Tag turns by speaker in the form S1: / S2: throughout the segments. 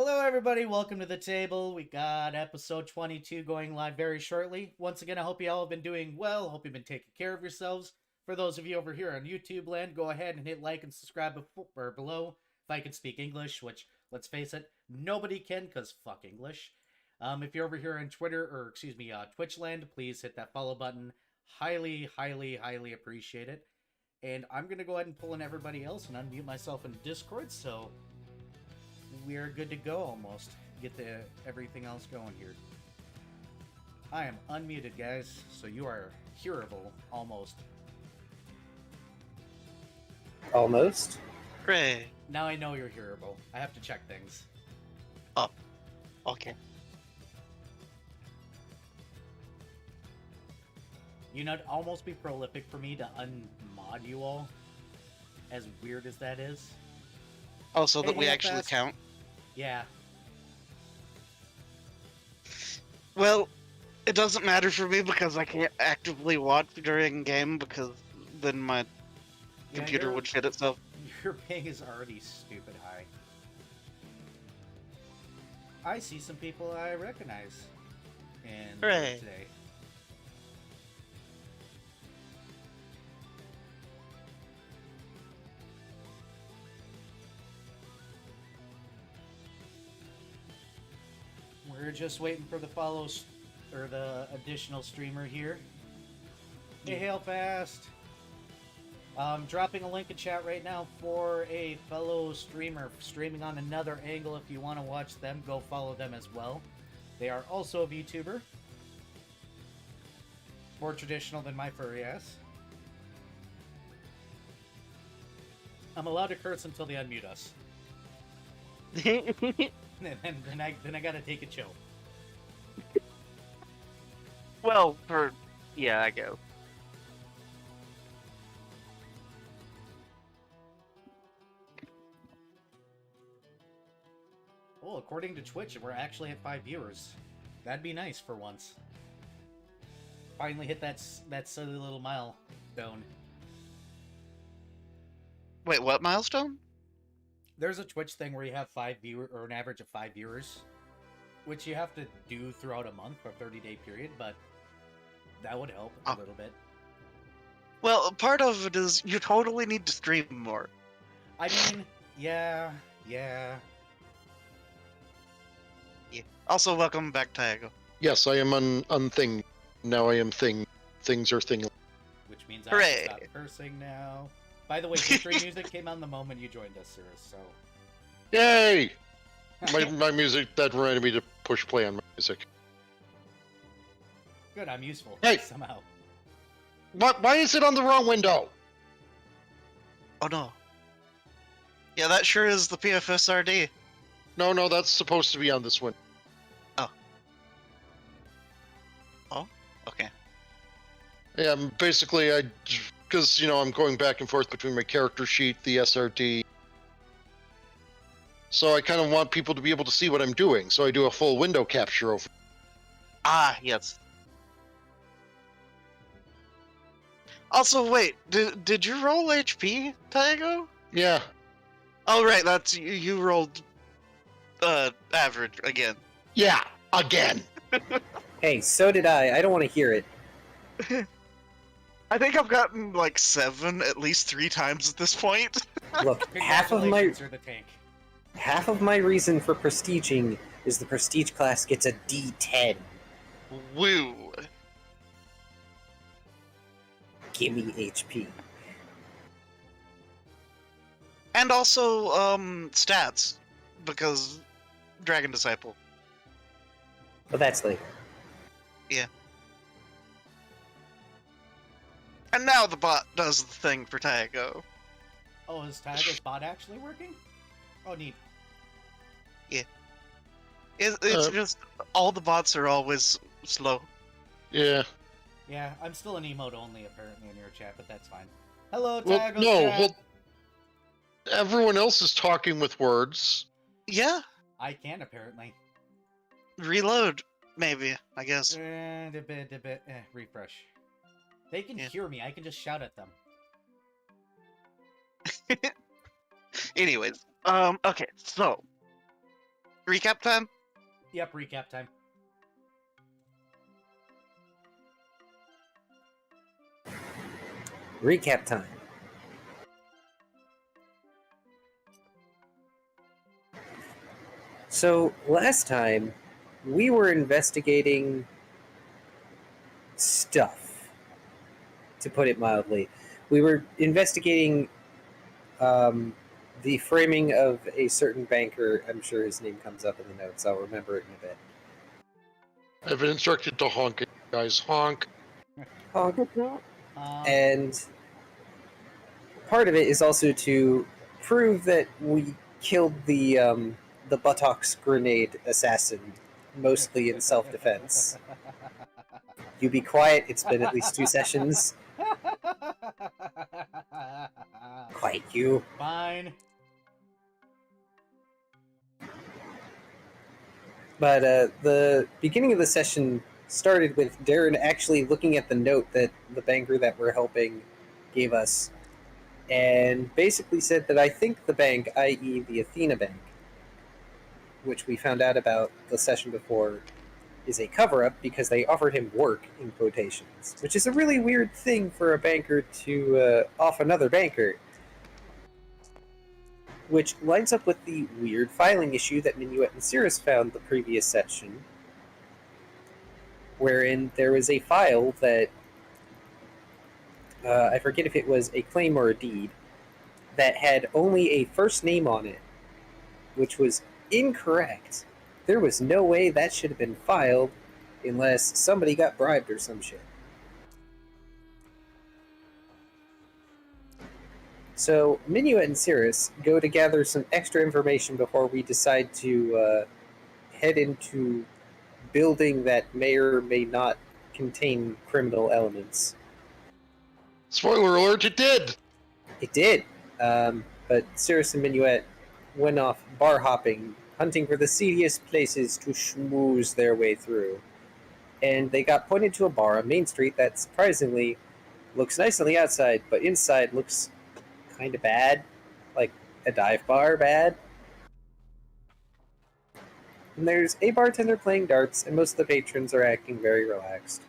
S1: Hello, everybody. Welcome to the table. We got episode 22 going live very shortly. Once again, I hope you all have been doing well. Hope you've been taking care of yourselves. For those of you over here on YouTube land, go ahead and hit like and subscribe or below if I can speak English, which, let's face it, nobody can because fuck English. If you're over here on Twitter, or excuse me, Twitch land, please hit that follow button. Highly, highly, highly appreciate it. And I'm going to go ahead and pull in everybody else and unmute myself in Discord, so we're good to go almost. Get everything else going here. I am unmuted, guys, so you are hearable almost.
S2: Almost.
S3: Hooray.
S1: Now I know you're hearable. I have to check things.
S3: Oh, okay.
S1: You know, it'd almost be prolific for me to unmod you all, as weird as that is.
S3: Oh, so that
S1: Hey,
S3: we
S1: hey,
S3: actually
S1: fast.
S3: count?
S1: Yeah.
S3: Well, it doesn't matter for me because I can't actively watch during game because then my computer would shit itself.
S1: Your ping is already stupid high. I see some people I recognize in
S3: Hooray.
S1: today. We're just waiting for the follows or the additional streamer here. Hey, hail fast! Dropping a link in chat right now for a fellow streamer streaming on another angle. If you want to watch them, go follow them as well. They are also a VTuber. More traditional than my furry ass. I'm allowed to curse until they unmute us. then I gotta take a chill.
S2: Well, yeah, I go.
S1: Well, according to Twitch, we're actually at 5 viewers. That'd be nice for once. Finally hit that silly little milestone.
S3: Wait, what milestone?
S1: There's a Twitch thing where you have 5 viewers, or an average of 5 viewers, which you have to do throughout a month or 30-day period, but that would help a little bit.
S3: Well, part of it is you totally need to stream more.
S1: I mean, yeah.
S3: Also, welcome back, Tiago.
S4: Yes, I am unthing. Now I am thing. Things are thing.
S1: Which means I
S3: Hooray.
S1: can stop cursing now. By the way, victory music came on the moment you joined us, Cirrus, so...
S4: Yay! My music, that reminded me to push play on my music.
S1: Good, I'm useful.
S4: Hey!
S1: Somehow.
S4: Why is it on the wrong window?
S3: Oh no. Yeah, that sure is the PFSRD.
S4: No, that's supposed to be on this one.
S3: Oh, okay.
S4: Yeah, basically, because, I'm going back and forth between my character sheet, the SRD. So I kind of want people to be able to see what I'm doing, so I do a full window capture over.
S3: Ah, yes. Also, wait, did you roll HP, Tiago?
S4: Yeah.
S3: Oh, right, that's you rolled average again.
S4: Yeah, again.
S2: Hey, so did I. I don't want to hear it.
S3: I think I've gotten like 7 at least 3 times at this point.
S2: Look,
S1: Congratulations, you're the tank.
S2: half of my reason for prestiging is the prestige class gets a D10.
S3: Woo.
S2: Gimme HP.
S3: And also stats because Dragon Disciple.
S2: But that's later.
S3: And now the bot does the thing for Tiago.
S1: Oh, is Tiger's bot actually working? Oh, neat.
S3: It's just all the bots are always slow.
S4: Yeah.
S1: Yeah, I'm still an emote only apparently in your chat, but that's fine. Hello,
S4: Well,
S1: Tiger.
S4: no, everyone else is talking with words.
S3: Yeah,
S1: I can apparently.
S3: reload maybe, I guess.
S1: Refresh. They can hear me. I can just shout at them.
S3: Anyways, okay, so Recap time?
S1: Yep, recap time.
S2: Recap time. So, last time, we were investigating stuff, to put it mildly. We were investigating the framing of a certain banker. I'm sure his name comes up in the notes. I'll remember it in a bit.
S4: I've been instructed to honk it, guys. Honk.
S2: Honk.
S1: Um,
S2: And part of it is also to prove that we killed the buttocks grenade assassin, mostly in self-defense. You be quiet. It's been at least 2 sessions. Quiet, you.
S1: Fine.
S2: But the beginning of the session started with Darren actually looking at the note that the banker that we're helping gave us, and basically said that I think the bank, i.e. the Athena Bank, which we found out about the session before, is a cover-up because they offered him work, in quotations, which is a really weird thing for a banker to off another banker, which lines up with the weird filing issue that Minuet and Cirrus found the previous session, wherein there was a file that, I forget if it was a claim or a deed, that had only a first name on it, which was incorrect. There was no way that should have been filed unless somebody got bribed or some shit. So, Minuet and Cirrus go to gather some extra information before we decide to head into building that may or may not contain criminal elements.
S4: Spoiler alert, it did!
S2: It did, but Cirrus and Minuet went off bar hopping, hunting for the seediest places to schmooze their way through. And they got pointed to a bar on Main Street that surprisingly looks nice on the outside, but inside looks kind of bad, like a dive bar bad. And there's a bartender playing darts, and most of the patrons are acting very relaxed.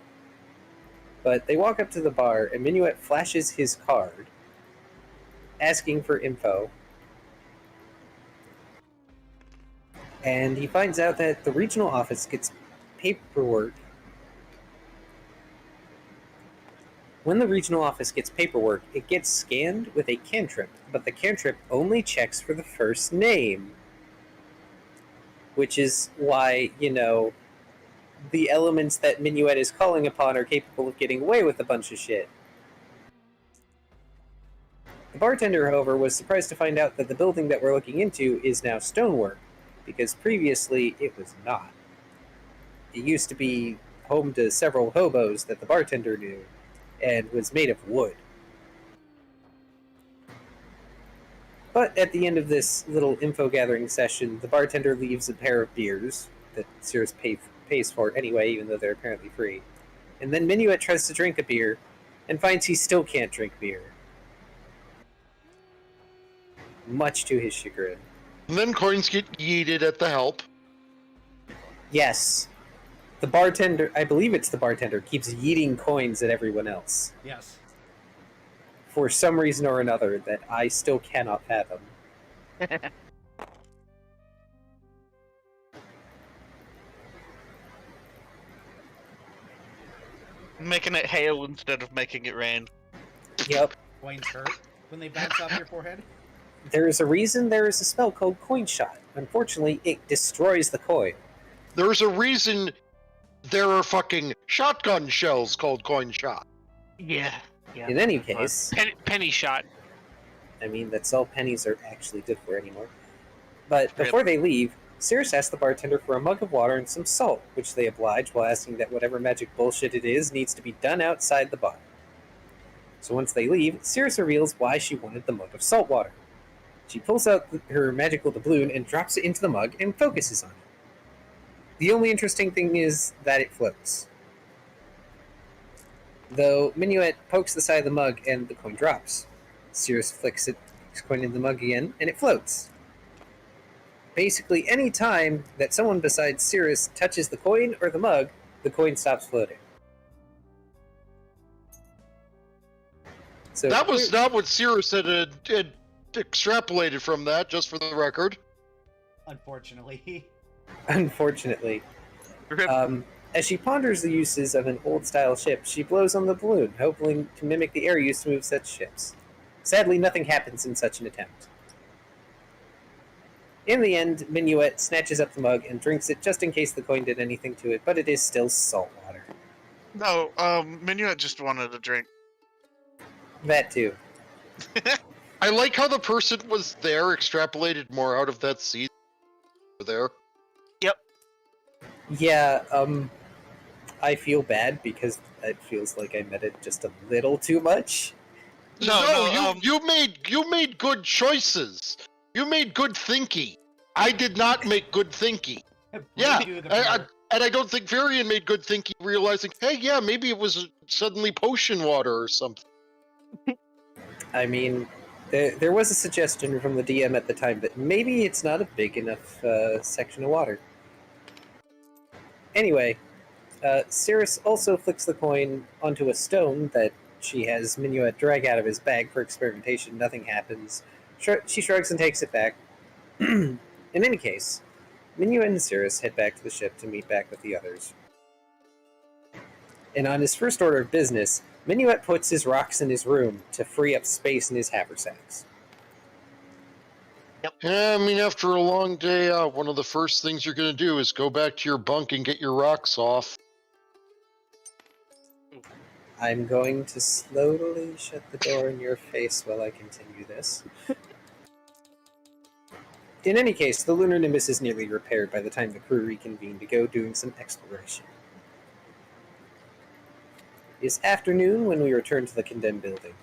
S2: But they walk up to the bar, and Minuet flashes his card, asking for info. And he finds out that the regional office gets paperwork. When the regional office gets paperwork, it gets scanned with a cantrip, but the cantrip only checks for the first name. Which is why, the elements that Minuet is calling upon are capable of getting away with a bunch of shit. The bartender, however, was surprised to find out that the building that we're looking into is now stonework, because previously it was not. It used to be home to several hobos that the bartender knew, and was made of wood. But at the end of this little info-gathering session, the bartender leaves a pair of beers that Cirrus pays for anyway, even though they're apparently free. And then Minuet tries to drink a beer, and finds he still can't drink beer. Much to his chagrin.
S4: And then coins get yeeted at the help.
S2: Yes. The bartender, I believe it's the bartender, keeps yeeting coins at everyone else.
S1: yes.
S2: For some reason or another that I still cannot fathom.
S3: Making it hail instead of making it rain.
S2: Yep.
S1: Coins hurt when they bounce off your forehead.
S2: There is a reason there is a spell called Coin Shot. Unfortunately, it destroys the coin.
S4: There's a reason there are fucking shotgun shells called coin shot.
S3: Yeah.
S2: In any case,
S5: Penny shot.
S2: I mean, that's all pennies are actually good for anymore. But before they leave, Cirrus asks the bartender for a mug of water and some salt, which they oblige while asking that whatever magic bullshit it is needs to be done outside the bar. So once they leave, Cirrus reveals why she wanted the mug of salt water. She pulls out her magical doubloon and drops it into the mug and focuses on it. The only interesting thing is that it floats. Though Minuet pokes the side of the mug and the coin drops. Cirrus flicks the coin in the mug again and it floats. Basically, any time that someone besides Cirrus touches the coin or the mug, the coin stops floating. So
S4: That was not what Cirrus had extrapolated from that, just for the record.
S1: Unfortunately.
S2: Unfortunately.
S3: Rip.
S2: As she ponders the uses of an old-style ship, she blows on the balloon, hoping to mimic the air used to move such ships. Sadly, nothing happens in such an attempt. In the end, Minuet snatches up the mug and drinks it just in case the coin did anything to it, but it is still salt water.
S3: No, Minuet just wanted a drink.
S2: That too.
S4: I like how the person was there extrapolated more out of that scene there.
S2: Yeah, I feel bad because it feels like I met it just a little too much.
S4: You made good choices. You made good thinking. I did not make good thinking. Yeah, and I don't think Varian made good thinking, realizing, hey, yeah, maybe it was suddenly potion water or something.
S2: I mean, there was a suggestion from the DM at the time that maybe it's not a big enough section of water. Anyway, Cirrus also flicks the coin onto a stone that she has Minuet drag out of his bag for experimentation. Nothing happens. She shrugs and takes it back. In any case, Minuet and Cirrus head back to the ship to meet back with the others. And on his first order of business, Minuet puts his rocks in his room to free up space in his haversacks.
S4: Yeah, I mean, after a long day out, one of the first things you're going to do is go back to your bunk and get your rocks off.
S2: I'm going to slowly shut the door in your face while I continue this. In any case, the lunar Nimbus is nearly repaired by the time the crew reconvene to go doing some exploration. It is afternoon when we return to the condemned building.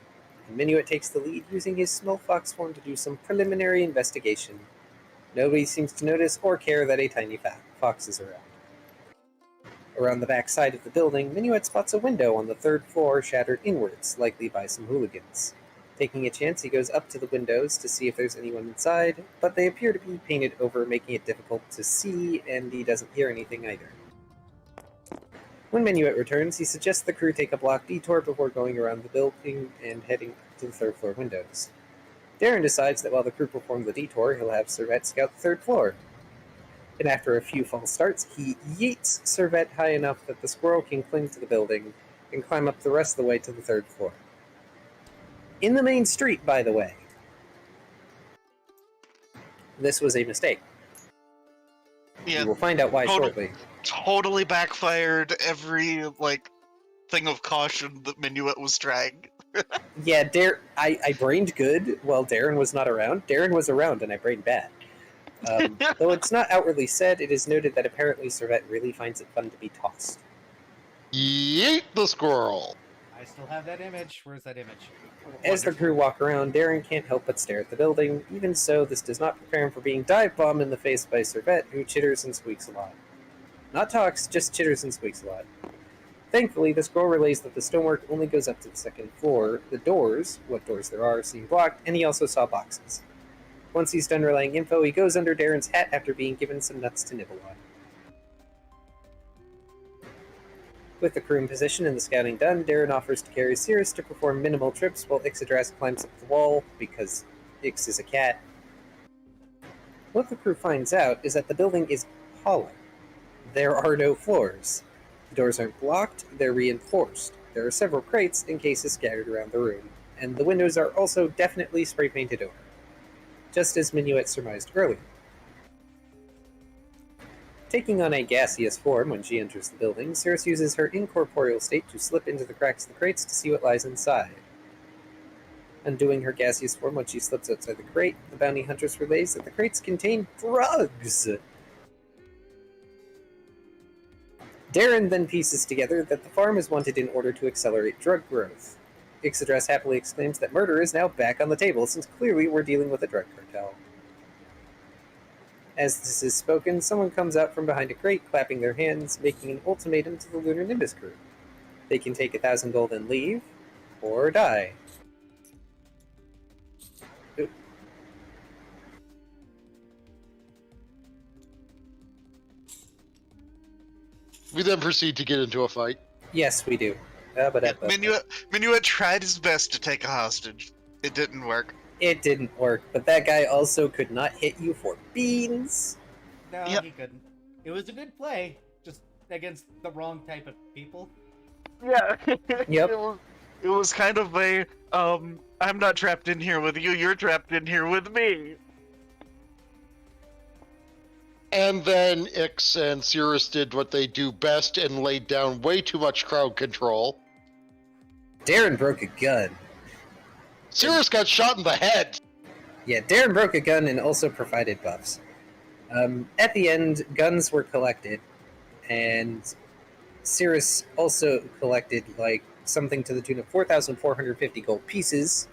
S2: Minuet takes the lead using his small fox form to do some preliminary investigation. Nobody seems to notice or care that a tiny fox is around. Around the back side of the building, Minuet spots a window on the third floor shattered inwards, likely by some hooligans. Taking a chance, he goes up to the windows to see if there's anyone inside, but they appear to be painted over, making it difficult to see, and he doesn't hear anything either. When Minuet returns, he suggests the crew take a block detour before going around the building and heading to the third floor windows. Darren decides that while the crew perform the detour, he'll have Servette scout the third floor. And after a few false starts, he yeets Servette high enough that the squirrel can cling to the building and climb up the rest of the way to the third floor. In the main street, by the way. This was a mistake.
S3: Yeah,
S2: We will find out why shortly.
S3: totally backfired every, thing of caution that Minuet was trying.
S2: Yeah, I brained good while Darren was not around. Darren was around and I brained bad. Though it's not outwardly said, it is noted that apparently Servette really finds it fun to be tossed.
S4: Yeet the squirrel!
S1: I still have that image. Where's that image?
S2: As the crew walk around, Darren can't help but stare at the building. Even so, this does not prepare him for being dive-bombed in the face by Servette, who chitters and squeaks a lot. Not talks, just chitters and squeaks a lot. Thankfully, the squirrel relays that the stonework only goes up to the second floor. The doors, what doors there are, seem blocked, and he also saw boxes. Once he's done relaying info, he goes under Darren's hat after being given some nuts to nibble on. With the crew in position and the scouting done, Darren offers to carry Cirrus to perform minimal trips while Ixodras climbs up the wall, because Ix is a cat. What the crew finds out is that the building is hollow. There are no floors. The doors aren't blocked, they're reinforced. There are several crates and cases scattered around the room, and the windows are also definitely spray-painted over, just as Minuet surmised earlier. Taking on a gaseous form when she enters the building, Cirrus uses her incorporeal state to slip into the cracks of the crates to see what lies inside. Undoing her gaseous form when she slips outside the crate, the bounty huntress relays that the crates contain drugs! Darren then pieces together that the farm is wanted in order to accelerate drug growth. Ixodras happily exclaims that murder is now back on the table, since clearly we're dealing with a drug cartel. As this is spoken, someone comes out from behind a crate, clapping their hands, making an ultimatum to the Lunar Nimbus crew. They can take 1,000 gold and leave, or die.
S4: We then proceed to get into a fight.
S2: Yes, we do.
S3: Minuet tried his best to take a hostage. It didn't work.
S2: It didn't work, but that guy also could not hit you for beans.
S1: No,
S3: Yep.
S1: he couldn't. It was a good play, just against the wrong type of people.
S3: Yeah.
S2: Yep.
S3: It was kind of a, I'm not trapped in here with you, you're trapped in here with me.
S4: And then Ix and Cirrus did what they do best and laid down way too much crowd control.
S2: Darren broke a gun.
S4: Cirrus got shot in the head.
S2: Yeah, Darren broke a gun and also provided buffs. At the end, guns were collected, and Cirrus also collected like something to the tune of 4,450 gold pieces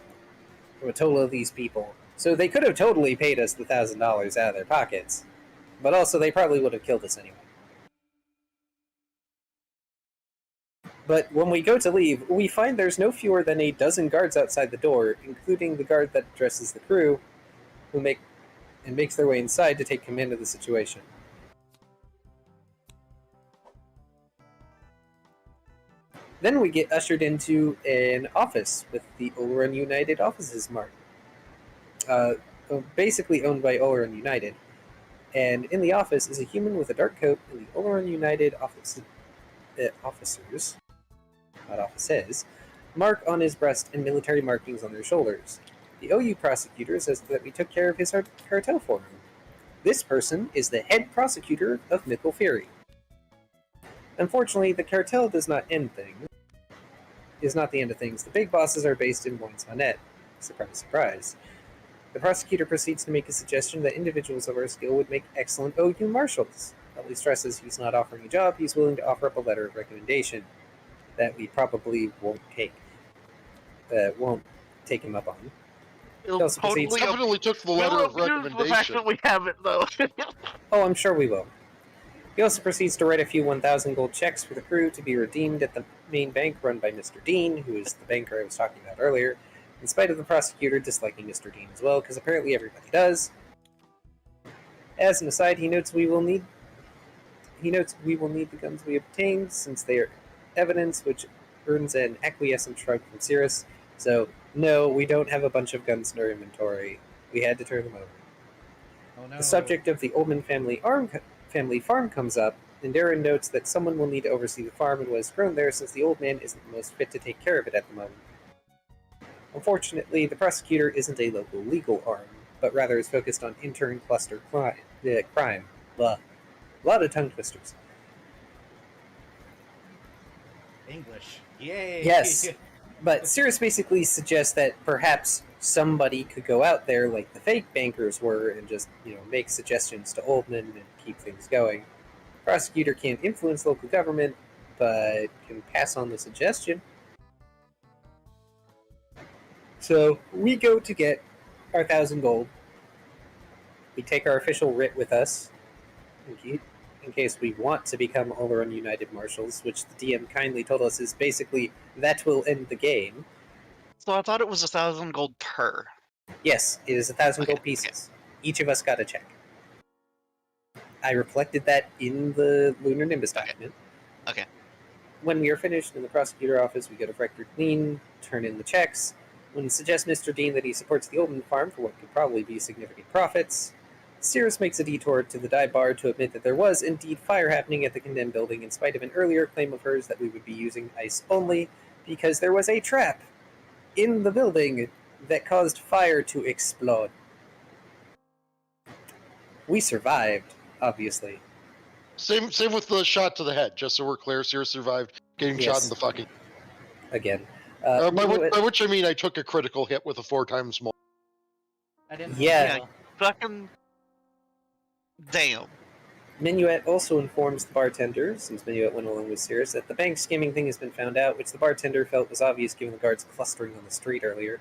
S2: from a total of these people. So they could have totally paid us the $1,000 out of their pockets, but also they probably would have killed us anyway. But when we go to leave, we find there's no fewer than a dozen guards outside the door, including the guard that addresses the crew, who makes their way inside to take command of the situation. Then we get ushered into an office with the Olorun United offices marked. Basically owned by Olorun United. And in the office is a human with a dark coat and the Olorun United officers, not offices, mark on his breast and military markings on their shoulders. The OU prosecutor says that we took care of his cartel for him. This person is the head prosecutor of Mickle Fury. Unfortunately, the cartel does not end things. Is not the end of things. The big bosses are based in Moinsonnet. Surprise, surprise. The prosecutor proceeds to make a suggestion that individuals of our skill would make excellent OU marshals. While he stresses he's not offering a job, he's willing to offer up a letter of recommendation that we probably won't take. Won't take him up on.
S3: It'll
S4: Totally definitely took the letter of recommendation.
S3: The fact that we have it, though.
S2: Oh, I'm sure we will. He also proceeds to write a few 1,000 gold checks for the crew to be redeemed at the main bank run by Mr. Dean, who is the banker I was talking about earlier, in spite of the prosecutor disliking Mr. Dean as well, because apparently everybody does. As an aside, he notes we will need the guns we obtained, since they are evidence, which earns an acquiescent shrug from Cirrus. So, no, we don't have a bunch of guns in our inventory. We had to turn them over.
S1: Oh no.
S2: The subject of the Ullman family farm comes up, and Darren notes that someone will need to oversee the farm and what is grown there, since the old man isn't the most fit to take care of it at the moment. Unfortunately, the prosecutor isn't a local legal arm, but rather is focused on intern cluster crime. Blah. A lot of tongue twisters.
S1: English. Yay!
S2: Yes. But Cirrus basically suggests that perhaps somebody could go out there like the fake bankers were and just, make suggestions to Oldman and keep things going. The prosecutor can't influence local government, but can pass on the suggestion. So we go to get our 1,000 gold. We take our official writ with us, in case we want to become Olorun United Marshals, which the DM kindly told us is basically that will end the game.
S3: So I thought it was 1,000 gold per.
S2: Yes, it is 1,000 gold pieces. Each of us got a check. I reflected that in the Lunar Nimbus document.
S3: Okay.
S2: When we are finished in the prosecutor office, we go to Rector Clean, turn in the checks. When suggest Mr. Dean that he supports the Oldman farm for what could probably be significant profits, Cirrus makes a detour to the dive bar to admit that there was indeed fire happening at the condemned building in spite of an earlier claim of hers that we would be using ice only, because there was a trap in the building that caused fire to explode. We survived, obviously.
S4: Same with the shot to the head, just so we're clear. Cirrus survived getting shot in the fucking...
S2: Again.
S4: By which I mean I took a critical hit with a 4 times more.
S1: I didn't.
S2: Yeah.
S3: Fucking... Damn.
S2: Minuet also informs the bartender, since Minuet went along with Cirrus, that the bank skimming thing has been found out, which the bartender felt was obvious given the guards clustering on the street earlier.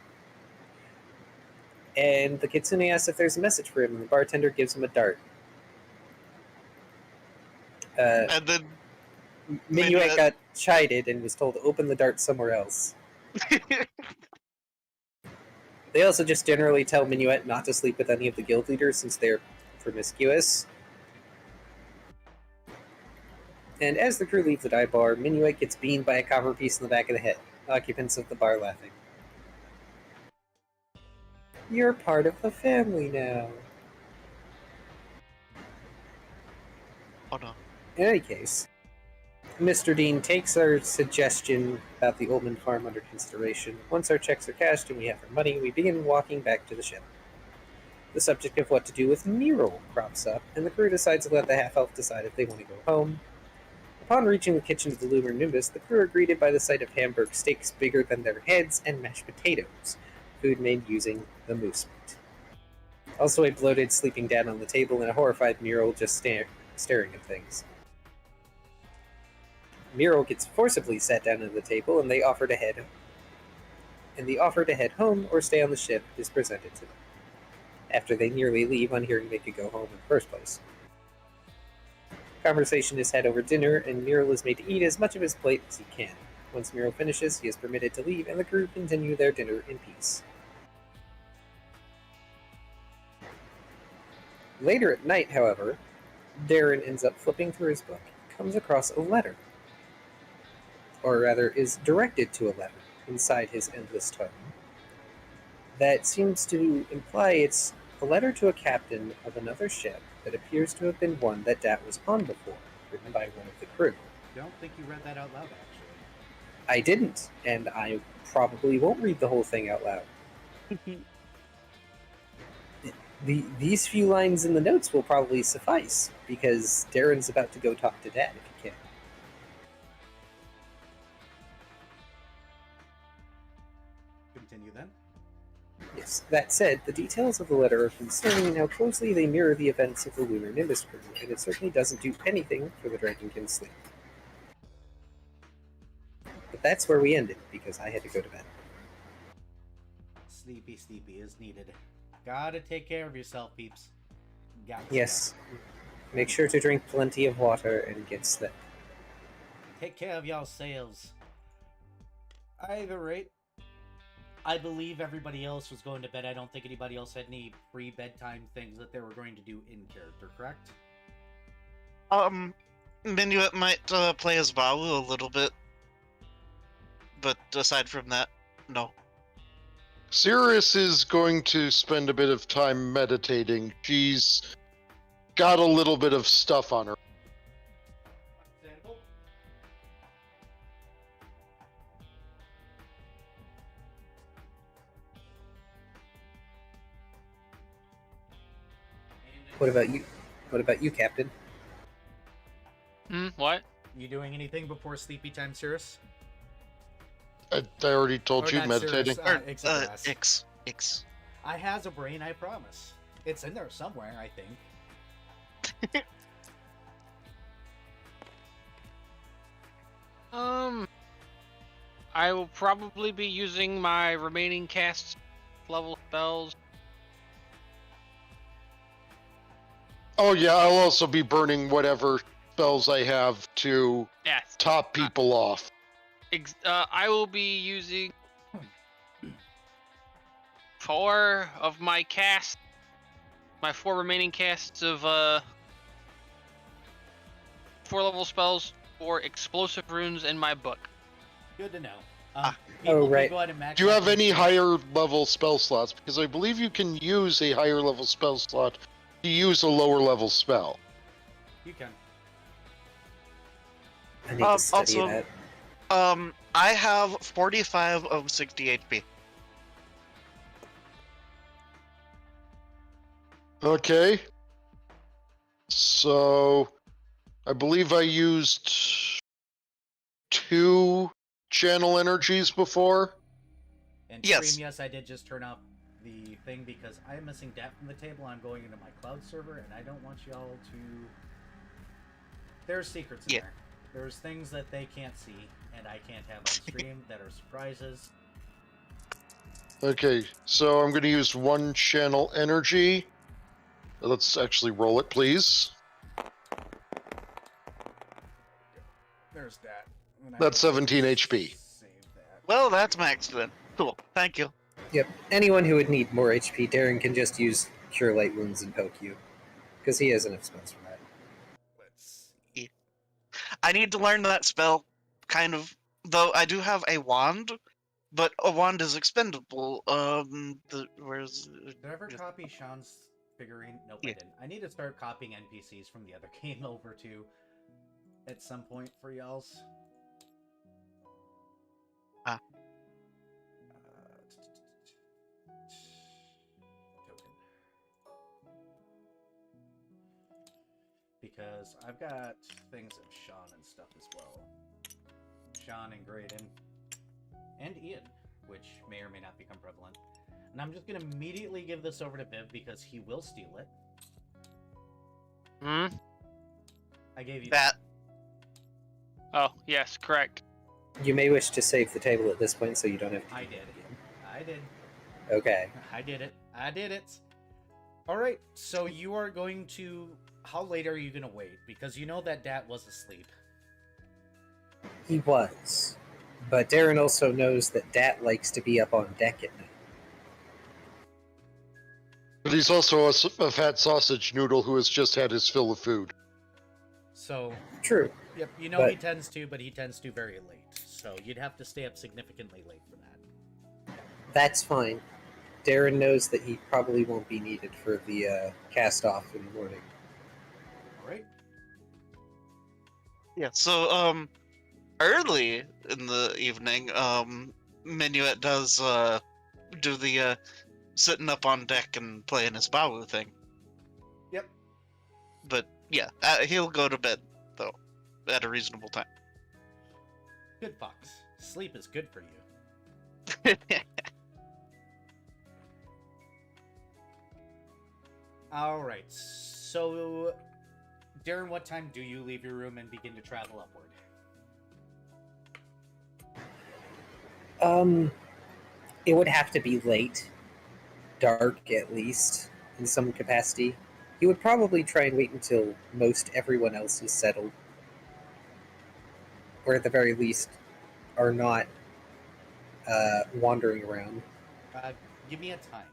S2: And the Kitsune asks if there's a message for him, and the bartender gives him a dart.
S3: And then...
S2: Minuet got chided and was told to open the dart somewhere else. They also just generally tell Minuet not to sleep with any of the guild leaders since they're promiscuous. And as the crew leave the dive bar, Minuet gets beamed by a copper piece in the back of the head. Occupants of the bar laughing. You're part of the family now.
S3: Oh no.
S2: In any case, Mr. Dean takes our suggestion about the Oldman farm under consideration. Once our checks are cashed and we have our money, we begin walking back to the ship. The subject of what to do with Nero crops up, and the crew decides to let the half-elf decide if they want to go home. Upon reaching the kitchen of the lunar Nimbus, the crew are greeted by the sight of Hamburg steaks bigger than their heads and mashed potatoes, food made using the moose meat. Also a bloated sleeping dad on the table and a horrified Nero just staring at things. Nero gets forcibly sat down at the table, and the offer to head home or stay on the ship is presented to them, after they nearly leave on hearing they could go home in the first place. Conversation is had over dinner, and Muriel is made to eat as much of his plate as he can. Once Muriel finishes, he is permitted to leave, and the crew continue their dinner in peace. Later at night, however, Darren ends up flipping through his book, comes across a letter. Or rather, is directed to a letter inside his endless tome. That seems to imply it's a letter to a captain of another ship that appears to have been one that Dat was on before, written by one of the crew.
S1: I don't think you read that out loud, actually.
S2: I didn't, and I probably won't read the whole thing out loud. These few lines in the notes will probably suffice, because Darren's about to go talk to Dad if he can.
S1: Continue then.
S2: Yes, that said, the details of the letter are concerning in how closely they mirror the events of the lunar Nimbus crew, and it certainly doesn't do anything for the Dragonkin's sleep. But that's where we ended, because I had to go to bed.
S1: Sleepy is needed. Gotta take care of yourself, peeps.
S2: Yes. Make sure to drink plenty of water and get sleep.
S1: Take care of y'all selves. Either rate, I believe everybody else was going to bed. I don't think anybody else had any pre-bedtime things that they were going to do in character, correct?
S3: Minuet might play as Balu a little bit. But aside from that, no.
S4: Sirius is going to spend a bit of time meditating. She's got a little bit of stuff on her.
S1: Example?
S2: What about you? What about you, Captain?
S5: What?
S1: You doing anything before sleepy time, Cirrus?
S4: I already told
S1: Or
S4: you,
S1: not
S4: meditating.
S1: Cirrus,
S3: Ix.
S1: I has a brain, I promise. It's in there somewhere, I think.
S5: I will probably be using my remaining cast level spells.
S4: Oh yeah, I'll also be burning whatever spells I have to
S5: Yes.
S4: top people off.
S5: I will be using 4 of my casts, my 4 remaining casts of 4 level spells for explosive runes in my book.
S1: Good to know.
S2: Oh, right.
S1: Go ahead and max
S4: Do you
S1: out
S4: have
S1: your-
S4: any higher level spell slots? Because I believe you can use a higher level spell slot to use a lower level spell.
S1: You can.
S2: I need to study
S3: also-
S2: that.
S3: I have 45 of 60 HP.
S4: Okay. So, I believe I used 2 channel energies before.
S1: And
S3: Yes.
S1: Stream, yes, I did just turn off the thing because I'm missing data from the table. I'm going into my cloud server, and I don't want y'all to. There's secrets in there. There's things that they can't see, and I can't have on stream that are surprises.
S4: Okay, so I'm going to use 1 channel energy. Let's actually roll it, please.
S1: There's that. And I
S4: That's
S1: will
S4: 17 HP.
S1: Save that.
S3: Well, that's maxed then. Cool. Thank you.
S2: Yep. Anyone who would need more HP, Darren can just use Cure Light Wounds and poke you. Because he has enough spells for that.
S1: Let's
S3: I need to learn that spell, kind of. Though I do have a wand, but a wand is expendable. Where's...
S1: Did I ever copy Sean's figurine? Nope,
S3: Yeah.
S1: I didn't. I need to start copying NPCs from the other game over to at some point for y'all's.
S3: Ah.
S1: Token. Because I've got things of Sean and stuff as well. Sean and Graydon. And Ian, which may or may not become prevalent. And I'm just going to immediately give this over to Viv because he will steal it.
S5: Hmm?
S1: I gave you
S3: That.
S5: Oh, yes, correct.
S2: You may wish to save the table at this point so you don't have to.
S1: I did. I did.
S2: Okay.
S1: I did it. I did it. Alright, so you are going to... How late are you going to wait? Because you know that Dat was asleep.
S2: He was. But Darren also knows that Dat likes to be up on deck at night.
S4: But he's also a fat sausage noodle who has just had his fill of food.
S1: So,
S2: True.
S1: yep, you know
S2: But-
S1: he tends to, but he tends to very late. So you'd have to stay up significantly late for that.
S2: That's fine. Darren knows that he probably won't be needed for the cast-off in the morning.
S1: Alright?
S3: Yeah, so, early in the evening, Minuet does, do the, sitting up on deck and playing his Bawu thing.
S1: Yep.
S3: But, yeah, he'll go to bed, though, at a reasonable time.
S1: Good Fox. Sleep is good for you. Alright, so... Darren, what time do you leave your room and begin to travel upward?
S2: It would have to be late. Dark, at least, in some capacity. He would probably try and wait until most everyone else is settled. Or at the very least, are not wandering around.
S1: Give me a time.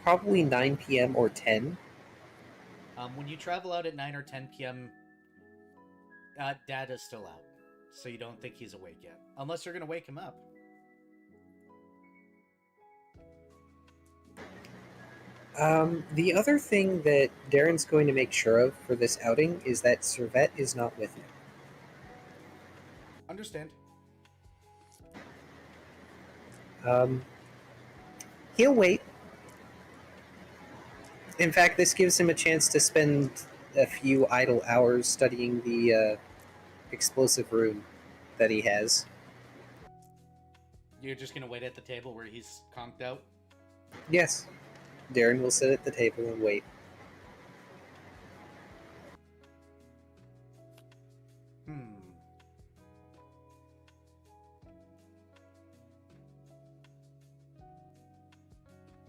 S2: Probably 9 p.m. or 10.
S1: When you travel out at 9 or 10 p.m., Dad is still out. So you don't think he's awake yet. Unless you're going to wake him up.
S2: The other thing that Darren's going to make sure of for this outing is that Servette is not with him.
S1: Understand.
S2: He'll wait. In fact, this gives him a chance to spend a few idle hours studying the explosive rune that he has.
S1: You're just going to wait at the table where he's conked out?
S2: Yes. Darren will sit at the table and wait.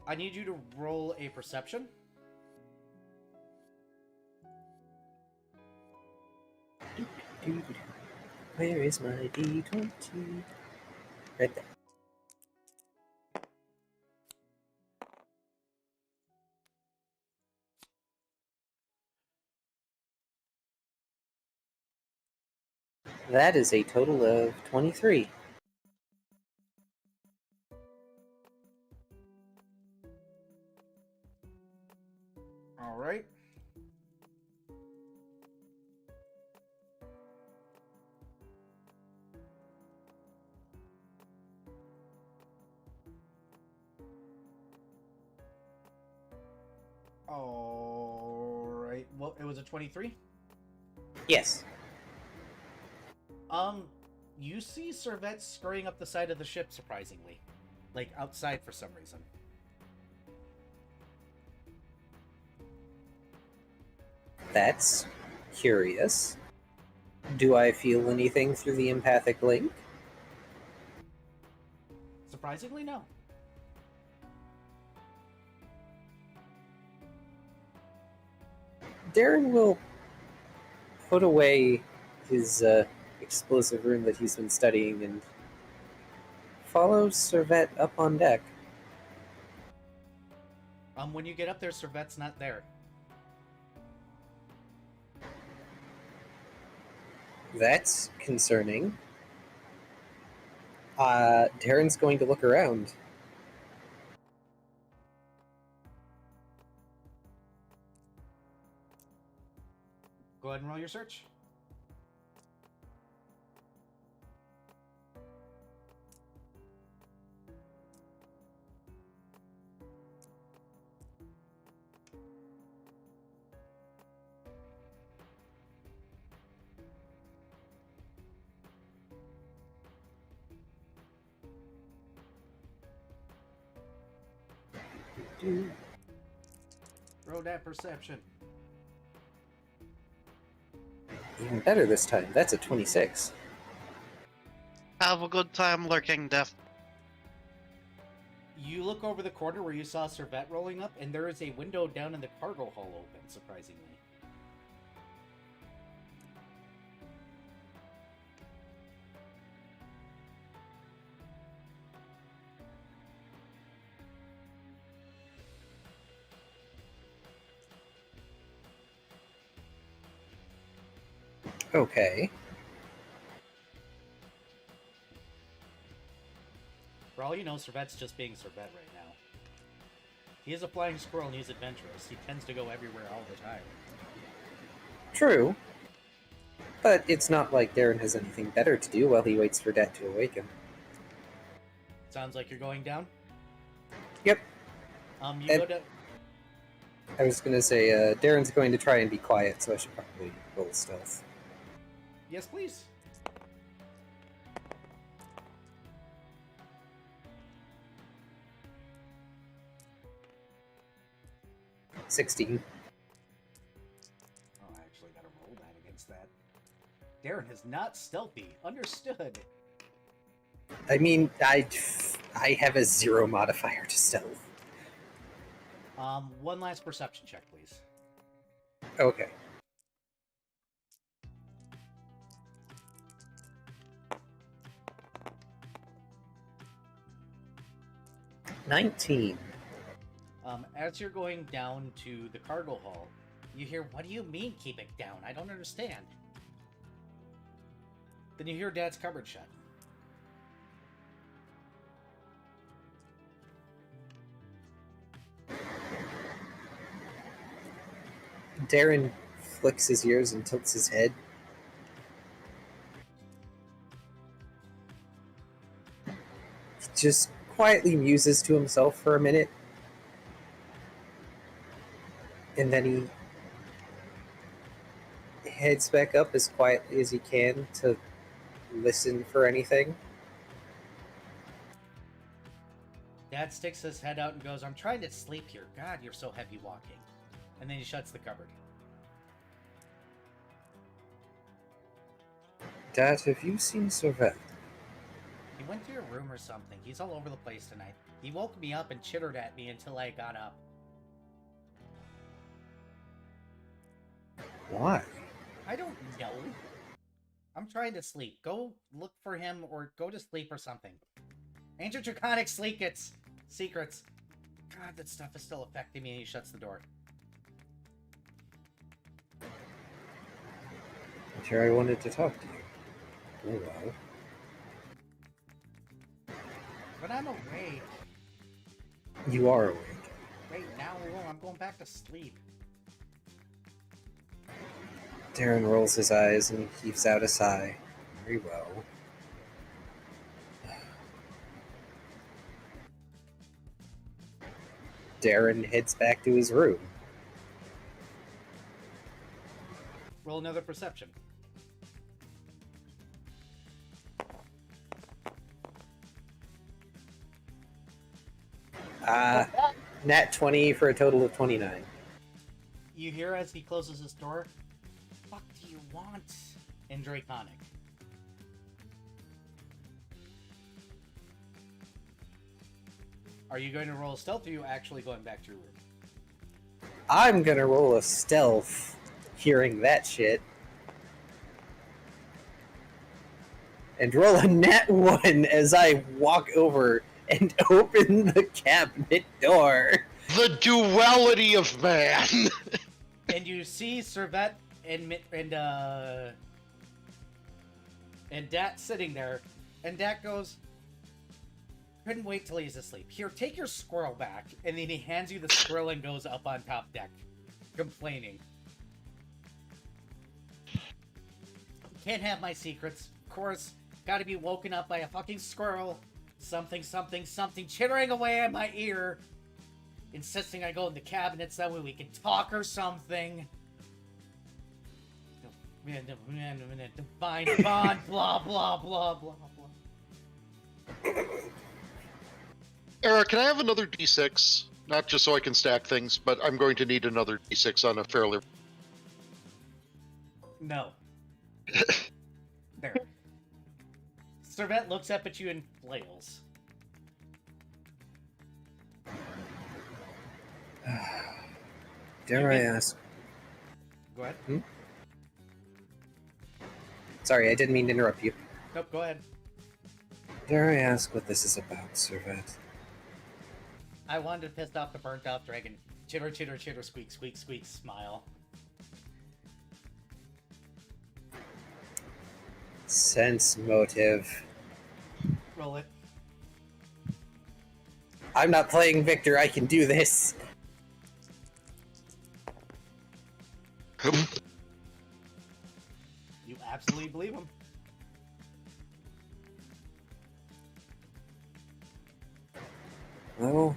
S1: I need you to roll a perception.
S2: Where is my D20? Right there. That is a total of 23.
S1: All right. All right. Well, it was a 23?
S2: Yes.
S1: You see Servette scurrying up the side of the ship, surprisingly. Like, outside for some reason.
S2: That's curious. Do I feel anything through the empathic link?
S1: Surprisingly, no.
S2: Darren will put away his explosive rune that he's been studying and follow Servette up on deck.
S1: When you get up there, Servette's not there.
S2: That's concerning. Darren's going to look around.
S1: Go ahead and roll your search. Roll that perception.
S2: Even better this time. That's a 26.
S3: Have a good time lurking, Def.
S1: You look over the corner where you saw Servette rolling up, and there is a window down in the cargo hull open, surprisingly.
S2: Okay.
S1: For all you know, Servette's just being Servette right now. He is a flying squirrel and he's adventurous. He tends to go everywhere all the time.
S2: True. But it's not like Darren has anything better to do while he waits for Dad to awaken.
S1: Sounds like you're going down?
S2: Yep.
S1: You go to...
S2: I was gonna say, Darren's going to try and be quiet, so I should probably roll stealth.
S1: Yes, please.
S2: $16.
S1: Oh, I actually gotta roll that against that. Darren is not stealthy. Understood.
S2: I mean, I have a 0 modifier to stealth.
S1: One last perception check, please.
S2: Okay. $19.
S1: As you're going down to the cargo hull, you hear, "What do you mean, keep it down? I don't understand." Then you hear Dad's cupboard shut.
S2: Darren flicks his ears and tilts his head. He just quietly muses to himself for a minute. And then he heads back up as quietly as he can to listen for anything.
S1: Dad sticks his head out and goes, "I'm trying to sleep here. God, you're so heavy walking." And then he shuts the cupboard.
S2: Dad, have you seen Servette?
S1: He went to your room or something. He's all over the place tonight. He woke me up and chittered at me until I got up.
S2: Why?
S1: I don't know. I'm trying to sleep. Go look for him or go to sleep or something. Ancient Draconic Secrets. God, that stuff is still affecting me, and he shuts the door.
S2: I'm sure I wanted to talk to you. Oh well.
S1: But I'm awake.
S2: You are awake.
S1: Right now, I'm going back to sleep.
S2: Darren rolls his eyes and heaves out a sigh. Very well. Darren heads back to his room.
S1: Roll another perception.
S2: Nat 20 for a total of 29.
S1: You hear as he closes his door, "Fuck do you want?" in Draconic. Are you going to roll stealth, or are you actually going back to your room?
S2: I'm gonna roll a stealth hearing that shit. And roll a nat 1 as I walk over and open the cabinet door.
S4: The duality of man.
S1: And you see Servette and And Dat's sitting there, and Dat goes, couldn't wait till he's asleep. Here, take your squirrel back. And then he hands you the squirrel and goes up on top deck, complaining. Can't have my secrets. Of course, gotta be woken up by a fucking squirrel. Something, something, something chittering away in my ear. Insisting I go in the cabinets, that way we can talk or something. Divine bond, blah, blah, blah, blah, blah.
S4: Eric, can I have another D6? Not just so I can stack things, but I'm going to need another D6 on a fairly...
S1: No. There. Servette looks up at you and flails.
S2: Dare I ask?
S1: Go ahead.
S2: Sorry, I didn't mean to interrupt you.
S1: Nope, go ahead.
S2: Dare I ask what this is about, Servette?
S1: I wanted to piss off the burnt out dragon. Chitter, chitter, chitter, squeak, squeak, squeak, smile.
S2: Sense motive.
S1: Roll it.
S2: I'm not playing Victor, I can do this.
S1: You absolutely believe him.
S2: Well,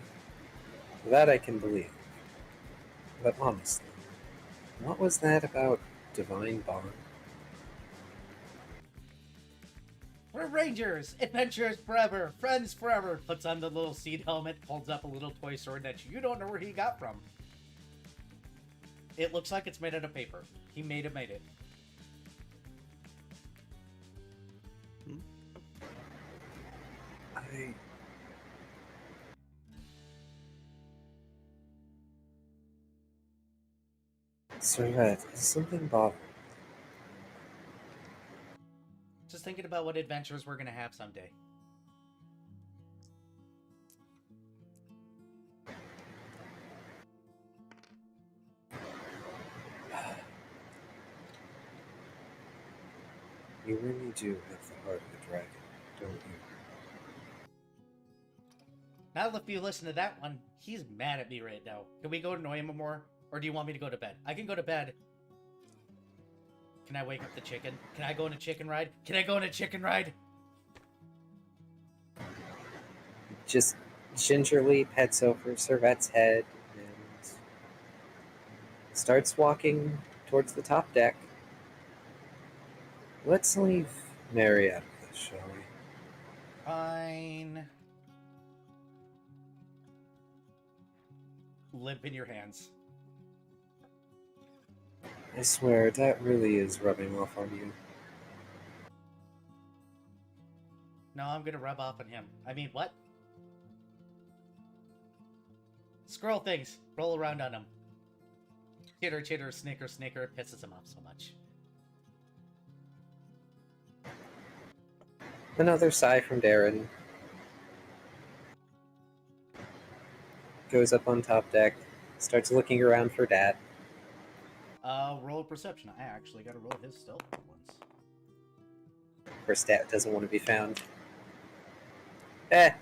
S2: that I can believe. But honestly, what was that about divine bond?
S1: We're Rangers! Adventurers forever! Friends forever! Puts on the little seed helmet, holds up a little toy sword that you don't know where he got from. It looks like it's made out of paper. He made it.
S2: Servette, is something bothering?
S1: Just thinking about what adventures we're gonna have someday.
S2: You really do have the heart of a dragon, don't you?
S1: Now if you listen to that one, he's mad at me right now. Can we go annoy him more? Or do you want me to go to bed? I can go to bed. Can I wake up the chicken? Can I go on a chicken ride? Can I go on a chicken ride?
S2: Just gingerly pets over Servette's head and starts walking towards the top deck. Let's leave Mary out of this, shall we?
S1: Fine. Limp in your hands.
S2: I swear, that really is rubbing off on you.
S1: No, I'm gonna rub off on him. I mean, what? Squirrel things. Roll around on him. Chitter, chitter, snicker, snicker. It pisses him off so much.
S2: Another sigh from Darren. Goes up on top deck, starts looking around for Dad.
S1: Roll perception. I actually gotta roll his stealth for once.
S2: Her stat doesn't want to be found.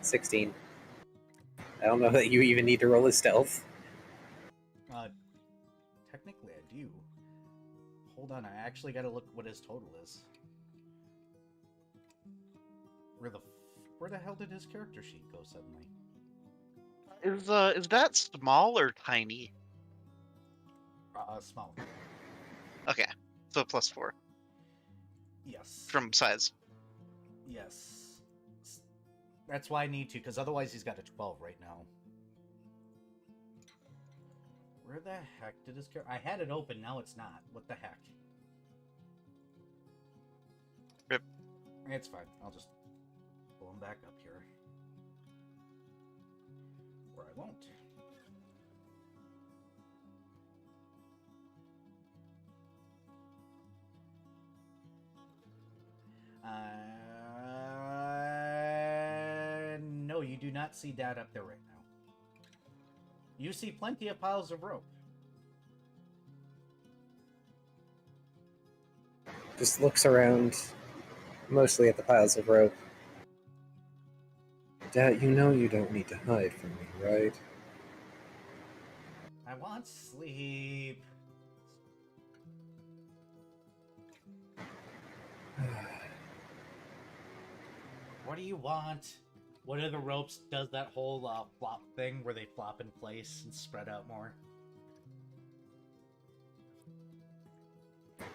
S2: 16. I don't know that you even need to roll his stealth.
S1: Technically I do. Hold on, I actually gotta look what his total is. Where the hell did his character sheet go suddenly?
S3: Is that small or tiny?
S1: Small.
S3: Okay, so +4
S1: Yes.
S3: from size.
S1: Yes. That's why I need to, because otherwise he's got a 12 right now. Where the heck did his character... I had it open, now it's not. What the heck?
S3: Rip.
S1: It's fine. I'll just pull him back up here. Or I won't. No, you do not see Dad up there right now. You see plenty of piles of rope.
S2: Just looks around, mostly at the piles of rope. Dad, you know you don't need to hide from me, right?
S1: I want sleep. What do you want? One of the ropes does that whole flop thing where they flop in place and spread out more.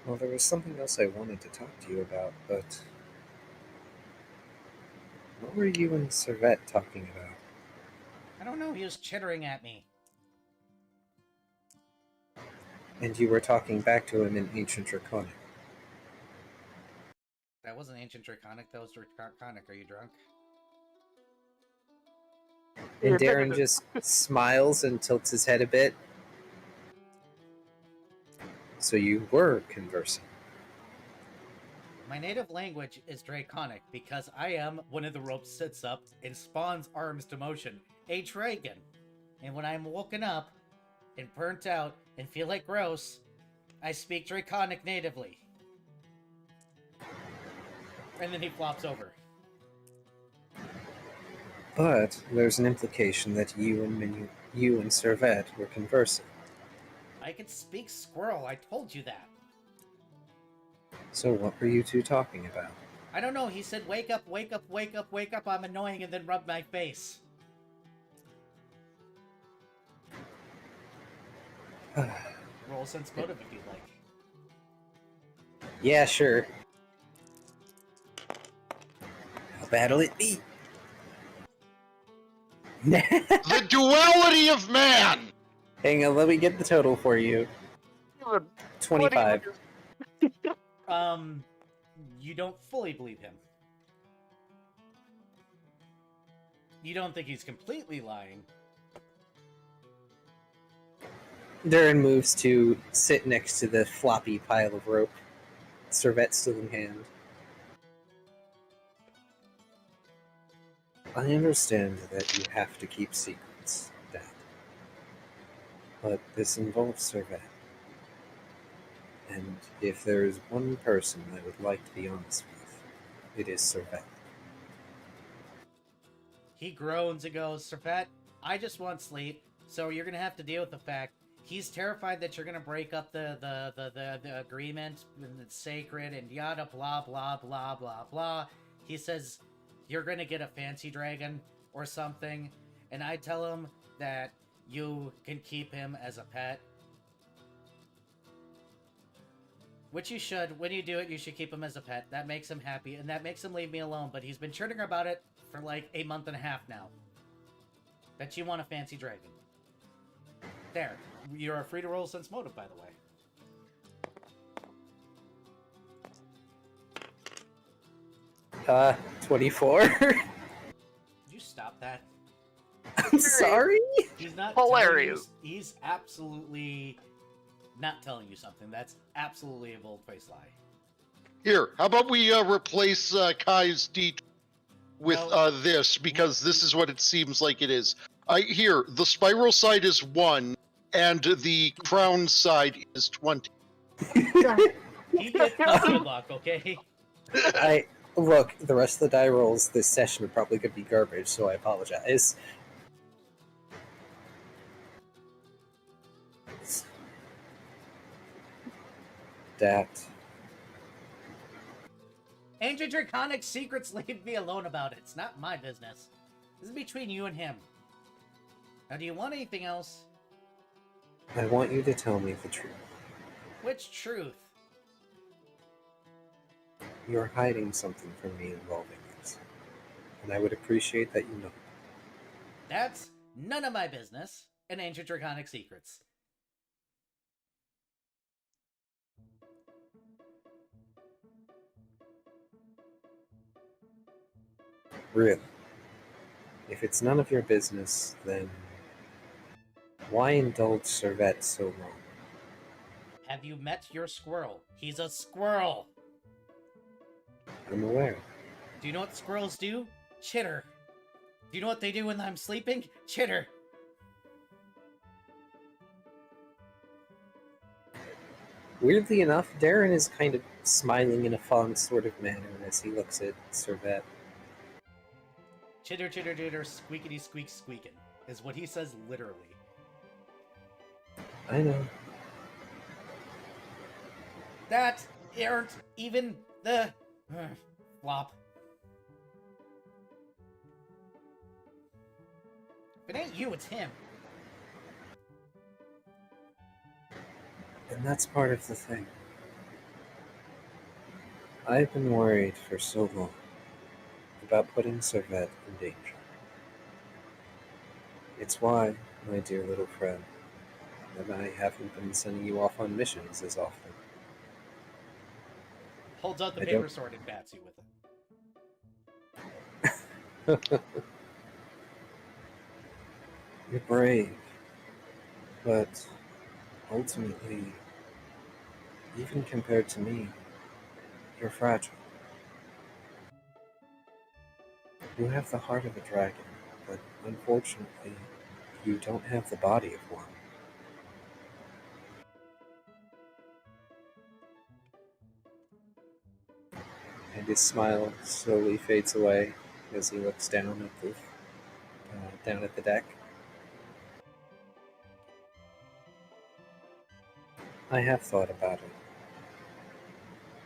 S2: Well, there was something else I wanted to talk to you about, but... What were you and Servette talking about?
S1: I don't know, he was chittering at me.
S2: And you were talking back to him in Ancient Draconic.
S1: That wasn't Ancient Draconic, that was Draconic. Are you drunk?
S2: And Darren just smiles and tilts his head a bit. So you were conversing.
S1: My native language is Draconic because I am, one of the ropes sits up and spawns arms to motion, a dragon. And when I'm woken up and burnt out and feel like gross, I speak Draconic natively. And then he flops over.
S2: But there's an implication that you and Servette were conversing.
S1: I can speak squirrel, I told you that.
S2: So what were you two talking about?
S1: I don't know, he said wake up, wake up, wake up, wake up, I'm annoying, and then rubbed my face. Roll sense motive if you'd like.
S2: Yeah, sure. How bad'll it be?
S4: The duality of man!
S2: Hang on, let me get the total for you. 25.
S1: You don't fully believe him. You don't think he's completely lying.
S2: Darren moves to sit next to the floppy pile of rope. Servette still in hand. I understand that you have to keep secrets, Dad. But this involves Servette. And if there is one person I would like to be honest with, it is Servette.
S1: He groans and goes, Servette, I just want sleep, so you're gonna have to deal with the fact he's terrified that you're gonna break up the agreement and it's sacred and yada blah blah blah blah blah. He says you're gonna get a fancy dragon or something, and I tell him that you can keep him as a pet. Which you should. When you do it, you should keep him as a pet. That makes him happy, and that makes him leave me alone. But he's been chirping about it for like a month and a half now. That you want a fancy dragon. There. You're free to roll sense motive, by the way.
S2: 24.
S1: Could you stop that?
S2: I'm sorry?
S1: He's not
S5: Hilarious.
S1: He's absolutely not telling you something. That's absolutely a bold-faced lie.
S4: Here, how about we replace Kai's D with this, because this is what it seems like it is. Here, the spiral side is 1, and the crown side is 20.
S1: He gets good luck, okay?
S2: Look, the rest of the die rolls this session are probably going to be garbage, so I apologize. That.
S1: Ancient Draconic secrets, leave me alone about it. It's not my business. This is between you and him. Now, do you want anything else?
S2: I want you to tell me the truth.
S1: Which truth?
S2: You're hiding something from me involving this, and I would appreciate that you know.
S1: That's none of my business in Ancient Draconic secrets.
S2: Really? If it's none of your business, then why indulge Servette so long?
S1: Have you met your squirrel? He's a squirrel!
S2: I'm aware.
S1: Do you know what squirrels do? Chitter. Do you know what they do when I'm sleeping? Chitter.
S2: Weirdly enough, Darren is kind of smiling in a fond sort of manner as he looks at Servette.
S1: Chitter, chitter, chitter, squeakity, squeak, squeakin' is what he says literally.
S2: I know.
S1: That aren't even the flop. If it ain't you, it's him.
S2: And that's part of the thing. I've been worried for so long about putting Servette in danger. It's why, my dear little friend, that I haven't been sending you off on missions as often.
S1: Holds out the
S2: I
S1: paper
S2: don't-
S1: sword and bats you with it.
S2: You're brave, but ultimately, even compared to me, you're fragile. You have the heart of a dragon, but unfortunately, you don't have the body of one. And his smile slowly fades away as he looks down at the deck. I have thought about it,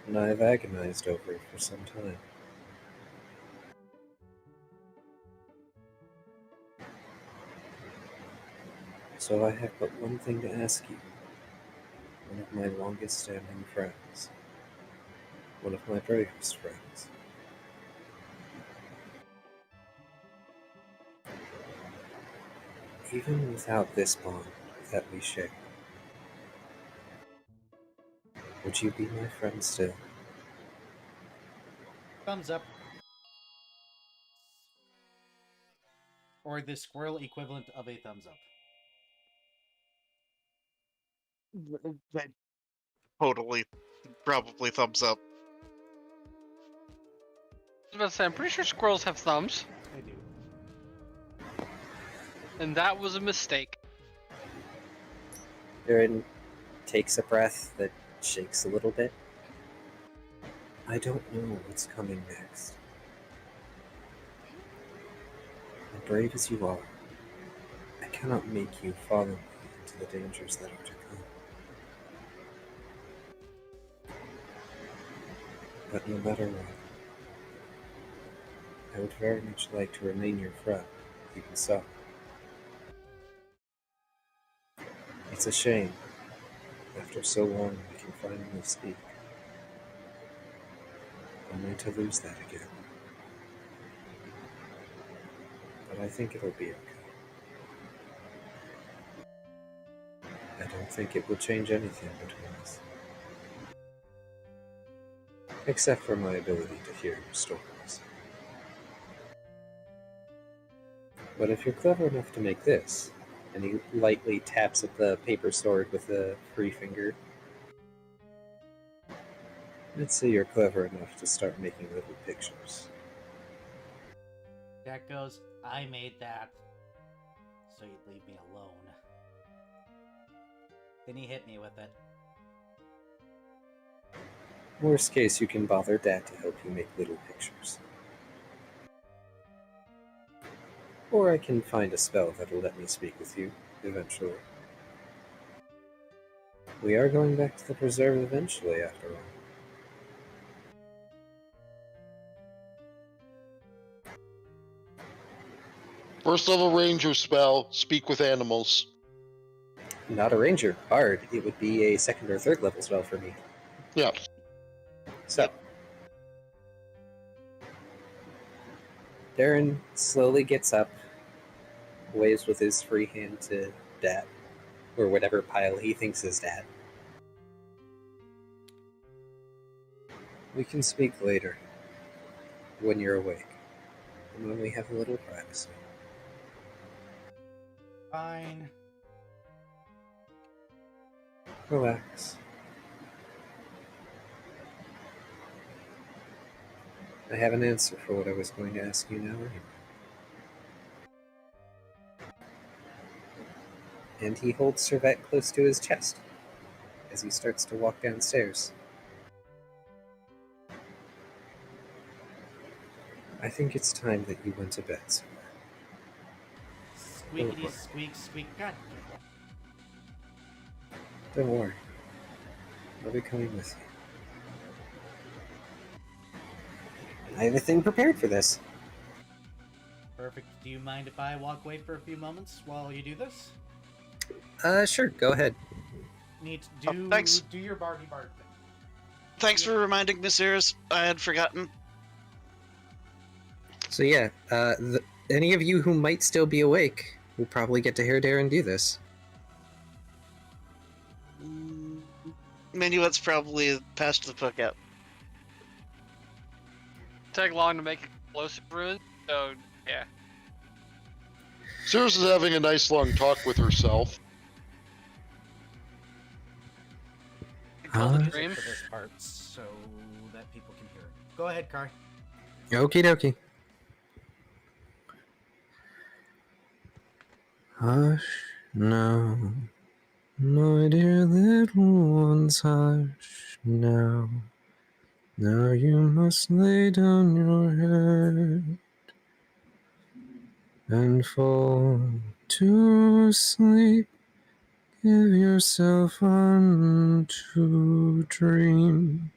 S2: and I have agonized over it for some time. So I have but one thing to ask you, one of my longest standing friends, one of my bravest friends. Even without this bond that we share, would you be my friend still?
S1: Thumbs up. Or the squirrel equivalent of a thumbs up.
S3: Totally, probably thumbs up.
S5: I was about to say, I'm pretty sure squirrels have thumbs,
S1: They do.
S5: and that was a mistake.
S2: Aaron takes a breath that shakes a little bit. I don't know what's coming next. As brave as you are, I cannot make you follow me into the dangers that are to come. But no matter what, I would very much like to remain your friend, even so. It's a shame, after so long we can finally speak, only to lose that again. But I think it'll be okay. I don't think it will change anything between us. Except for my ability to hear your stories. But if you're clever enough to make this, and he lightly taps at the paper sword with a free finger, let's say you're clever enough to start making little pictures.
S1: Jack goes, I made that, so you'd leave me alone. Then he hit me with it.
S2: Worst case, you can bother Dad to help you make little pictures. Or I can find a spell that'll let me speak with you, eventually. We are going back to the preserve eventually, after all.
S4: First level ranger spell, speak with animals.
S2: Not a ranger, bard. It would be a second or third level spell for me.
S4: Yeah.
S2: So, Darren slowly gets up, waves with his free hand to Dad, or whatever pile he thinks is Dad. We can speak later, when you're awake, and when we have a little privacy.
S1: Fine.
S2: Relax. I have an answer for what I was going to ask you now anyway. And he holds Servette close to his chest as he starts to walk downstairs. I think it's time that you went to bed, sir.
S1: Squeakity squeak squeak. God.
S2: Don't worry. I'll be coming with you. I have a thing prepared for this.
S1: Perfect. Do you mind if I walk away for a few moments while you do this?
S2: Sure, go ahead.
S1: Need to do
S3: thanks.
S1: do your bargy bark thing.
S3: Thanks for reminding me, Cirrus. I had forgotten.
S2: So yeah, any of you who might still be awake will probably get to hear Darren do this.
S3: Minuet's probably passed the fuck out.
S5: Take long to make explosive ruins, so yeah.
S4: Cirrus is having a nice long talk with herself.
S5: Call the
S2: Huh?
S5: dream.
S1: For this part, so that people can hear it. Go ahead, Kai.
S2: Okie dokie. Hush now, my dear little ones, hush now. Now you must lay down your head and fall to sleep. Give yourself unto dream.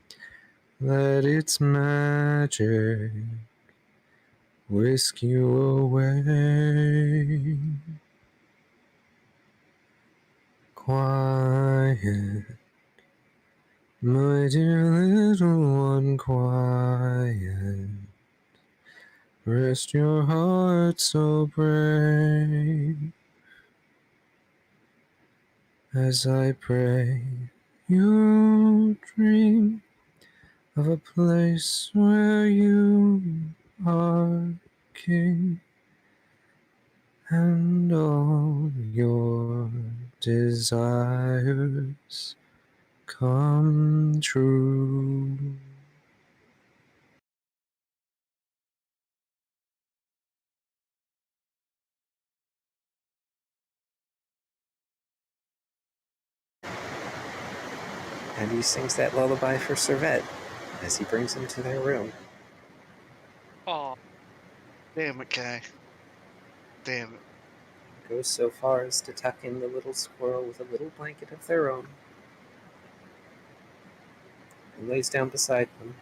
S2: Let its magic whisk you away. Quiet, my dear little one, quiet. Rest your heart so brave. As I pray, you dream of a place where you are king, and all your desires come true. And he sings that lullaby for Servette as he brings him to their room.
S5: Oh,
S3: Damn it, Kai. Damn it.
S2: Goes so far as to tuck in the little squirrel with a little blanket of their own, and lays down beside them,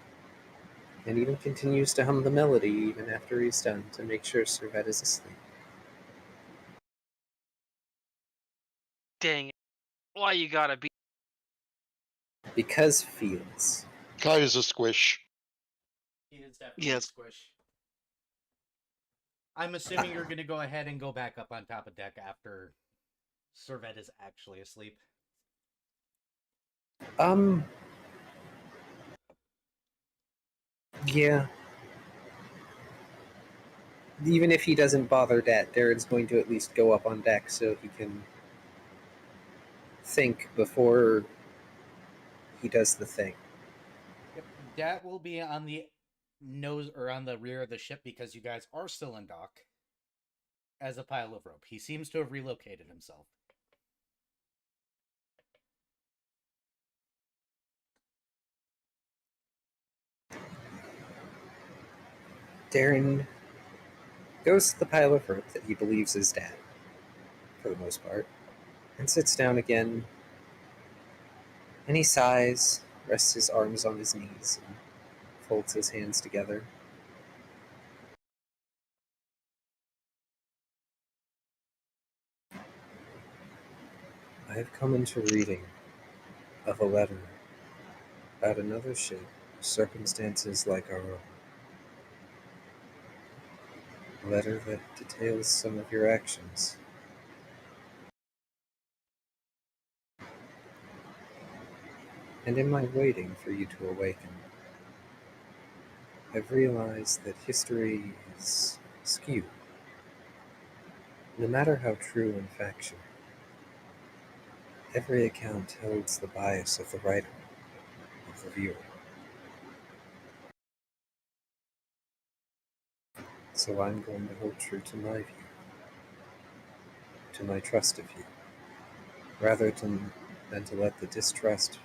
S2: and even continues to hum the melody even after he's done to make sure Servette is asleep.
S5: dang it. Why you gotta be.
S2: Because feels.
S4: Kai is a squish.
S1: He is definitely
S3: Yes.
S1: squish. I'm assuming you're gonna go ahead and go back up on top of deck after Servette is actually asleep.
S2: Yeah. Even if he doesn't bother that, Darren's going to at least go up on deck so he can think before he does the thing.
S1: Yep, that will be on the nose or on the rear of the ship because you guys are still in dock as a pile of rope. He seems to have relocated himself.
S2: Darren goes to the pile of rope that he believes is dad, for the most part, and sits down again. And he sighs, rests his arms on his knees, and folds his hands together. I have come into reading of a letter about another ship, circumstances like our own. A letter that details some of your actions. And in my waiting for you to awaken, I've realized that history is skewed. No matter how true and factual, every account holds the bias of the writer, of the viewer. So I'm going to hold true to my view, to my trust of you, rather than to let the distrust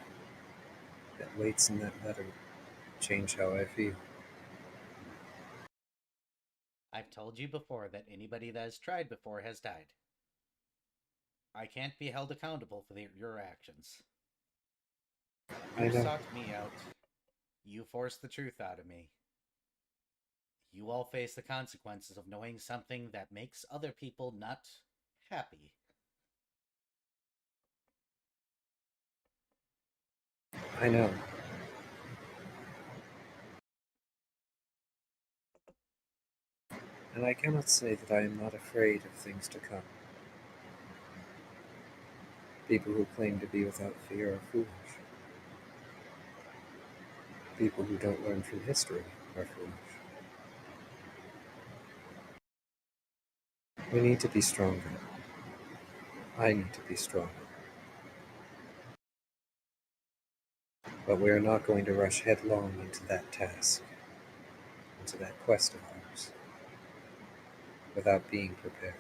S2: that waits in that letter change how I feel.
S1: I've told you before that anybody that has tried before has died. I can't be held accountable for your actions. You sought me out. You forced the truth out of me. You all face the consequences of knowing something that makes other people not happy.
S2: I know. And I cannot say that I am not afraid of things to come. People who claim to be without fear are foolish. People who don't learn from history are foolish. We need to be stronger. I need to be stronger. But we are not going to rush headlong into that task, into that quest of ours, without being prepared.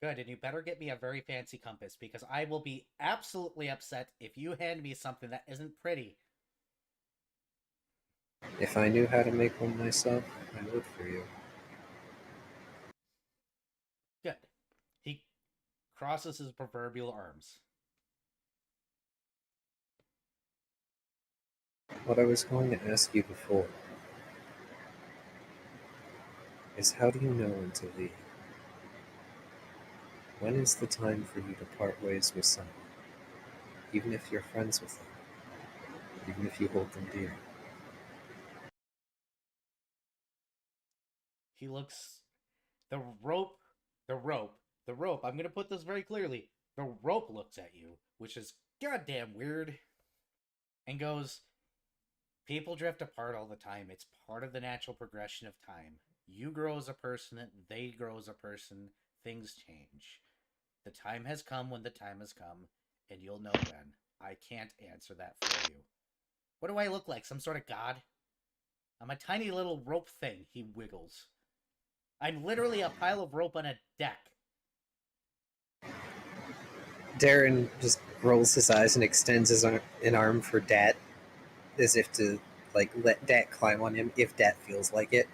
S1: Good, and you better get me a very fancy compass, because I will be absolutely upset if you hand me something that isn't pretty.
S2: If I knew how to make one myself, I would for you.
S1: Good. He crosses his proverbial arms.
S2: What I was going to ask you before is, how do you know when to leave? When is the time for you to part ways with someone, even if you're friends with them, even if you hold them dear?
S1: He looks... The rope, I'm going to put this very clearly. The rope looks at you, which is goddamn weird, and goes, people drift apart all the time. It's part of the natural progression of time. You grow as a person, they grow as a person, things change. The time has come when the time has come, and you'll know when. I can't answer that for you. What do I look like, some sort of god? I'm a tiny little rope thing, he wiggles. I'm literally a pile of rope on a deck.
S2: Darren just rolls his eyes and extends an arm for Dat, as if to let Dat climb on him if Dat feels like it.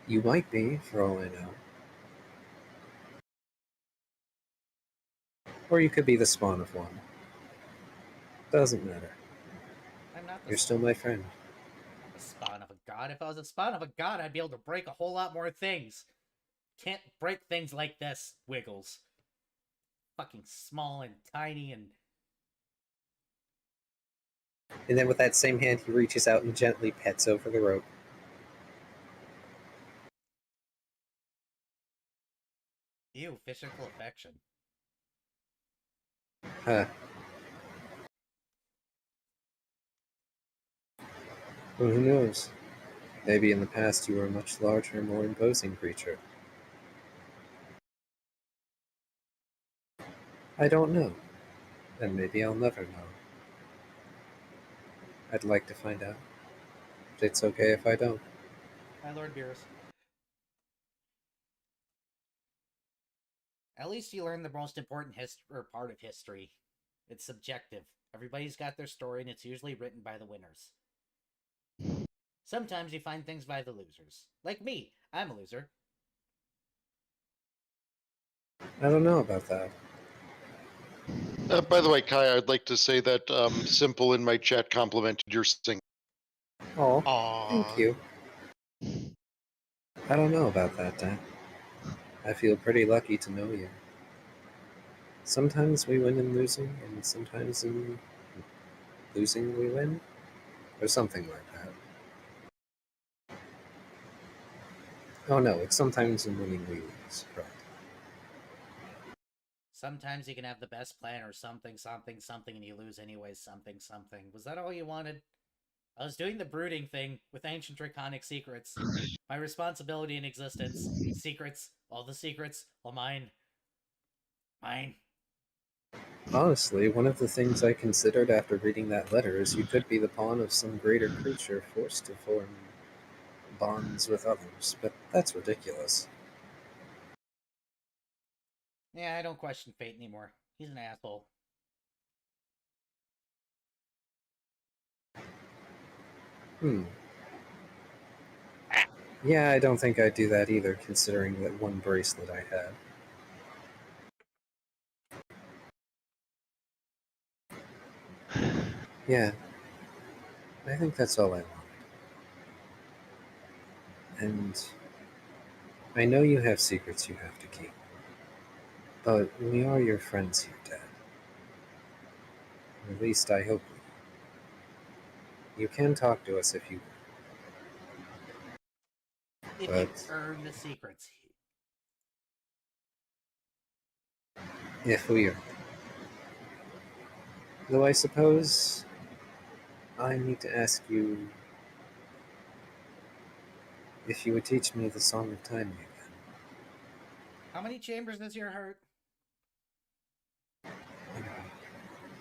S2: You might be, for all I know. Or you could be the spawn of one. Doesn't matter.
S1: I'm not the
S2: You're still my friend.
S1: I'm the spawn of a god. If I was a spawn of a god, I'd be able to break a whole lot more things. Can't break things like this, Wiggles. Fucking small and tiny and...
S2: And then with that same hand, he reaches out and gently pets over the rope.
S1: Ew, physical affection.
S2: Huh. Well, who knows? Maybe in the past you were a much larger, more imposing creature. I don't know. And maybe I'll never know. I'd like to find out. But it's okay if I don't.
S1: My Lord Beerus. At least you learned the most important part of history. It's subjective. Everybody's got their story, and it's usually written by the winners. Sometimes you find things by the losers. Like me. I'm a loser.
S2: I don't know about that.
S4: By the way, Kai, I'd like to say that Simple in my chat complimented your singing.
S2: Oh,
S3: Aww.
S2: thank you. I don't know about that, Dan. I feel pretty lucky to know you. Sometimes we win in losing, and sometimes in losing we win, or something like that. Oh no, it's sometimes in winning we lose, right?
S1: Sometimes you can have the best plan or something, and you lose anyways, something. Was that all you wanted? I was doing the brooding thing with ancient draconic secrets. My responsibility in existence. Secrets. All the secrets. All mine. Mine.
S2: Honestly, one of the things I considered after reading that letter is you could be the pawn of some greater creature forced to form bonds with others, but that's ridiculous.
S1: Yeah, I don't question fate anymore. He's an asshole.
S2: Yeah, I don't think I'd do that either, considering that one bracelet I had. Yeah, I think that's all I want. And I know you have secrets you have to keep, but we are your friends here, Dad. At least I hope we are. You can talk to us if you
S1: If you
S2: but
S1: earn the secrets.
S2: if we are. Though I suppose I need to ask you if you would teach me the Song of Timing again.
S1: How many chambers is your heart?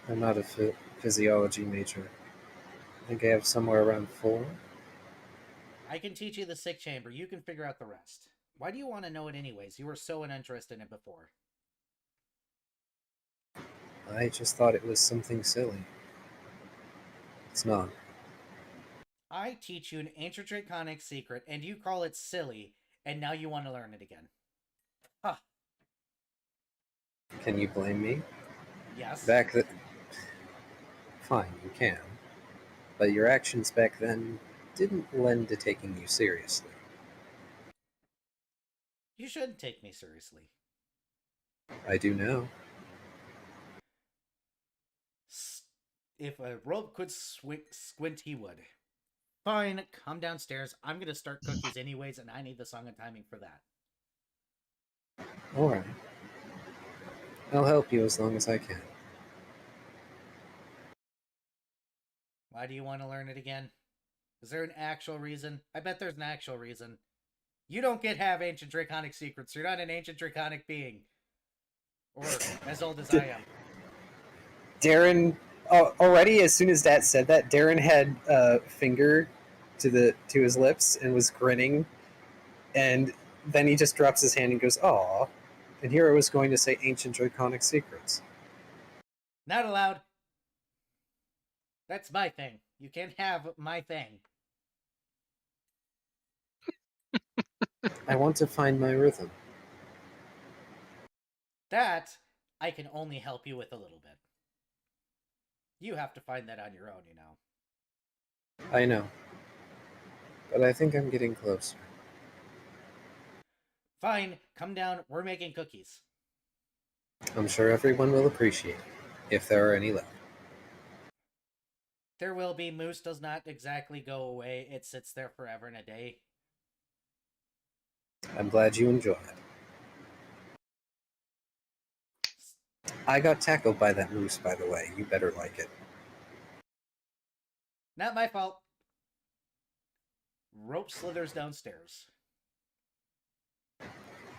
S2: I'm not a physiology major. I think I have somewhere around 4.
S1: I can teach you the sick chamber. You can figure out the rest. Why do you want to know it anyways? You were so uninterested in it before.
S2: I just thought it was something silly. It's not.
S1: I teach you an ancient draconic secret, and you call it silly, and now you want to learn it again. Huh.
S2: Can you blame me?
S1: Yes.
S2: Fine, you can. But your actions back then didn't lend to taking you seriously.
S1: You shouldn't take me seriously.
S2: I do now.
S1: If a rope could squint, he would. Fine, come downstairs. I'm gonna start cookies anyways, and I need the Song of Timing for that.
S2: Alright. I'll help you as long as I can.
S1: Why do you want to learn it again? Is there an actual reason? I bet there's an actual reason. You don't have ancient draconic secrets. You're not an ancient draconic being. Or as old as I am.
S2: Darren, already as soon as Dad said that, Darren had a finger to his lips and was grinning, and then he just drops his hand and goes, "Aw." And here I was going to say ancient draconic secrets.
S1: Not allowed. That's my thing. You can't have my thing.
S2: I want to find my rhythm.
S1: That I can only help you with a little bit. You have to find that on your own, you know.
S2: I know. But I think I'm getting closer.
S1: Fine, come down. We're making cookies.
S2: I'm sure everyone will appreciate it, if there are any left.
S1: There will be. Moose does not exactly go away. It sits there forever and a day.
S2: I'm glad you enjoy it. I got tackled by that moose, by the way. You better like it.
S1: Not my fault. Rope slithers downstairs.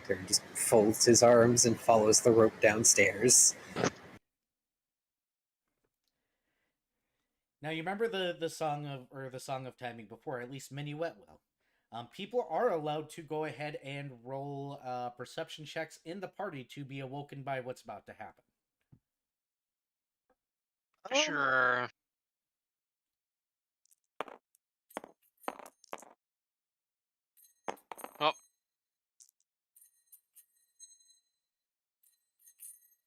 S2: Darren just folds his arms and follows the rope downstairs.
S1: Now you remember the song of timing before, at least Minuet will. People are allowed to go ahead and roll perception checks in the party to be awoken by what's about to happen.
S5: Sure. Oh.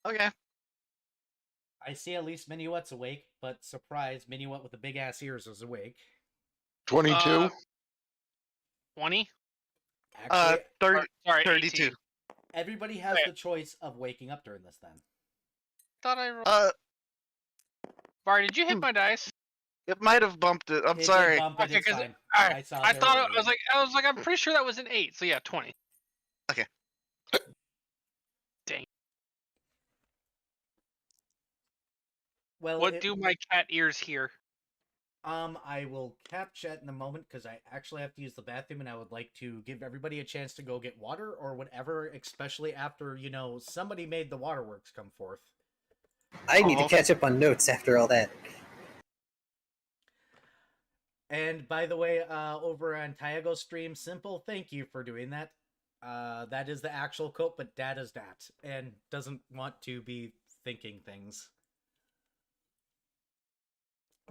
S3: Okay.
S1: I see at least Minuet's awake, but surprise, Minuet with the big ass ears is awake.
S4: 22?
S5: 20?
S1: Actually,
S3: 30,
S5: Sorry,
S3: 32.
S5: 18.
S1: everybody has
S5: Okay.
S1: the choice of waking up during this then.
S5: Thought I rolled. Barry, did you hit my dice?
S3: It might have bumped it. I'm
S1: It
S3: sorry.
S1: did bump it,
S5: Okay,
S1: it's
S5: 'cause
S1: fine.
S5: I
S1: saw
S5: I
S1: they
S5: thought
S1: were
S5: I was like, I'm pretty sure that was an 8. So yeah, 20.
S3: Okay.
S5: Dang.
S1: Well,
S5: What do my cat ears hear?
S1: I will cap chat in a moment because I actually have to use the bathroom, and I would like to give everybody a chance to go get water or whatever, especially after, somebody made the waterworks come forth.
S2: I need to catch up on notes after all that.
S1: And by the way, over on Tyago stream, Simple, thank you for doing that. That is the actual quote, but Dad is that, and doesn't want to be thinking things.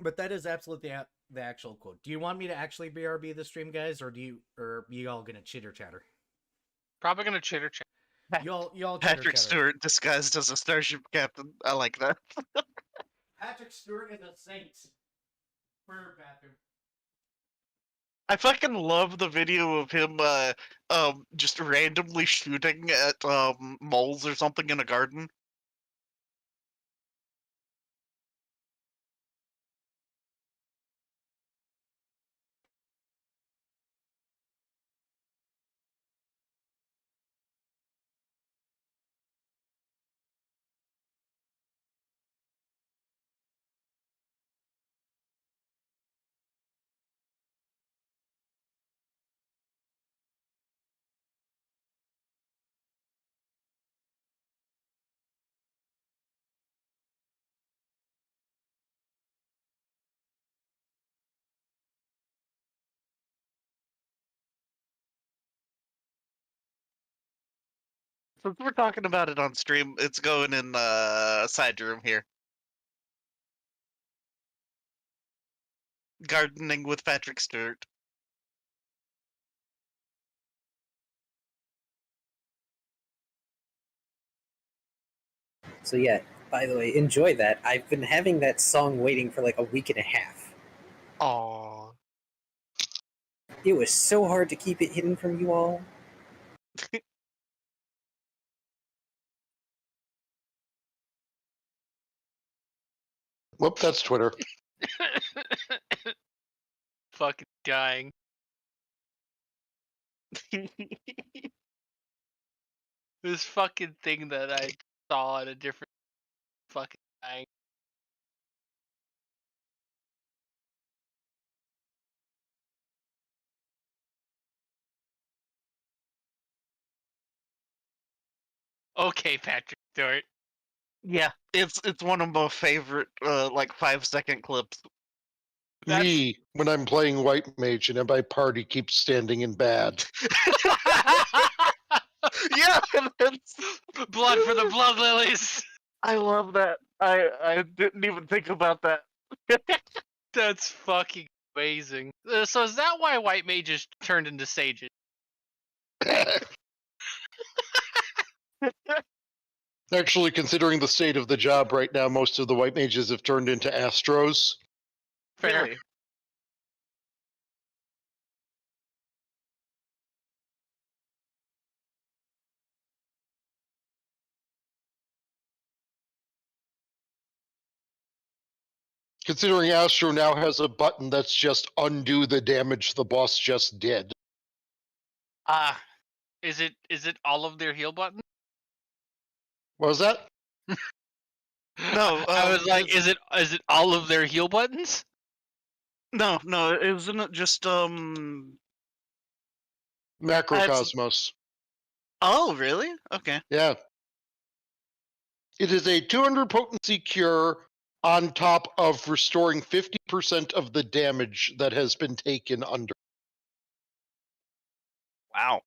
S1: But that is absolutely the actual quote. Do you want me to actually BRB the stream, guys, or are you all gonna chitter chatter?
S5: Probably gonna chitter chat.
S1: You all chitter
S3: Patrick
S1: chatter.
S3: Stewart disguised as a starship captain. I like that.
S1: Patrick Stewart is a saint. For bathroom.
S3: I fucking love the video of him just randomly shooting at moles or something in a garden. Since we're talking about it on stream, it's going in the side room here. Gardening with Patrick Stewart.
S2: So yeah, by the way, enjoy that. I've been having that song waiting for like a week and a half.
S3: Aww.
S2: It was so hard to keep it hidden from you all.
S4: Whoop, that's Twitter.
S5: Fucking dying. This fucking thing that I saw at a different fucking dying. Okay, Patrick Stewart.
S3: Yeah, it's one of my favorite like 5-second clips.
S4: Me, when I'm playing White Mage and my party keeps standing in bad.
S3: Yeah, that's...
S5: Blood for the blood lilies.
S3: I love that. I didn't even think about that.
S5: That's fucking amazing. So is that why white mages turned into sages?
S4: Actually, considering the state of the job right now, most of the White Mages have turned into Astros.
S5: Fair.
S3: Really?
S4: Considering Astro now has a button that's just undo the damage the boss just did.
S5: Is it all of their heal buttons?
S4: What was that?
S3: No,
S5: I was like,
S3: it's-
S5: is it all of their heal buttons?
S3: No, isn't it just
S4: Macrocosmos.
S3: Oh, really? Okay.
S4: Yeah. It is a 200 potency cure on top of restoring 50% of the damage that has been taken under.
S3: Wow.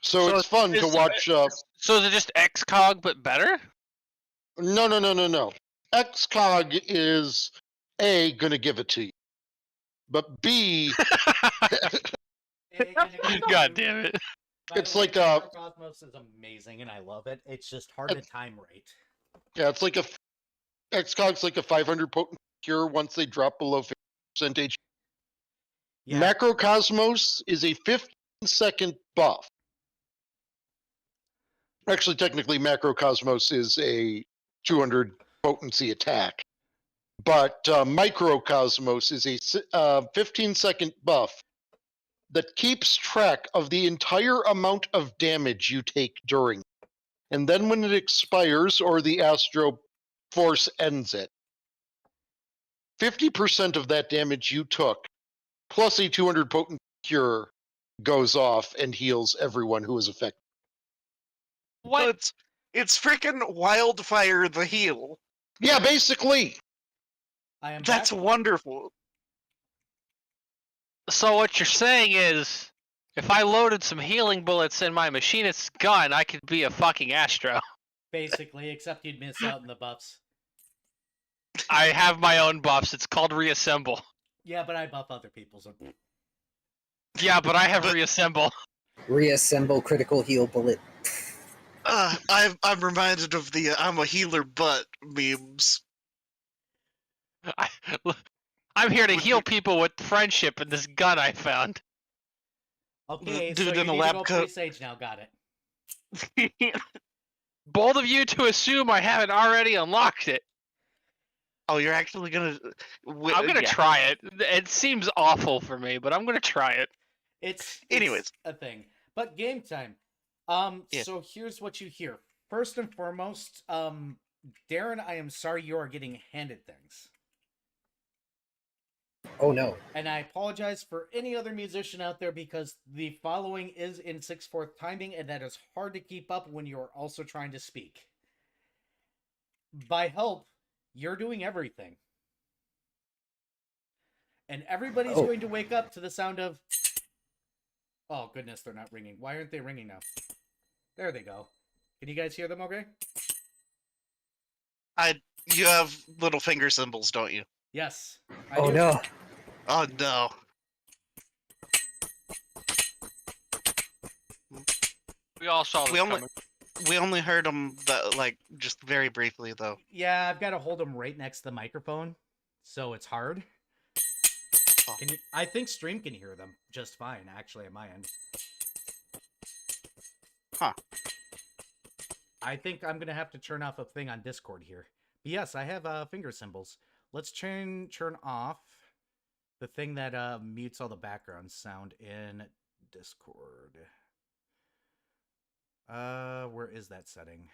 S4: So it's fun to watch.
S5: So is it just XCOG but better?
S4: No. XCOG is A, gonna give it to you. But B,
S5: God damn it.
S4: it's like a...
S1: Cosmos is amazing, and I love it. It's just hard to time right.
S4: Yeah, it's like a... XCOG's like a 500 potent cure once they drop below 50% HP.
S1: Yeah.
S4: Macrocosmos is a 15-second buff. Actually, technically, Macrocosmos is a 200 potency attack. But Microcosmos is a 15-second buff that keeps track of the entire amount of damage you take during. And then when it expires or the Astro Force ends it, 50% of that damage you took, plus a 200 potent cure, goes off and heals everyone who is affected.
S5: What?
S3: It's freaking Wildfire the heal.
S4: Yeah, basically.
S3: That's wonderful.
S5: So what you're saying is, if I loaded some healing bullets in my machinist's gun, I could be a fucking Astro.
S1: Basically, except you'd miss out on the buffs.
S5: I have my own buffs. It's called reassemble.
S1: Yeah, but I buff other people, so.
S5: Yeah, but I have reassemble.
S2: Reassemble critical heal bullet.
S3: I'm reminded of the "I'm a healer, but" memes.
S5: I'm here to heal people with friendship and this gun I found.
S1: Okay,
S3: Dude
S1: so you
S3: in a
S1: need to
S3: lab
S1: go
S3: coat.
S1: pre-sage now. Got it.
S5: Bold of you to assume I haven't already unlocked it.
S3: Oh, you're actually gonna?
S5: I'm gonna try it. It seems awful for me, but I'm gonna try it.
S1: It's
S3: Anyways.
S1: a thing. But game time.
S3: Yeah.
S1: So here's what you hear. First and foremost, Darren, I am sorry you are getting handed things.
S2: Oh no.
S1: And I apologize for any other musician out there because the following is in 6/4 timing, and that is hard to keep up when you're also trying to speak. By help, you're doing everything. And everybody's going to wake up to the sound of... Oh, goodness, they're not ringing. Why aren't they ringing now? There they go. Can you guys hear them okay?
S3: You have little finger symbols, don't you?
S1: Yes.
S2: Oh no.
S3: Oh no.
S5: We all saw this coming.
S3: We only heard them just very briefly though.
S1: Yeah, I've got to hold them right next to the microphone, so it's hard.
S3: Oh.
S1: I think stream can hear them just fine, actually, at my end.
S3: Huh.
S1: I think I'm going to have to turn off a thing on Discord here. But yes, I have finger symbols. Let's turn off the thing that mutes all the background sound in Discord. Where is that setting?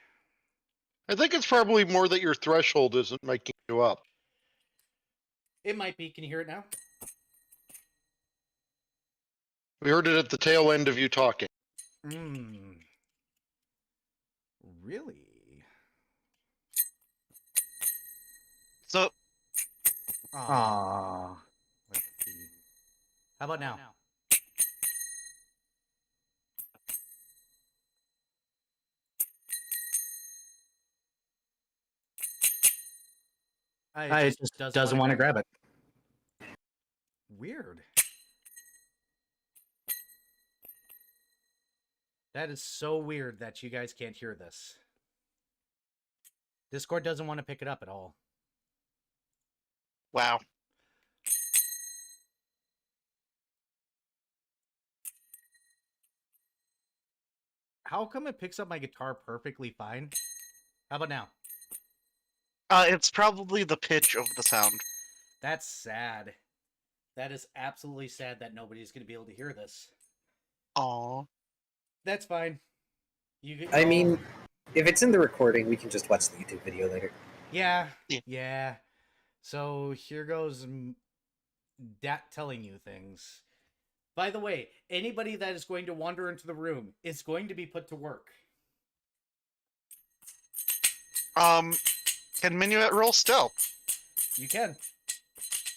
S4: I think it's probably more that your threshold isn't making you up.
S1: It might be. Can you hear it now?
S4: We heard it at the tail end of you talking.
S1: Really?
S3: So,
S1: Aww. Let's see. How about now? It just doesn't want to grab it. Weird. That is so weird that you guys can't hear this. Discord doesn't want to pick it up at all.
S3: wow.
S1: How come it picks up my guitar perfectly fine? How about now?
S3: It's probably the pitch of the sound.
S1: That's sad. That is absolutely sad that nobody's going to be able to hear this.
S3: Aw.
S1: That's fine.
S2: I mean, if it's in the recording, we can just watch the YouTube video later.
S1: Yeah. So here goes Dat telling you things. By the way, anybody that is going to wander into the room is going to be put to work.
S3: Can Minuet roll stealth?
S1: You can.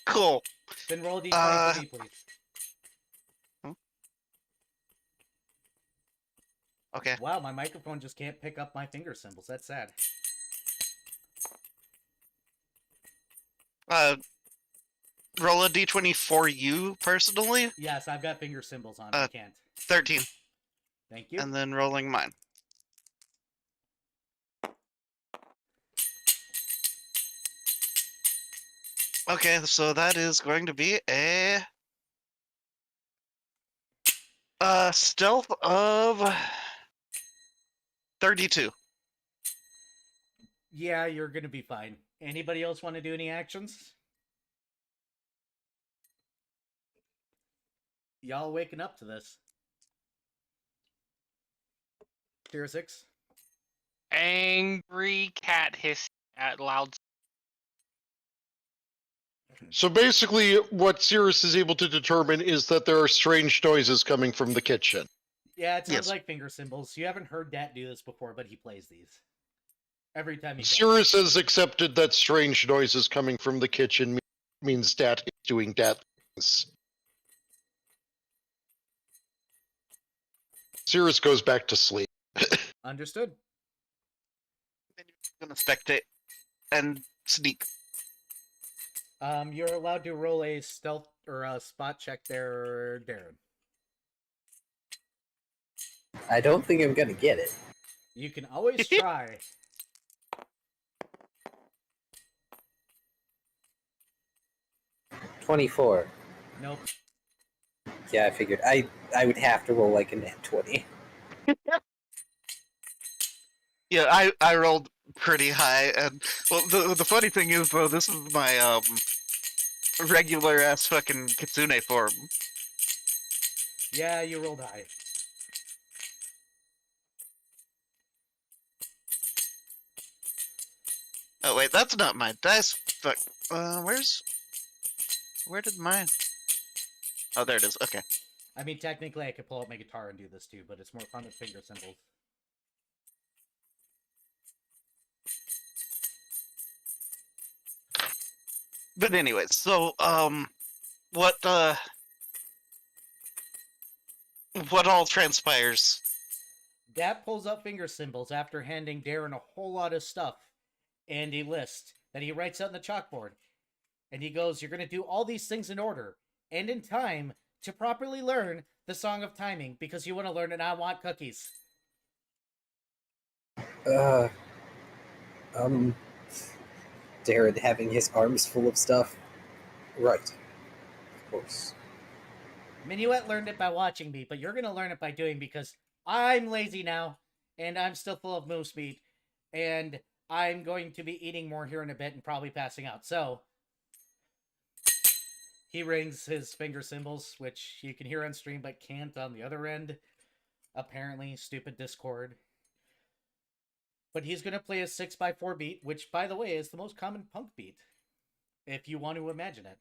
S3: Cool.
S1: Then roll a d20 for me, please.
S3: Okay.
S1: Wow, my microphone just can't pick up my finger symbols. That's sad.
S3: Roll a d20 for you personally.
S1: Yes, I've got finger symbols on. I can't.
S3: 13.
S1: Thank you.
S3: And then rolling mine. Okay, so that is going to be a stealth of 32.
S1: Yeah, you're going to be fine. Anybody else want to do any actions? Y'all waking up to this. Tier 6.
S5: Angry cat hissing at loud.
S4: So basically, what Cirrus is able to determine is that there are strange noises coming from the kitchen.
S1: Yeah, it sounds
S3: Yes.
S1: like finger symbols. You haven't heard Dat do this before, but he plays these. Every time he goes.
S4: Cirrus has accepted that strange noises coming from the kitchen means Dat is doing Dat things. Cirrus goes back to sleep.
S1: Understood.
S3: Then you're gonna spectate and sneak.
S1: You're allowed to roll a stealth or a spot check there, Darren.
S2: I don't think I'm gonna get it.
S1: You can always try.
S2: 24.
S1: Nope.
S2: Yeah, I figured I would have to roll like a nat 20.
S3: Yeah, I rolled pretty high, and well, the funny thing is though, this is my regular ass fucking kitsune form.
S1: Yeah, you rolled high.
S3: Oh wait, that's not my dice. Fuck. Where did mine? Oh, there it is. Okay.
S1: I mean, technically, I could pull out my guitar and do this too, but it's more fun with finger symbols.
S3: But anyways, so what what all transpires?
S1: Dad pulls out finger symbols after handing Darren a whole lot of stuff and a list that he writes out on the chalkboard. And he goes, "You're going to do all these things in order and in time to properly learn the Song of Timing because you want to learn it. I want cookies."
S2: Uh, um, Darren having his arms full of stuff. Right. Of course.
S1: Minuet learned it by watching me, but you're going to learn it by doing because I'm lazy now and I'm still full of moose meat and I'm going to be eating more here in a bit and probably passing out. So he rings his finger symbols, which you can hear on stream but can't on the other end. Apparently, stupid Discord. But he's going to play a 6x4 beat, which, by the way, is the most common punk beat. If you want to imagine it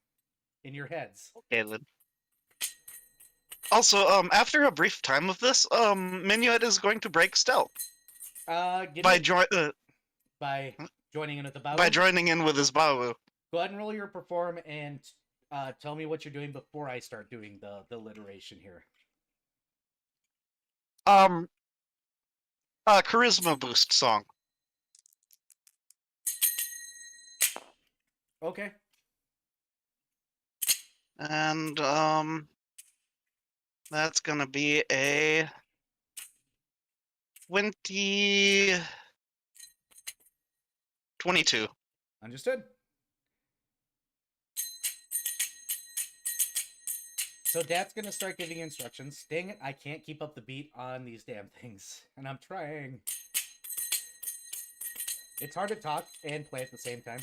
S1: in your heads.
S3: Okay then. Also, after a brief time of this, Minuet is going to break stealth
S1: By
S3: by
S1: joining in with the bow.
S3: by joining in with his Bawu.
S1: Go ahead and roll your perform and tell me what you're doing before I start doing the alliteration here.
S3: Charisma boost song.
S1: Okay.
S3: And that's gonna be a 22.
S1: Understood. So Dad's gonna start giving you instructions. Dang it, I can't keep up the beat on these damn things. And I'm trying. It's hard to talk and play at the same time.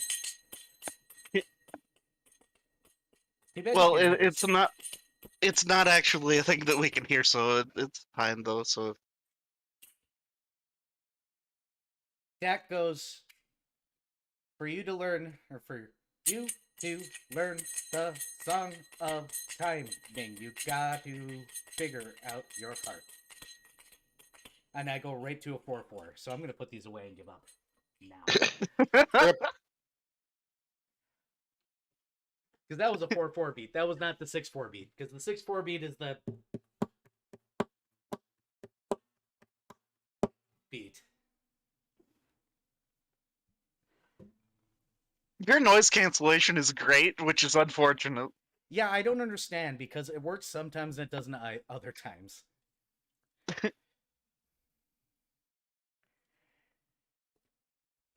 S3: Well, it's not actually a thing that we can hear, so it's fine though. So
S1: Dak goes, for you to learn the Song of Timing, you got to figure out your part. And I go right to a 4-4, so I'm going to put these away and give up now. Because that was a 4-4 beat. That was not the 6-4 beat. Because the 6-4 beat is the beat.
S3: your noise cancellation is great, which is unfortunate.
S1: Yeah, I don't understand because it works sometimes and it doesn't other times.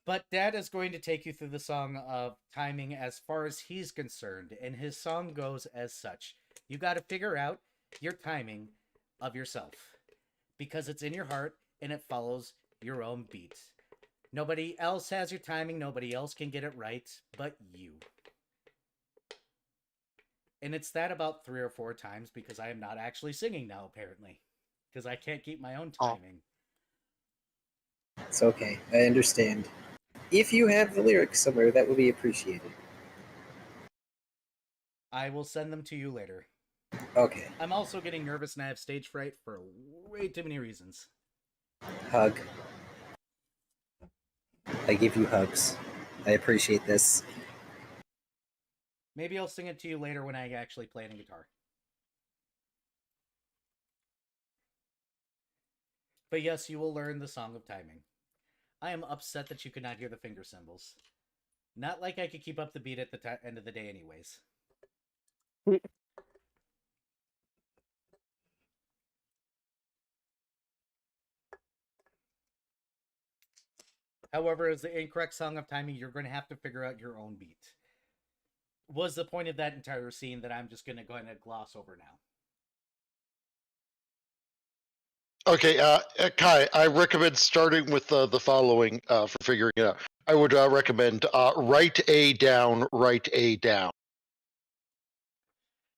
S1: But Dad is going to take you through the Song of Timing as far as he's concerned, and his song goes as such. You got to figure out your timing of yourself because it's in your heart and it follows your own beat. Nobody else has your timing, nobody else can get it right but you. And it's that about 3 or 4 times because I am not actually singing now, apparently. Because I can't keep my own timing.
S2: It's okay. I understand. If you have the lyrics somewhere, that would be appreciated.
S1: I will send them to you later.
S2: Okay.
S1: I'm also getting nervous and I have stage fright for way too many reasons.
S2: Hug. I give you hugs. I appreciate this.
S1: Maybe I'll sing it to you later when I actually play the guitar. But yes, you will learn the Song of Timing. I am upset that you could not hear the finger symbols. Not like I could keep up the beat at the end of the day, anyways. However, as the incorrect song of timing, you're going to have to figure out your own beat. Was the point of that entire scene that I'm just going to go ahead and gloss over now.
S4: Okay, Kai, I recommend starting with the following for figuring it out. I would recommend write A down, write A down.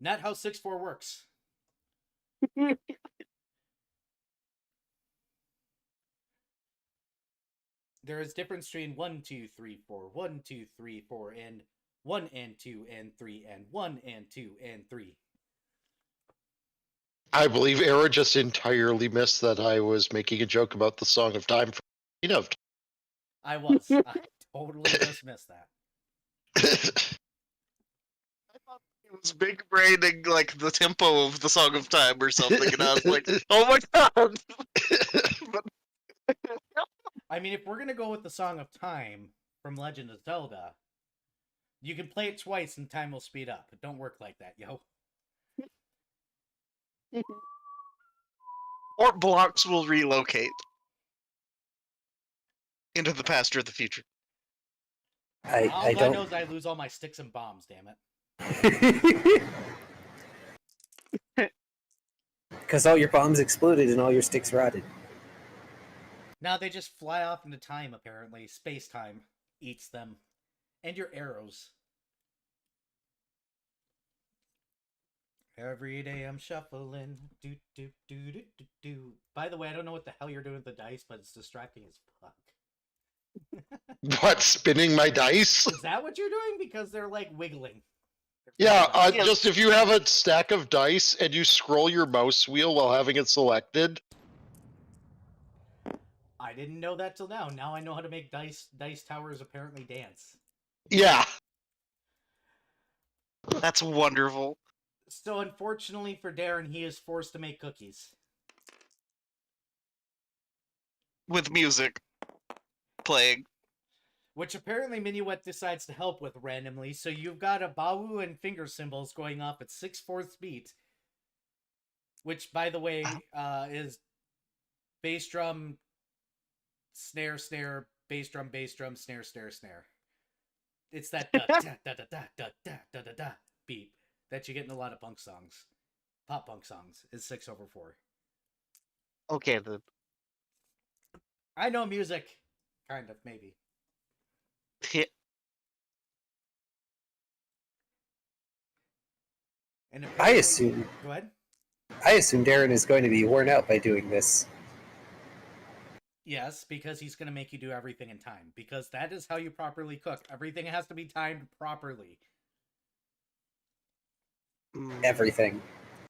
S1: Not how 6/4 works. There is difference between 1, 2, 3, 4, 1, 2, 3, 4, and 1 and 2 and 3 and 1 and 2 and 3.
S4: I believe Era just entirely missed that I was making a joke about the Song of Time.
S1: I was. I totally just missed that.
S3: I thought it was big braining like the tempo of the Song of Time or something, and I was like, oh my god!
S1: I mean, if we're going to go with the Song of Time from Legend of Zelda, you can play it twice and time will speed up. It don't work like that, yo.
S3: Or blocks will relocate into the past or the future.
S2: I
S1: God
S2: don't.
S1: knows I lose all my sticks and bombs, damn it.
S2: Because all your bombs exploded and all your sticks rotted.
S1: Now they just fly off into time, apparently. Space-time eats them. And your arrows. Every day I'm shuffling. Do, do, do, do, do, do. By the way, I don't know what the hell you're doing with the dice, but it's distracting as fuck.
S4: What, spinning my dice?
S1: Is that what you're doing? Because they're like wiggling.
S4: Yeah, just if you have a stack of dice and you scroll your mouse wheel while having it selected.
S1: I didn't know that till now. Now I know how to make dice towers apparently dance.
S4: Yeah.
S3: That's wonderful.
S1: So unfortunately for Darren, he is forced to make cookies.
S3: With music playing.
S1: Which apparently Minuet decides to help with randomly, so you've got a Bawu and finger cymbals going off at 6/4 beat. Which, by the way, is bass drum, snare, snare, bass drum, snare, snare, snare. It's that da da da da da da da da da beat that you get in a lot of punk songs. Pop punk songs is 6/4.
S3: Okay, then.
S1: I know music. Kind of, maybe. And
S2: I assume.
S1: Go ahead.
S2: I assume Darren is going to be worn out by doing this.
S1: Yes, because he's going to make you do everything in time. Because that is how you properly cook. Everything has to be timed properly.
S2: Everything.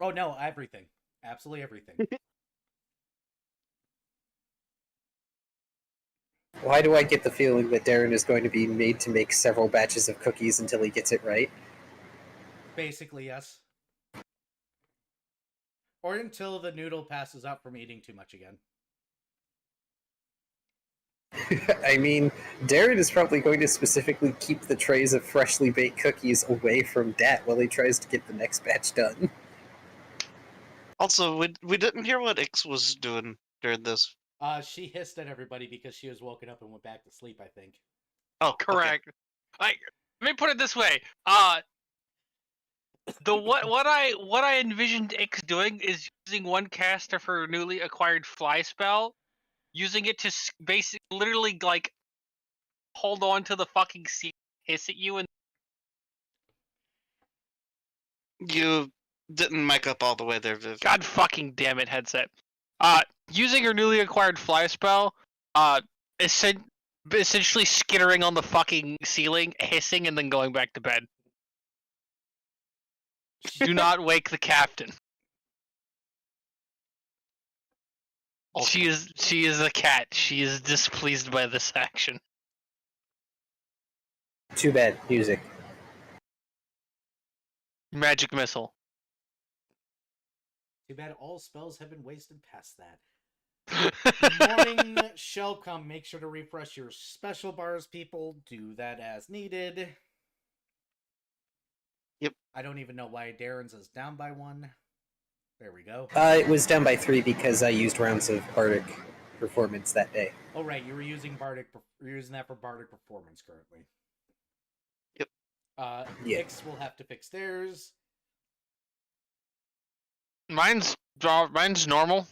S1: Oh, no, everything. Absolutely everything.
S2: Why do I get the feeling that Darren is going to be made to make several batches of cookies until he gets it right?
S1: Basically, yes. Or until the noodle passes out from eating too much again.
S2: I mean, Darren is probably going to specifically keep the trays of freshly baked cookies away from Dat while he tries to get the next batch done.
S3: Also, we didn't hear what Ix was doing during this.
S1: She hissed at everybody because she was woken up and went back to sleep, I think.
S3: Oh,
S5: correct. Okay. Let me put it this way. What I envisioned Ix doing is using one caster for a newly acquired fly spell, using it to basically literally like hold on to the fucking seat, hiss at you, and
S3: You didn't mic up all the way there, Viv.
S5: God fucking damn it, headset. Using her newly acquired fly spell, essentially skittering on the fucking ceiling, hissing, and then going back to bed. Do not wake the captain.
S3: Okay.
S5: She is a cat. She is displeased by this action.
S2: Too bad. Music.
S5: Magic missile.
S1: Too bad all spells have been wasted past that. Morning shall come. Make sure to refresh your special bars, people. Do that as needed.
S3: Yep.
S1: I don't even know why Darren's is down by 1. There we go.
S2: It was down by 3 because I used rounds of Bardic performance that day.
S1: Oh right, you were using Bardic. You're using that for Bardic performance currently.
S3: Yep.
S2: Yeah.
S1: Ix will have to fix theirs.
S5: Mine's normal.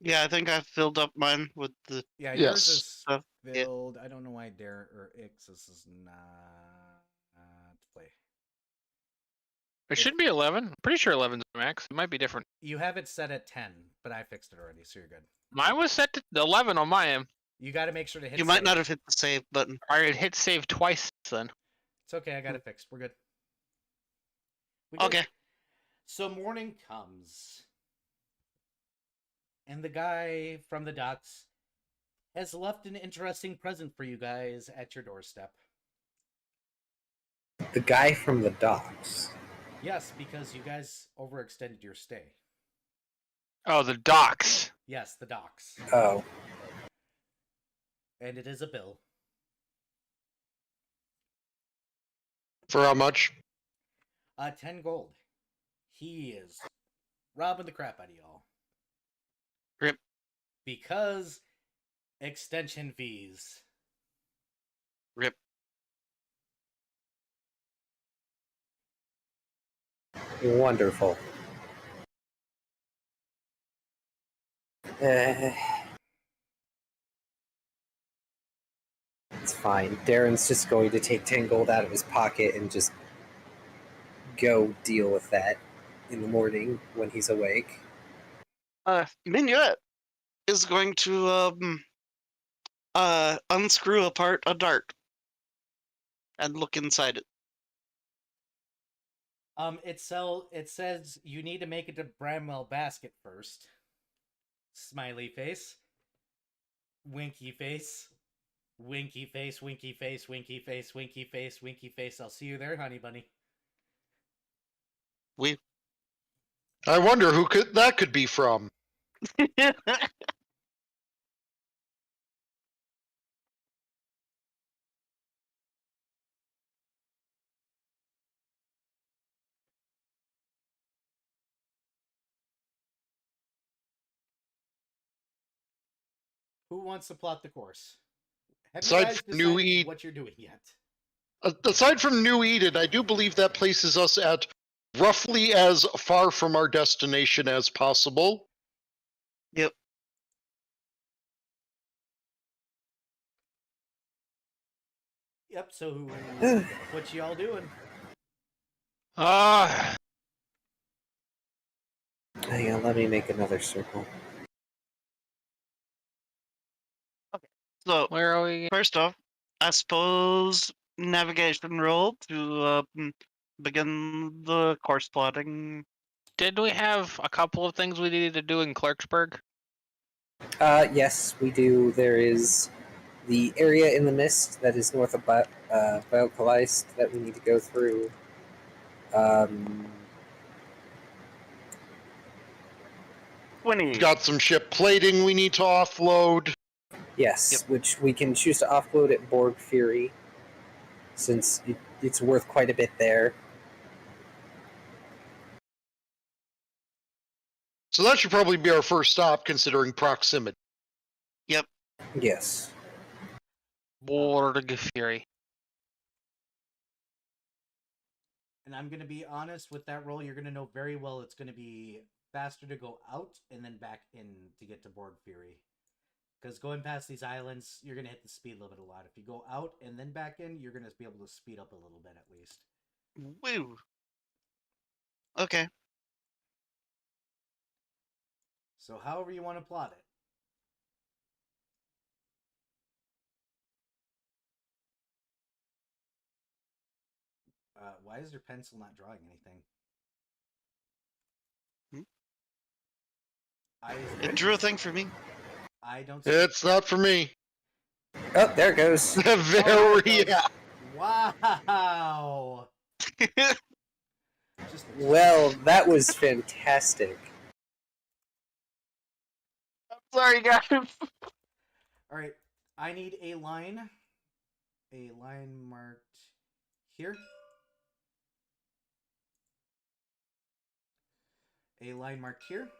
S3: Yeah, I think I filled up mine with the.
S1: Yeah,
S4: Yes.
S1: yours is
S3: stuff. Yeah.
S1: filled. I don't know why Darren or Ix is not to play.
S5: It should be 11. I'm pretty sure 11's the max. It might be different.
S1: You have it set at 10, but I fixed it already, so you're good.
S5: Mine was set to 11 on my end.
S1: You got to make sure to hit.
S3: You might
S1: save.
S3: not have hit the save button.
S5: I had hit save twice then.
S1: It's okay. I got it fixed. We're good. We good.
S3: Okay.
S1: So morning comes, and the guy from the docks has left an interesting present for you guys at your doorstep.
S2: The guy from the docks.
S1: Yes, because you guys overextended your stay.
S5: Oh, the docks.
S1: Yes, the docks.
S2: Oh.
S1: And it is a bill.
S4: For how much?
S1: 10 gold. He is robbing the crap out of y'all.
S3: Rip.
S1: Because extension fees.
S3: Rip.
S2: Wonderful. It's fine. Darren's just going to take 10 gold out of his pocket and just go deal with that in the morning when he's awake.
S3: Minuet is going to unscrew apart a dart and look inside it.
S1: It says you need to make it to Bramwell Basket first. Smiley face. Winky face. Winky face, winky face, winky face, winky face, winky face. I'll see you there, honey bunny.
S4: I wonder who that could be from.
S1: Who wants to plot the course? Have you
S4: Aside
S1: guys
S4: from New
S1: decided
S4: Eden-
S1: what you're doing yet?
S4: Aside from New Eden, I do believe that places us at roughly as far from our destination as possible.
S3: Yep.
S1: Yep, so what y'all doing?
S2: Hang on, let me make another circle.
S3: So,
S5: Where are we?
S3: first off, I suppose navigation roll to begin the course plotting.
S5: Did we have a couple of things we needed to do in Clarksburg?
S2: Yes, we do. There is the area in the mist that is north of Biocaliste that we need to go through.
S4: Got some ship plating we need to offload.
S2: Yes,
S3: Yep.
S2: which we can choose to offload at Borg Fury, since it's worth quite a bit there.
S4: So that should probably be our first stop, considering proximity.
S2: Yes.
S5: Borg Fury.
S1: And I'm going to be honest with that roll. You're going to know very well it's going to be faster to go out and then back in to get to Borg Fury. Because going past these islands, you're going to hit the speed limit a lot. If you go out and then back in, you're going to be able to speed up a little bit at least.
S3: Woo. Okay.
S1: So however you want to plot it. Why is your pencil not drawing anything?
S3: It drew a thing for me.
S1: I don't see
S4: It's not for me.
S2: Oh, there it goes.
S4: Very.
S1: Wow! Just
S2: Well, that was fantastic.
S3: Sorry, guys.
S1: All right, I need a line marked here, a line marked here.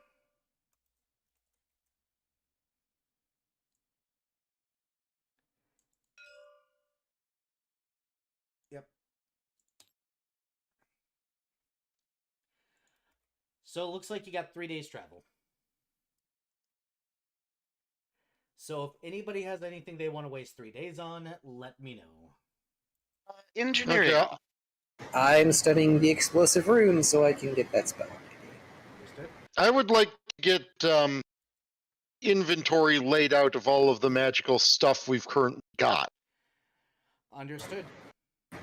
S1: Yep. So it looks like you got 3 days travel. So if anybody has anything they want to waste 3 days on, let me know.
S3: Engineering.
S4: Okay,
S2: I'm studying the explosive rune so I can get that spell.
S1: Understood?
S4: I would like to get inventory laid out of all of the magical stuff we've currently got.
S1: Understood.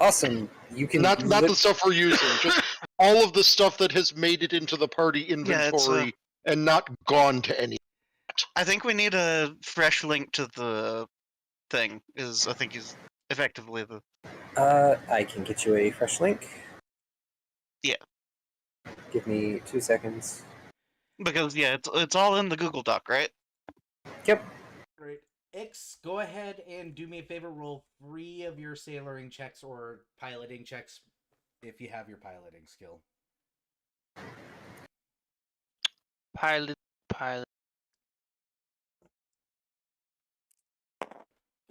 S2: Awesome. You can
S4: Not the stuff we're using, just all of the stuff that has made it into the party inventory and not gone to any.
S3: I think we need a fresh link to the thing. I think is effectively the.
S2: I can get you a fresh link.
S3: Yeah.
S2: Give me 2 seconds.
S3: Because it's all in the Google Doc, right?
S2: Yep.
S1: Great. X, go ahead and do me a favor. Roll 3 of your sailoring checks or piloting checks if you have your piloting skill.
S5: Pilot.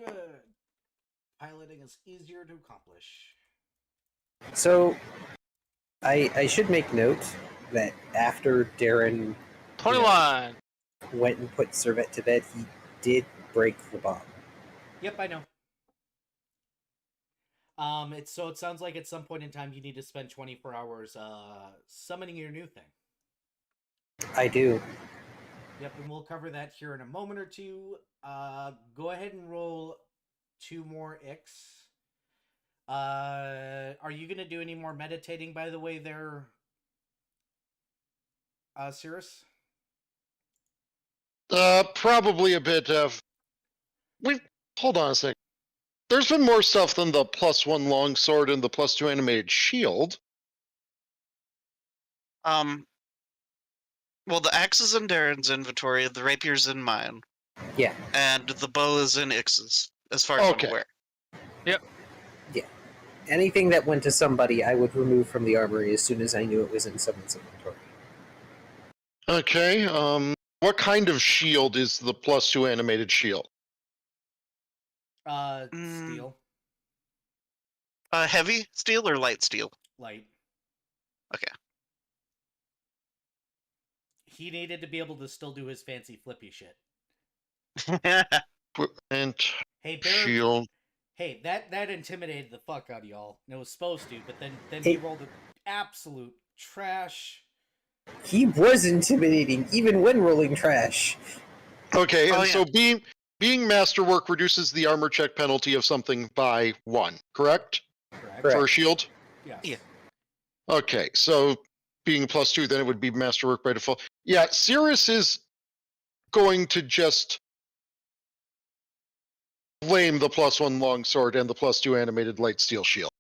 S1: Good. Piloting is easier to accomplish.
S2: So, I should make note that after Darren
S5: 21.
S2: went and put Servet to bed, he did break the bomb.
S1: Yep, I know. It sounds like at some point in time you need to spend 24 hours summoning your new thing.
S2: I do.
S1: Yep, and we'll cover that here in a moment or two. Go ahead and roll 2 more X. Are you gonna do any more meditating, by the way, there, Cirrus?
S4: Probably a bit of. Hold on a sec. There's been more stuff than the +1 longsword and the +2 animated shield.
S3: Well, the axe is in Darren's inventory, the rapier's in mine.
S2: Yeah.
S3: And the bow is in Ix's, as far as I'm aware.
S5: Yep.
S2: Yeah. Anything that went to somebody, I would remove from the armory as soon as I knew it was in someone's inventory.
S4: Okay, what kind of shield is the +2 animated shield?
S1: Steel.
S3: Heavy steel or light steel?
S1: Light.
S3: Okay.
S1: He needed to be able to still do his fancy flippy shit.
S4: And
S1: Hey, Bear,
S4: shield.
S1: hey, that intimidated the fuck out of y'all. And it was supposed to, but then he rolled an absolute trash.
S2: He was intimidating, even when rolling trash.
S4: Okay, and so being masterwork reduces the armor check penalty of something by 1, correct?
S1: Correct.
S4: For a shield?
S1: Yes.
S3: Yeah.
S4: Okay, so being +2, then it would be masterwork by default. Yeah, Cirrus is going to just blame the +1 longsword and the +2 animated light steel shield.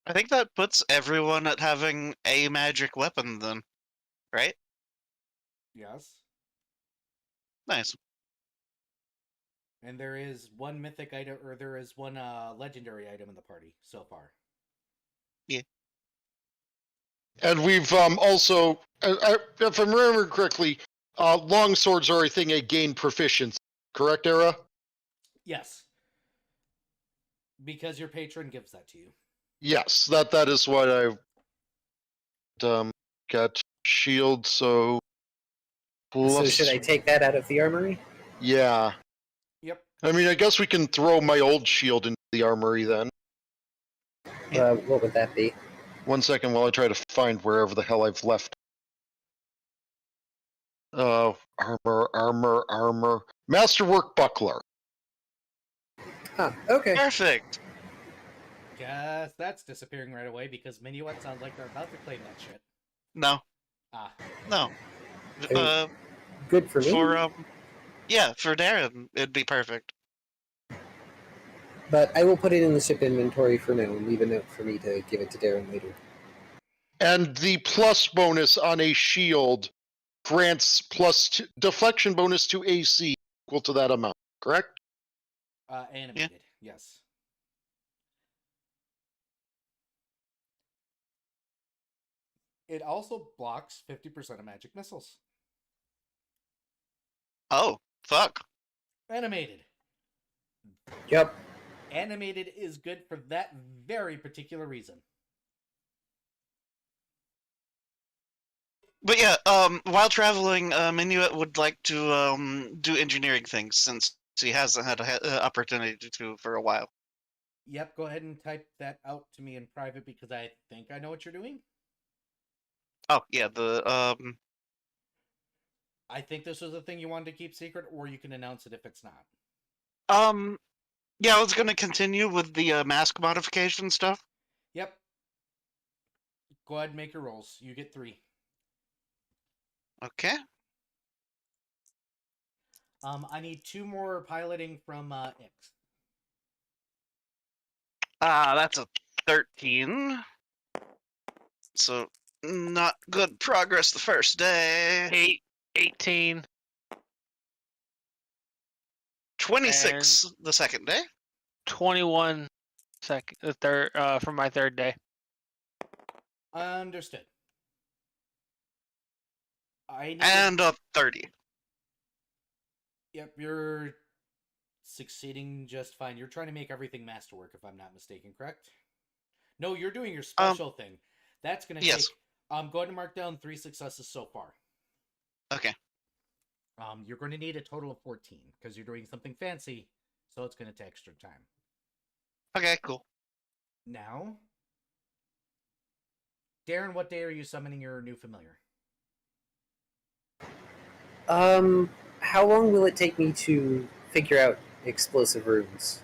S3: I think that puts everyone at having a magic weapon then, right?
S1: Yes.
S3: Nice.
S1: And there is one mythic item, or there is one legendary item in the party so far.
S3: Yeah.
S4: And we've also, if I'm remembering correctly, long swords are a thing I gain proficiency. Correct, Era?
S1: Yes. Because your patron gives that to you.
S4: Yes, that is what I got shield. So
S2: So should I take that out of the armory?
S4: Yeah.
S1: Yep.
S4: I mean, I guess we can throw my old shield into the armory then.
S2: What would that be?
S4: 1 second while I try to find wherever the hell I've left. Armor. Masterwork buckler.
S2: Huh, okay.
S3: Perfect.
S1: Guess that's disappearing right away because Minuet sounds like they're about to claim that shit.
S3: No.
S1: Ah.
S3: No.
S2: I mean, good for me.
S3: For Darren, it'd be perfect.
S2: But I will put it in the ship inventory for now and leave a note for me to give it to Darren later.
S4: And the plus bonus on a shield grants deflection bonus to AC equal to that amount, correct?
S1: Animated, yes. It also blocks 50% of magic missiles.
S3: Oh, fuck.
S1: Animated.
S2: Yep.
S1: Animated is good for that very particular reason.
S3: But yeah, while traveling, Minuet would like to do engineering things since he hasn't had an opportunity to for a while.
S1: Yep, go ahead and type that out to me in private because I think I know what you're doing.
S3: Oh yeah,
S1: I think this was a thing you wanted to keep secret, or you can announce it if it's not.
S3: yeah, I was gonna continue with the mask modification stuff.
S1: Yep. Go ahead and make your rolls. You get 3.
S3: Okay.
S1: I need 2 more piloting from X.
S3: That's a 13. So not good progress the first day.
S5: 18.
S3: 26 the second day.
S5: 21 from my third day.
S1: Understood.
S3: And a 30.
S1: Yep, you're succeeding just fine. You're trying to make everything masterwork, if I'm not mistaken, correct? No, you're doing your special thing. That's going to
S3: yes.
S1: take... I'm going to mark down 3 successes so far.
S3: Okay.
S1: You're going to need a total of 14, because you're doing something fancy, so it's going to take extra time.
S3: Okay, cool.
S1: Now, Darren, what day are you summoning your new familiar?
S2: How long will it take me to figure out explosive runes?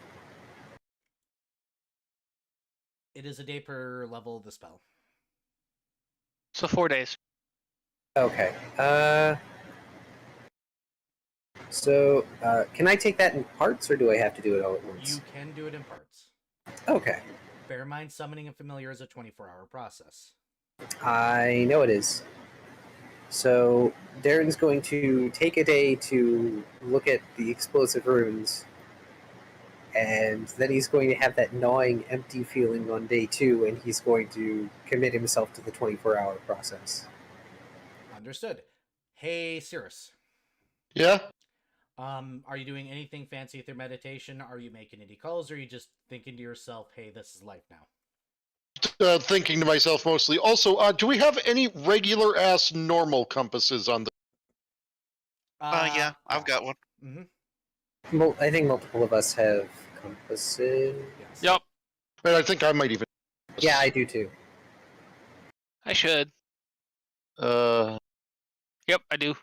S1: It is a day per level of the spell.
S5: So 4 days.
S2: Okay. So, can I take that in parts, or do I have to do it all at once?
S1: You can do it in parts.
S2: Okay.
S1: Bear in mind, summoning a familiar is a 24-hour process.
S2: I know it is. So, Darren's going to take a day to look at the explosive runes, and then he's going to have that gnawing, empty feeling on day 2, and he's going to commit himself to the 24-hour process.
S1: Understood. Hey, Cirrus.
S4: Yeah?
S1: Are you doing anything fancy with your meditation? Are you making any calls, or are you just thinking to yourself, hey, this is life now?
S4: Thinking to myself mostly. Also, do we have any regular-ass normal compasses on the...
S3: Yeah, I've got one.
S1: Mm-hmm.
S2: Well, I think multiple of us have compasses.
S1: Yes.
S5: Yep.
S4: And I think I might even...
S2: Yeah, I do too.
S5: I should.
S4: Uh...
S5: Yep, I do.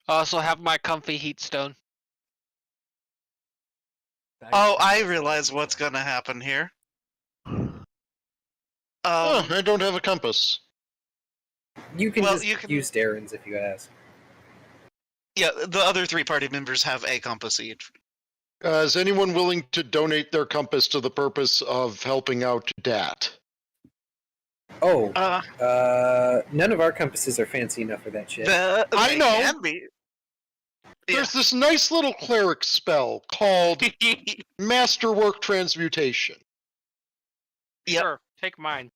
S5: I also have my comfy heat stone.
S3: Oh, I realize what's gonna happen here.
S4: I don't have a compass.
S2: You can
S3: Well,
S2: just
S3: you can-
S2: use Darren's if you ask.
S3: Yeah, the other 3 party members have a compass each.
S4: Is anyone willing to donate their compass to the purpose of helping out Dat?
S2: Oh,
S3: Uh,
S2: none of our compasses are fancy enough for that shit.
S4: I
S3: they
S4: know.
S3: Can be.
S4: There's this nice little cleric spell called Masterwork Transmutation.
S3: Yep.
S5: Sure, take mine.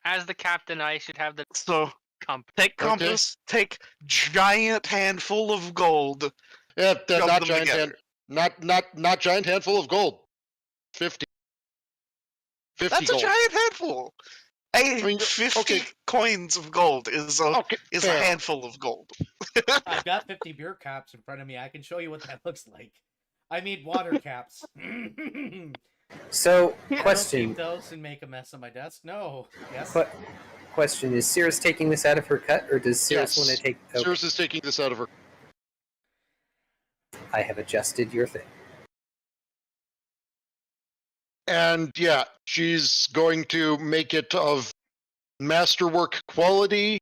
S5: As the captain, I should have the
S3: So
S5: compass.
S3: take compass, take giant handful of gold.
S4: Yeah,
S3: Shove
S4: not
S3: them
S4: giant
S3: together.
S4: not giant handful of gold. 50. 50
S3: That's
S4: gold.
S3: a giant handful.
S4: I mean,
S3: 50
S4: okay.
S3: coins of gold is a
S4: fair.
S3: handful of gold.
S1: I've got 50 beer caps in front of me. I can show you what that looks like. I mean, water caps.
S2: So,
S1: I don't
S2: question.
S1: keep those and make a mess on my desk. No. Yes.
S2: Question: is Cirrus taking this out of her cut, or does Cirrus
S4: Yes.
S2: want to take? Okay.
S4: Cirrus is taking this out of her.
S2: I have adjusted your thing.
S4: And yeah, she's going to make it of masterwork quality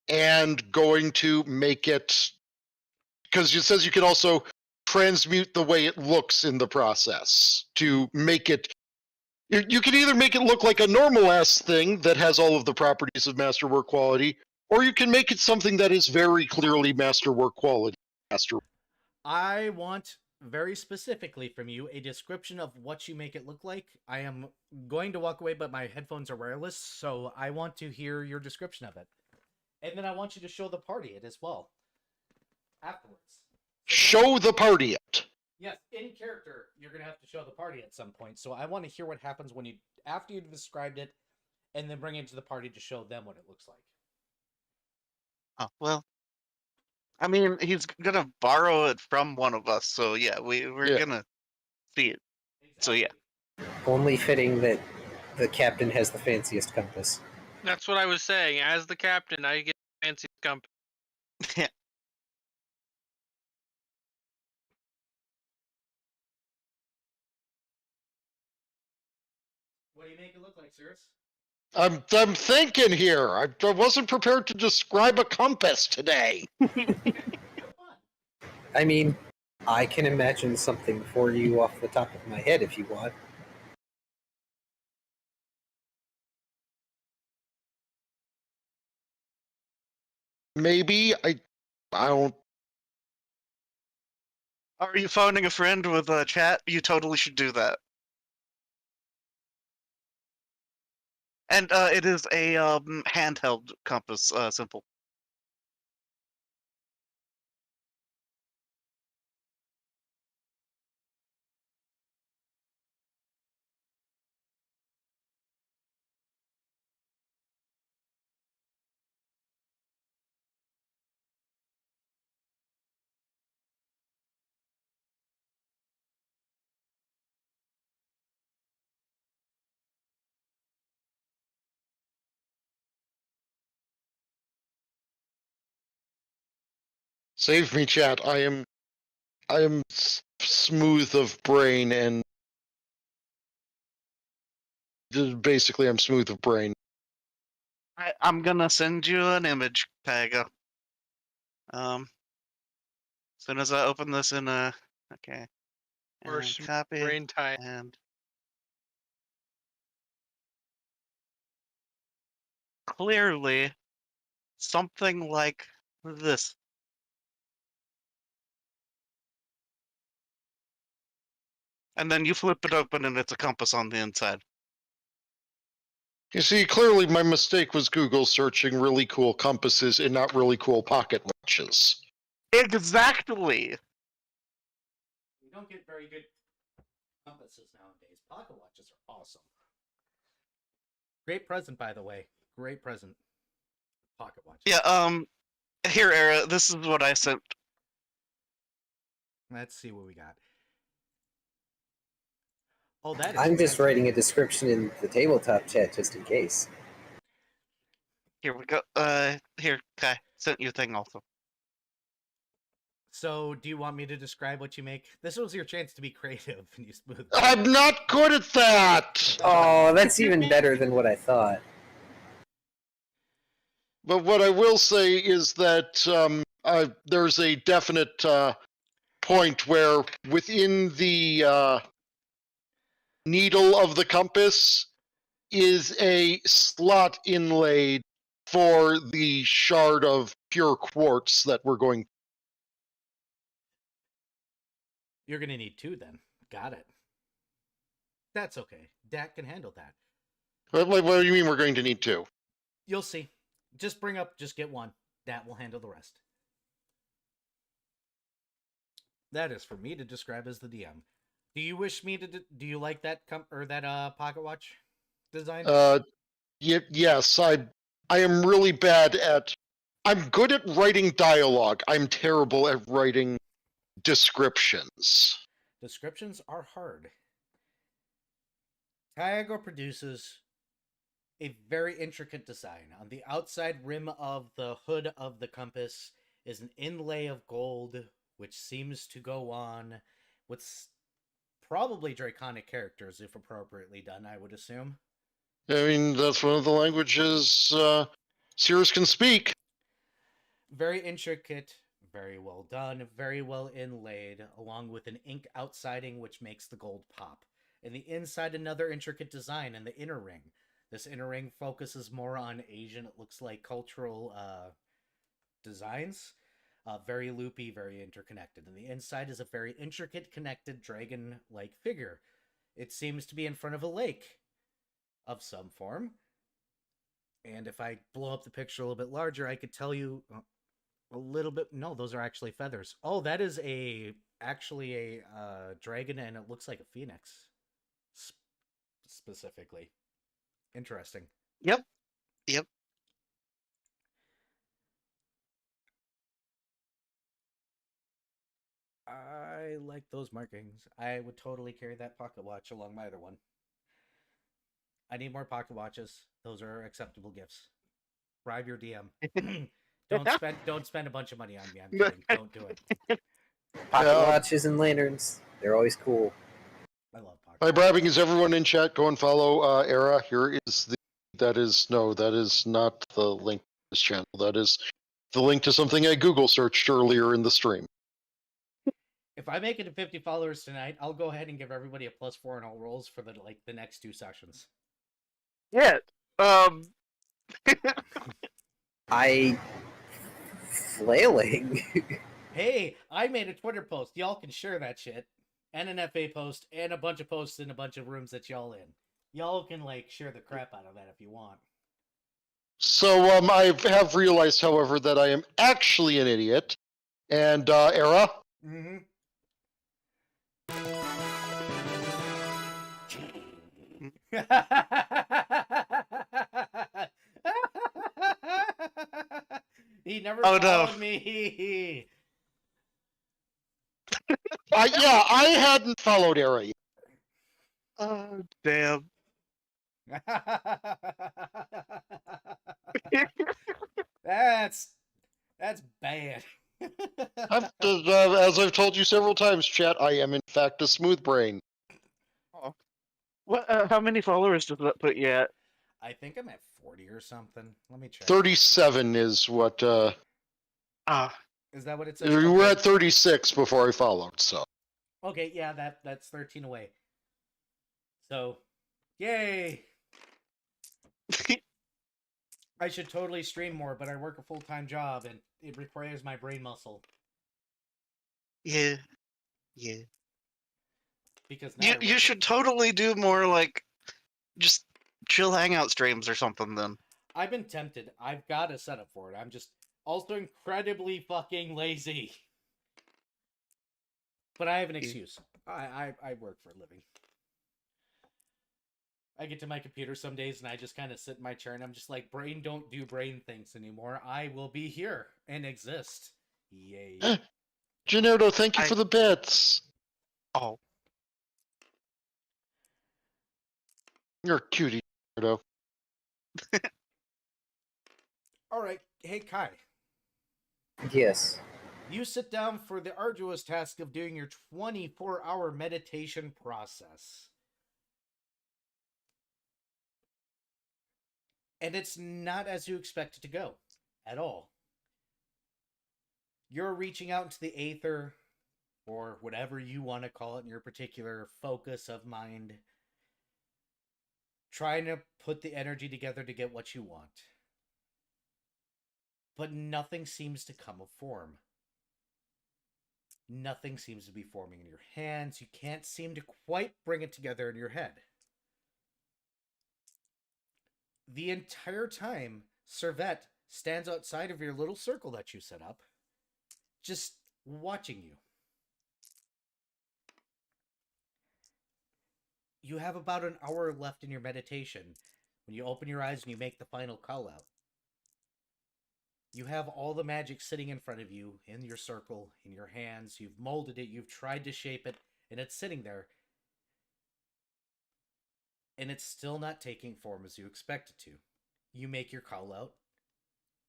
S4: and going to make it, because it says you can also transmute the way it looks in the process to make it You can either make it look like a normal-ass thing that has all of the properties of masterwork quality, or you can make it something that is very clearly masterwork quality.
S1: I want very specifically from you a description of what you make it look like. I am going to walk away, but my headphones are wireless, so I want to hear your description of it. And then I want you to show the party it as well. Afterwards.
S4: Show the party it.
S1: Yes, in character, you're going to have to show the party at some point. So I want to hear what happens when after you've described it, and then bring it to the party to show them what it looks like.
S3: Oh, well. I mean, he's gonna borrow it from one of us, so yeah, we're gonna see it. So yeah.
S2: Only fitting that the captain has the fanciest compass.
S5: That's what I was saying. As the captain, I get fancy compass.
S3: Yeah.
S1: What do you make it look like, Cirrus?
S4: I'm thinking here. I wasn't prepared to describe a compass today.
S2: I mean, I can imagine something for you off the top of my head if you want.
S4: Maybe I don't.
S3: Are you phoning a friend with a chat? You totally should do that. And it is a handheld compass, simple.
S4: Save me, chat. I am smooth of brain and basically I'm smooth of brain.
S3: I'm gonna send you an image, Taiga. As soon as I open this in okay.
S5: Or
S3: And copy
S5: brain tie.
S3: and clearly something like this. And then you flip it open and it's a compass on the inside.
S4: You see, clearly my mistake was Google searching really cool compasses and not really cool pocket watches.
S3: Exactly.
S1: We don't get very good compasses nowadays. Pocket watches are awesome. Great present, by the way. Great present. Pocket watch.
S3: Yeah, here, Era, this is what I sent.
S1: Let's see what we got. Oh, that is
S2: I'm just
S1: fancy.
S2: writing a description in the tabletop chat just in case.
S3: Here we go. Here, Kai, sent you a thing also.
S1: So, do you want me to describe what you make? This was your chance to be creative, and you smooth.
S4: I'm not good at that!
S2: Oh, that's even better than what I thought.
S4: But what I will say is that there's a definite point where within the needle of the compass is a slot inlaid for the shard of pure quartz that we're going.
S1: You're gonna need two then. Got it. That's okay. Dak can handle that.
S4: What do you mean we're going to need two?
S1: You'll see. Just get one. Dat will handle the rest. That is for me to describe as the DM. Do you wish me to? Do you like that pocket watch design?
S4: Yes. I am really bad at. I'm good at writing dialogue. I'm terrible at writing descriptions.
S1: Descriptions are hard. Tiago produces a very intricate design. On the outside rim of the hood of the compass is an inlay of gold, which seems to go on with probably draconic characters, if appropriately done, I would assume.
S4: I mean, that's one of the languages Cirrus can speak.
S1: Very intricate, very well done, very well inlaid, along with an ink outsiding which makes the gold pop. And the inside, another intricate design in the inner ring. This inner ring focuses more on Asian, it looks like, cultural designs. Very loopy, very interconnected. And the inside is a very intricate, connected dragon-like figure. It seems to be in front of a lake of some form. And if I blow up the picture a little bit larger, I could tell you a little bit. No, those are actually feathers. Oh, that is actually a dragon, and it looks like a phoenix. Specifically. Interesting.
S3: Yep.
S1: I like those markings. I would totally carry that pocket watch along my other one. I need more pocket watches. Those are acceptable gifts. Bribe your DM. Don't spend a bunch of money on me. I'm kidding. Don't do it.
S2: Pocket watches and lanterns. They're always cool.
S1: I love pocket
S4: By bribing, is everyone in chat go and follow Era? Here is that is not the link to this channel. That is the link to something I Google searched earlier in the stream.
S1: If I make it to 50 followers tonight, I'll go ahead and give everybody a +4 in all rolls for the next 2 sessions.
S6: Yeah.
S2: I flailing.
S1: Hey, I made a Twitter post. Y'all can share that shit. And an FA post, and a bunch of posts in a bunch of rooms that y'all in. Y'all can, share the crap out of that if you want.
S4: So I have realized, however, that I am actually an idiot. And Era?
S1: Mm-hmm. He never followed me.
S4: Yeah, I hadn't followed Era yet.
S3: Oh, damn.
S1: That's bad.
S4: As I've told you several times, chat, I am in fact a smooth brain.
S6: What? How many followers does that put you at?
S1: I think I'm at 40 or something. Let me check.
S4: 37 is what.
S1: Is that what it says?
S4: We were at 36 before I followed, so.
S1: Okay, yeah, that's 13 away. So, yay! I should totally stream more, but I work a full-time job, and it requires my brain muscle.
S3: Yeah.
S1: Because now
S3: You should totally do more, just chill hangout streams or something then.
S1: I've been tempted. I've got a setup for it. I'm just also incredibly fucking lazy. But I have an excuse. I work for a living. I get to my computer some days and I just kind of sit in my chair and I'm just like, brain don't do brain things anymore. I will be here and exist. Yay.
S4: Gennaro, thank you for the bits.
S3: Oh.
S4: You're a cutie, Gennaro.
S1: Alright, hey Kai.
S2: Yes.
S1: You sit down for the arduous task of doing your 24-hour meditation process. And it's not as you expect it to go, at all. You're reaching out into the aether, or whatever you want to call it in your particular focus of mind, trying to put the energy together to get what you want. But nothing seems to come of form. Nothing seems to be forming in your hands. You can't seem to quite bring it together in your head. The entire time, Servette stands outside of your little circle that you set up, just watching you. You have about an hour left in your meditation when you open your eyes and you make the final call out. You have all the magic sitting in front of you, in your circle, in your hands. You've molded it, you've tried to shape it, and it's sitting there. And it's still not taking form as you expect it to. You make your call out,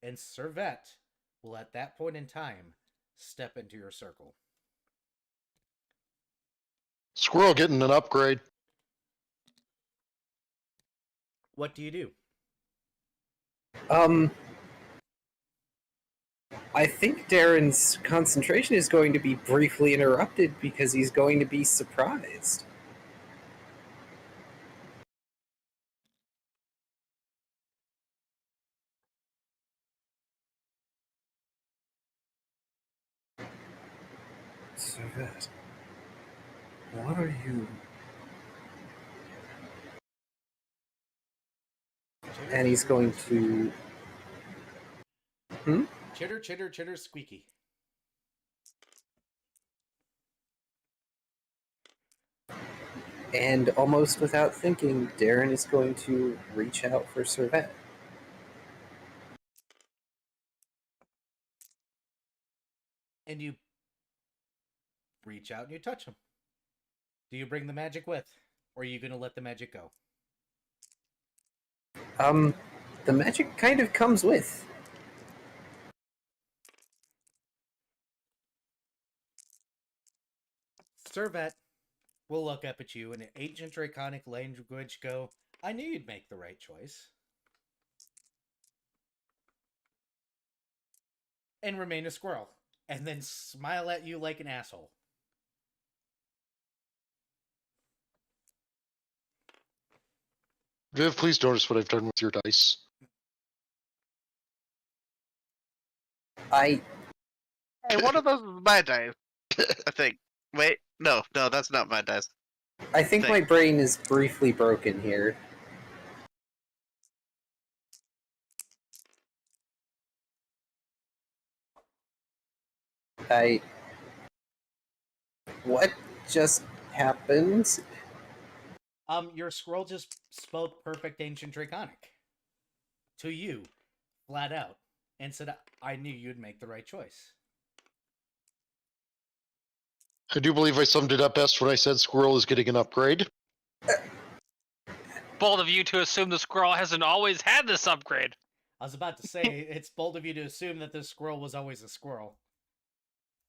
S1: and Servette will at that point in time step into your circle.
S4: Squirrel getting an upgrade.
S1: What do you do?
S2: I think Darren's concentration is going to be briefly interrupted because he's going to be surprised. Servette, what are you? And he's going to.
S1: Chitter, chitter, chitter, squeaky.
S2: And almost without thinking, Darren is going to reach out for Servette.
S1: And you reach out and you touch him. Do you bring the magic with? Or are you going to let the magic go?
S2: The magic kind of comes with.
S1: Servette will look up at you in an ancient draconic language, go, I knew you'd make the right choice. And remain a squirrel. And then smile at you like an asshole.
S4: Viv, please notice what I've done with your dice.
S3: Hey, one of those is my dice. I think. Wait, no, that's not my dice.
S2: I think my brain is briefly broken here. What just happened?
S1: Your scroll just spoke perfect ancient draconic. To you, flat out. And said, I knew you'd make the right choice.
S4: I do believe I summed it up best when I said Squirrel is getting an upgrade.
S5: Bold of you to assume the squirrel hasn't always had this upgrade.
S1: I was about to say, it's bold of you to assume that this squirrel was always a squirrel.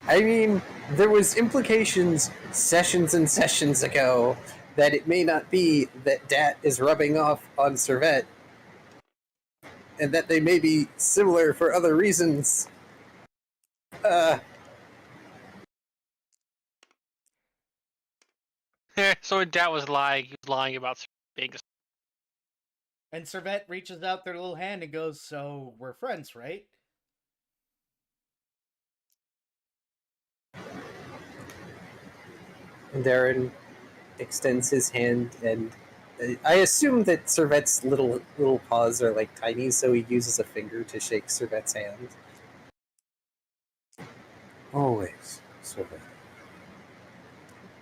S2: I mean, there was implications sessions and sessions ago that it may not be that Dat is rubbing off on Servette, and that they may be similar for other reasons.
S5: So when Dad was lying, he was lying about being a...
S1: And Servette reaches out their little hand and goes, so we're friends, right?
S2: And Darren extends his hand, and I assume that Servette's little paws are like tiny, so he uses a finger to shake Servette's hand. Always, Servette.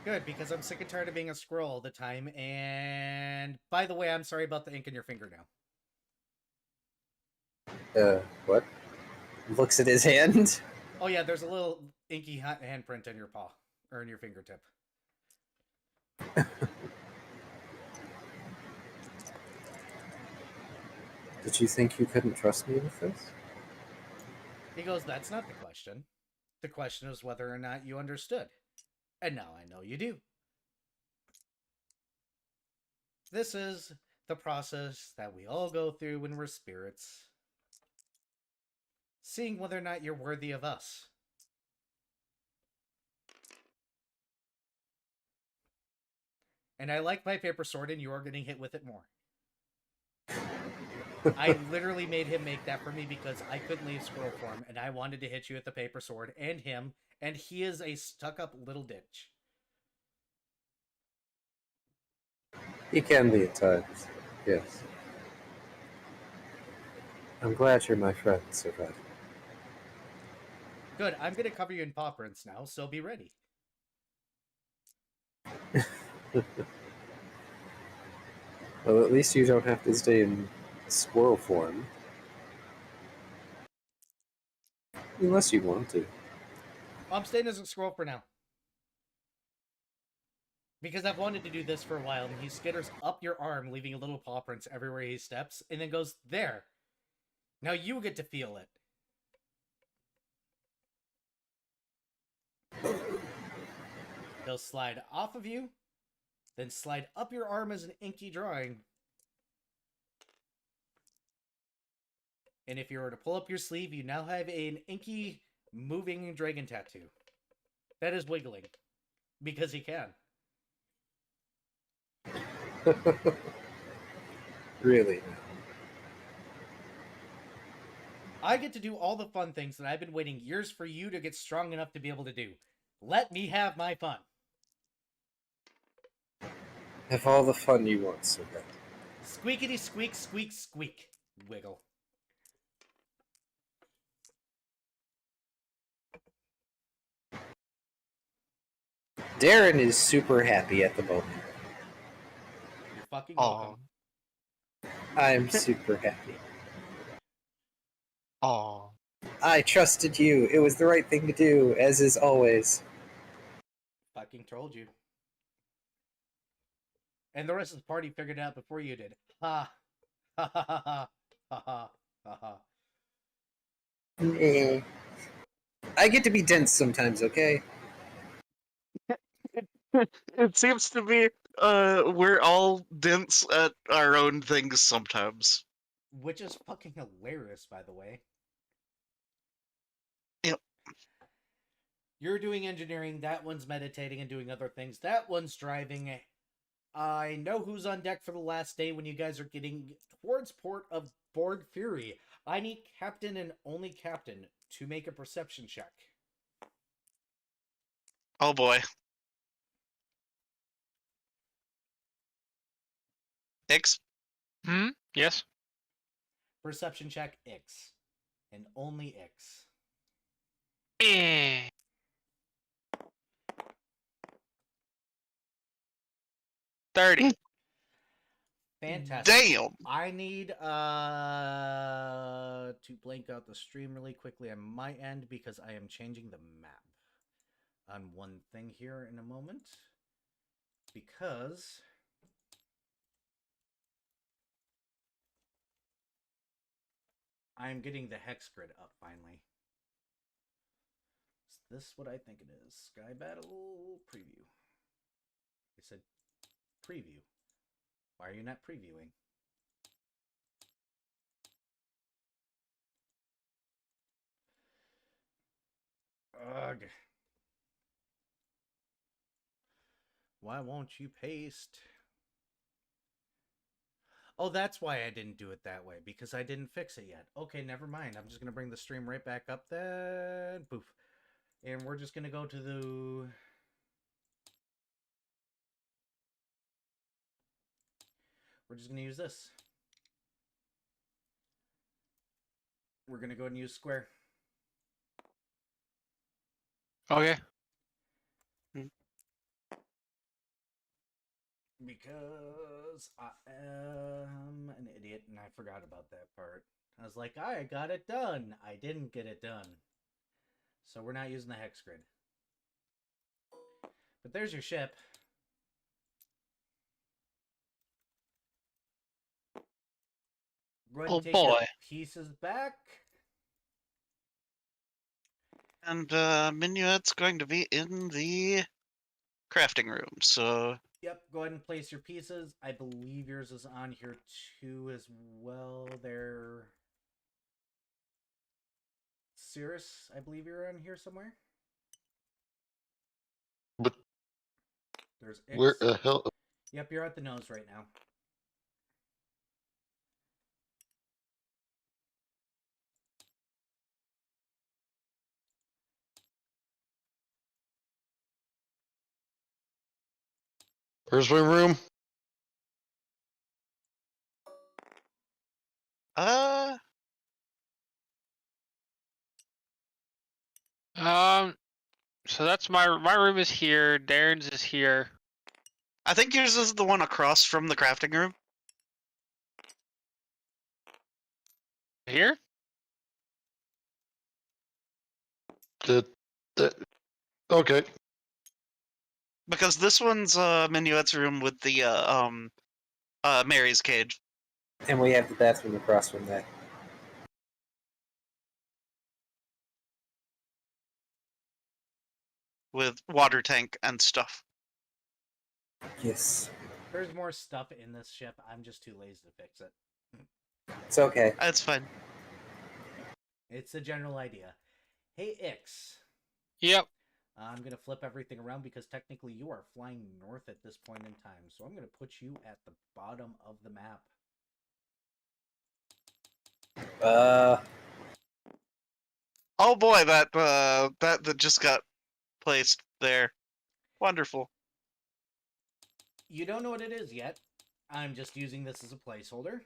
S1: Good, because I'm sick and tired of being a squirrel all the time. And by the way, I'm sorry about the ink in your finger now.
S2: What? Looks at his hand.
S1: Oh yeah, there's a little inky handprint on your paw, or in your fingertip.
S2: Did you think you couldn't trust me with this?
S1: He goes, that's not the question. The question is whether or not you understood. And now I know you do. This is the process that we all go through when we're spirits. Seeing whether or not you're worthy of us. And I like my paper sword, and you are getting hit with it more. I literally made him make that for me because I couldn't leave squirrel form, and I wanted to hit you with the paper sword, and him, and he is a stuck-up little ditch.
S2: He can be at times, yes. I'm glad you're my friend, Servette.
S1: Good, I'm going to cover you in paw prints now, so be ready.
S2: Well, at least you don't have to stay in squirrel form. Unless you want to.
S1: I'm staying as a squirrel for now. Because I've wanted to do this for a while, and he skitters up your arm, leaving little paw prints everywhere he steps, and then goes, there. Now you get to feel it. He'll slide off of you, then slide up your arm as an inky drawing. And if you were to pull up your sleeve, you now have an inky moving dragon tattoo. That is wiggling. Because he can.
S2: Really?
S1: I get to do all the fun things that I've been waiting years for you to get strong enough to be able to do. Let me have my fun.
S2: Have all the fun you want, sir.
S1: Squeakity squeak, squeak, squeak. Wiggle.
S2: Darren is super happy at the moment.
S1: You're fucking
S3: Aw.
S1: welcome.
S2: I'm super happy.
S3: Aw.
S2: I trusted you. It was the right thing to do, as is always.
S1: Fucking told you. And the rest of the party figured it out before you did. Ha. Ha ha ha ha. Ha ha ha ha.
S2: I get to be dense sometimes, okay?
S6: It seems to be.
S3: We're all dense at our own things sometimes.
S1: Which is fucking hilarious, by the way.
S3: Yep.
S1: You're doing engineering, that one's meditating and doing other things, that one's driving. I know who's on deck for the last day when you guys are getting towards port of Borg Fury. I need Captain and only Captain to make a perception check.
S3: Oh boy. X?
S5: Yes.
S1: Perception check X. And only X.
S5: Eh. 30.
S1: Fantastic.
S3: Damn!
S1: I need to blank out the stream really quickly on my end because I am changing the map on one thing here in a moment. Because I'm getting the hex grid up finally. Is this what I think it is? Sky Battle Preview. I said preview. Why are you not previewing? Ugh. Why won't you paste? Oh, that's why I didn't do it that way, because I didn't fix it yet. Okay, never mind. I'm just going to bring the stream right back up then. Poof. And we're just going to go to the... We're just going to use this. We're going to go ahead and use square.
S5: Okay.
S1: Because I am an idiot and I forgot about that part. I was like, I got it done. I didn't get it done. So we're not using the hex grid. But there's your ship. Go ahead and take your pieces back.
S3: And Minuet's going to be in the crafting room, so...
S1: Yep, go ahead and place your pieces. I believe yours is on here too as well. There... Cirrus, I believe you're on here somewhere.
S4: But
S1: there's X.
S4: Where the hell?
S1: Yep, you're at the nose right now.
S4: Where's my room?
S5: So that's my room is here. Darren's is here.
S3: I think yours is the one across from the crafting room.
S5: Here?
S4: Okay.
S3: Because this one's Minuet's room with the Mary's cage.
S2: And we have the bathroom across from that.
S3: With water tank and stuff.
S2: Yes.
S1: There's more stuff in this ship. I'm just too lazy to fix it.
S2: It's okay.
S3: That's fine.
S1: It's the general idea. Hey, Ix.
S5: Yep.
S1: I'm going to flip everything around because technically you are flying north at this point in time. So I'm going to put you at the bottom of the map.
S3: Oh boy, that just got placed There. Wonderful.
S1: You don't know what it is yet. I'm just using this as a placeholder.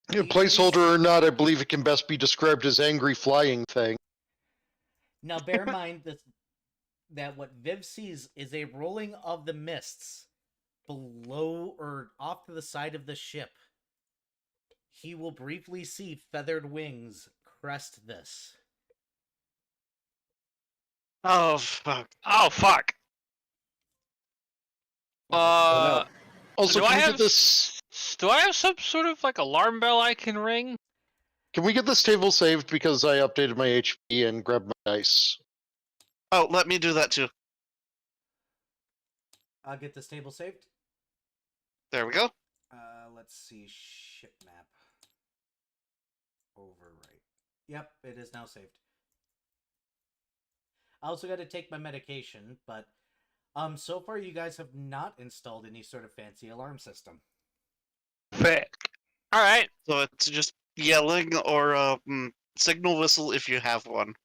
S4: Placeholder or not, I believe it can best be described as angry flying thing.
S1: Now, bear in mind that what Viv sees is a rolling of the mists below or off to the side of the ship. He will briefly see feathered wings crest this.
S3: Oh, fuck.
S5: Oh fuck.
S2: no.
S4: Also,
S5: do
S4: can
S5: I
S4: we
S5: have
S4: get this?
S5: Do I have some sort of like alarm bell I can ring?
S4: Can we get this table saved because I updated my HP and grabbed my dice?
S3: Oh, let me do that too.
S1: I'll get this table saved.
S3: There we go.
S1: Let's see. Ship map. Overwrite. Yep, it is now saved. I also got to take my medication, but so far you guys have not installed any sort of fancy alarm system.
S5: Thick. All right.
S3: So it's just yelling or signal whistle if you have one.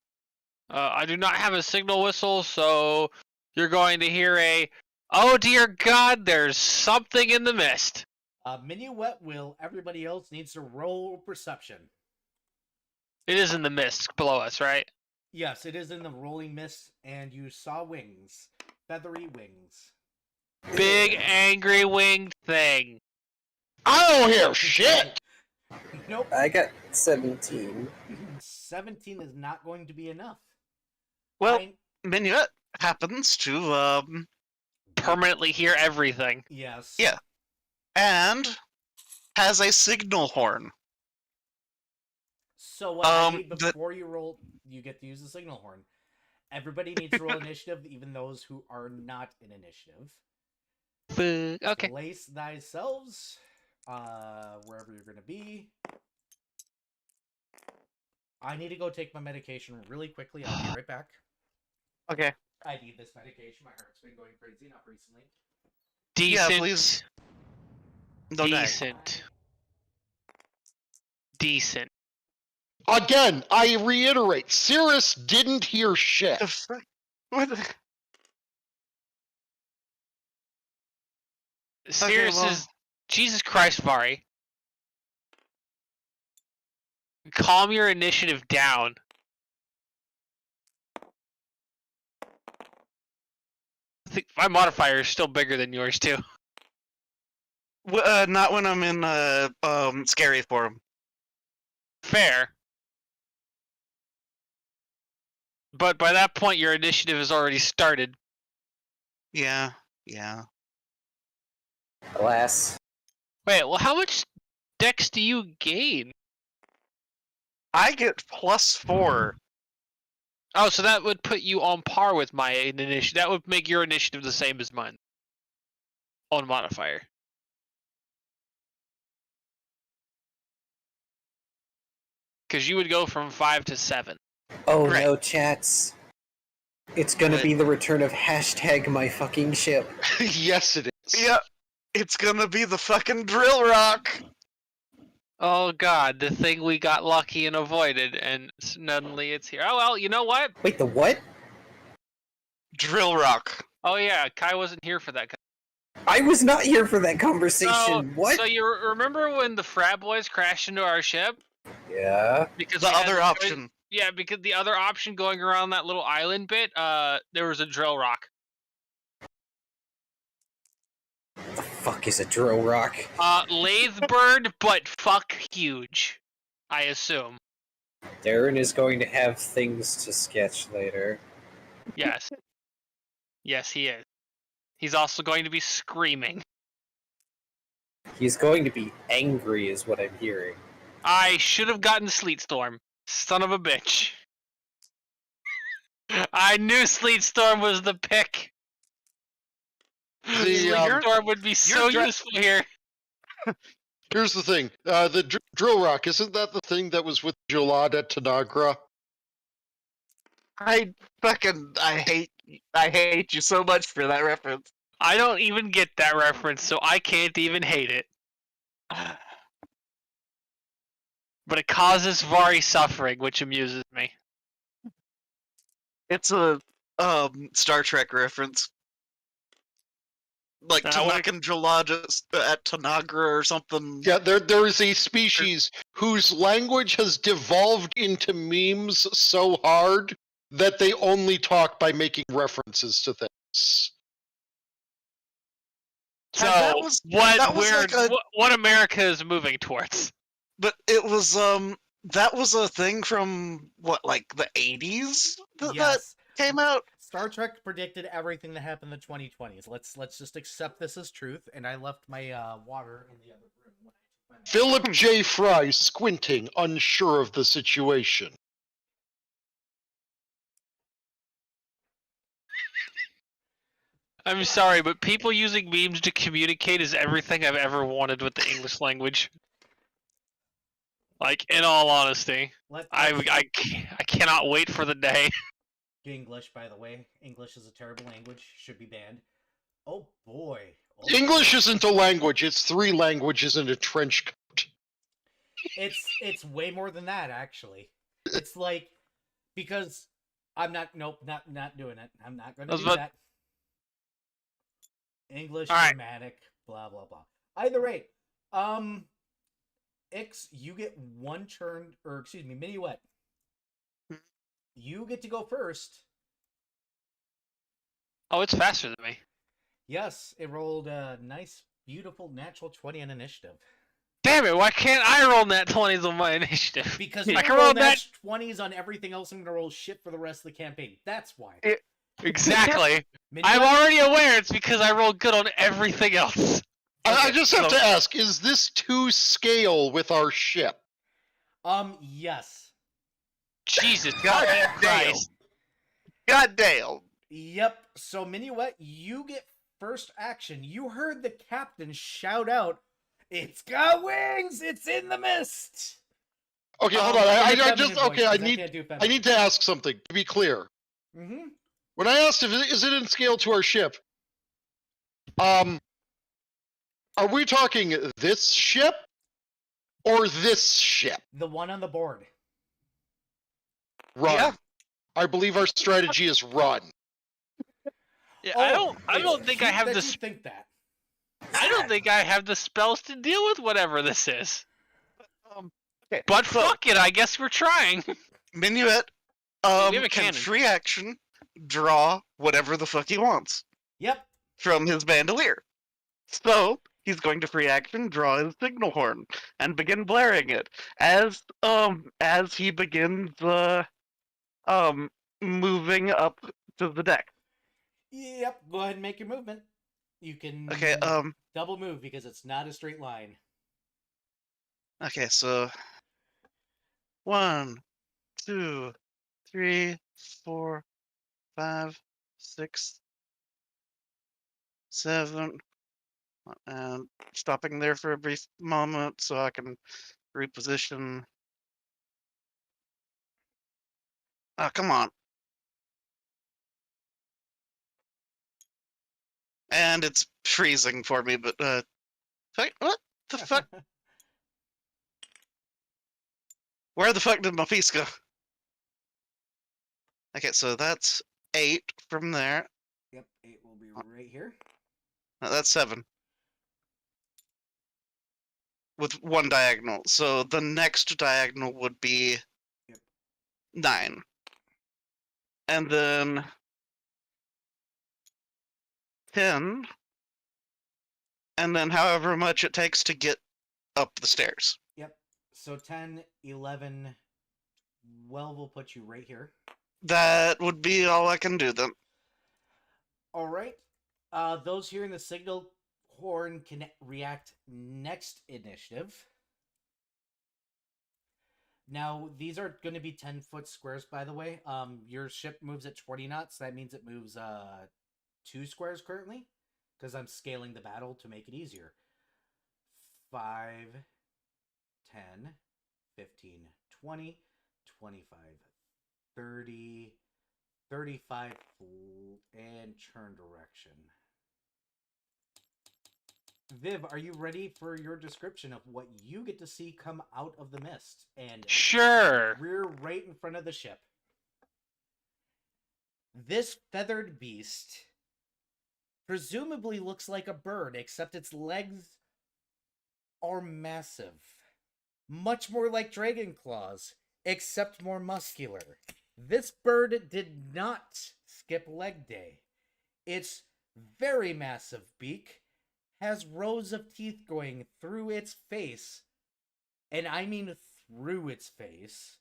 S5: I do not have a signal whistle, so you're going to hear a, "Oh dear God, there's something in the mist."
S1: Minuet will. Everybody else needs to roll perception.
S5: It is in the mist below us, right?
S1: Yes, it is in the rolling mist, and you saw wings. Feathery wings.
S5: Big angry winged thing.
S4: I don't hear shit!
S1: Nope.
S2: I got 17.
S1: 17 is not going to be enough.
S3: Well, Minuet happens to
S5: Permanently hear everything.
S1: Yes.
S3: Yeah. And has a signal horn.
S1: So what I need before you roll, you get to use the signal horn. Everybody needs to roll initiative, even those who are not in initiative.
S5: Okay.
S1: Place thyself, wherever you're going to be. I need to go take my medication really quickly. I'll be right back.
S3: Okay.
S1: I need this medication. My heart's been going crazy enough recently.
S5: Decent.
S3: Yeah, please. Don't die.
S5: Decent.
S4: Again, I reiterate, Cirrus didn't hear shit.
S3: The frick? What the...
S5: Sirius
S3: well-
S5: is... Jesus Christ, Vari. Calm your initiative down. I think my modifier is still bigger than yours, too.
S3: Not when I'm in scary form.
S5: Fair. But by that point, your initiative has already started.
S3: Yeah.
S2: Alas.
S5: Wait, well, how much dex do you gain?
S3: I get +4.
S5: Oh, so that would put you on par with my initiative. That would make your initiative the same as mine. On modifier. Because you would go from 5 to 7.
S2: Oh
S3: Right.
S2: no, chats. It's gonna be the return of hashtag my fucking ship.
S4: Yes, it is.
S3: Yeah. It's gonna be the fucking drill rock.
S5: Oh god, the thing we got lucky and avoided, and suddenly it's here. Oh well, you know what?
S2: Wait, the what?
S3: Drill rock.
S5: Oh yeah, Kai wasn't here for that.
S2: I was not here for that conversation. What?
S5: So you remember when the frat boys crashed into our ship?
S2: Yeah.
S5: Because
S3: The
S5: we had
S3: other
S5: the choice-
S3: option.
S5: Yeah, because the other option going around that little island bit, there was a drill rock.
S2: The fuck is a drill rock?
S5: Lathe bird, but fuck huge. I assume.
S2: Darren is going to have things to sketch later.
S5: Yes. Yes, he is. He's also going to be screaming.
S2: He's going to be angry, is what I'm hearing.
S5: I should have gotten Sleet Storm. Son of a bitch. I knew Sleet Storm was the pick. Sleet Storm would be so useful here.
S4: Here's the thing. The drill rock, isn't that the thing that was with Jolad at Tanagra?
S3: I hate you so much for that reference.
S5: I don't even get that reference, so I can't even hate it. but it causes Vari suffering, which amuses me.
S3: It's a Star Trek reference. Like
S5: What
S3: at Tanagra or something.
S4: Yeah, there is a species whose language has devolved into memes so hard that they only talk by making references to things.
S5: So
S3: that was like
S5: what America is moving towards?
S3: But it was that was a thing from what, like the 80s that
S1: Yes.
S3: came out.
S1: Star Trek predicted everything that happened in the 2020s. Let's just accept this as truth. And I left my water in the other room.
S4: Philip J. Fry squinting, unsure of the situation.
S5: I'm sorry, but people using memes to communicate is everything I've ever wanted with the English language. Like, in all honesty, I cannot wait for the day.
S1: English, by the way. English is a terrible language. Should be banned. Oh boy.
S4: English isn't a language. It's 3 languages in a trench coat.
S1: It's way more than that, actually. It's like, because I'm not doing it. I'm not going to do that. English, dramatic, blah blah blah. Either rate, Ix, you get one turn, or excuse me, Minuet. You get to go first.
S5: Oh, it's faster than me.
S1: Yes, it rolled a nice, beautiful, natural 20 on initiative.
S5: Damn it! Why can't I roll nat 20s on my initiative?
S1: Because I can roll nat 20s on everything else. I'm gonna roll shit for the rest of the campaign. That's why.
S5: Exactly. I'm already aware it's because I rolled good on everything else.
S4: I just have to ask, is this to scale with our ship?
S1: Yes.
S5: Jesus, goddamn Christ.
S3: Goddamn.
S1: Yep. So, Minuet, you get first action. You heard the captain shout out, "It's got wings! It's in the mist!"
S4: Okay, hold on. I need to ask something, to be clear.
S1: Mm-hmm.
S4: When I asked if is it in scale to our ship, are we talking this ship or this ship?
S1: The one on the board.
S4: Run.
S3: Yeah.
S4: I believe our strategy is run.
S5: Yeah, I don't think I have the.
S1: Think that.
S5: I don't think I have the spells to deal with whatever this is.
S3: Okay,
S5: but fuck it, I guess we're trying.
S3: Minuet can free action draw whatever the fuck he wants.
S1: Yep.
S3: From his bandolier. So he's going to free action draw his signal horn and begin blaring it as he begins moving up to the deck.
S1: Yep. Go ahead and make your movement. You can double move because it's not a straight line.
S3: Okay, so 1, 2, 3, 4, 5, 6, 7, and stopping there for a brief moment so I can reposition. Oh, come on. And it's freezing for me, but what the fuck? Where the fuck did my piece go? Okay, so that's 8 from there.
S1: Yep, 8 will be right here.
S3: No, that's 7. With one diagonal. So the next diagonal would be 9. And then 10. And then however much it takes to get up the stairs.
S1: Yep. So 10, 11, 12 will put you right here.
S3: That would be all I can do then.
S1: All right. Those hearing the signal horn can react next initiative. Now, these are going to be 10-foot squares, by the way. Your ship moves at 20 knots. That means it moves 2 squares currently, because I'm scaling the battle to make it easier. 5, 10, 15, 20, 25, 30, 35, and turn direction. Viv, are you ready for your description of what you get to see come out of the mist and
S5: Sure.
S1: rear right in front of the ship? This feathered beast presumably looks like a bird, except its legs are massive. Much more like dragon claws, except more muscular. This bird did not skip leg day. Its very massive beak has rows of teeth going through its face, and I mean through its face,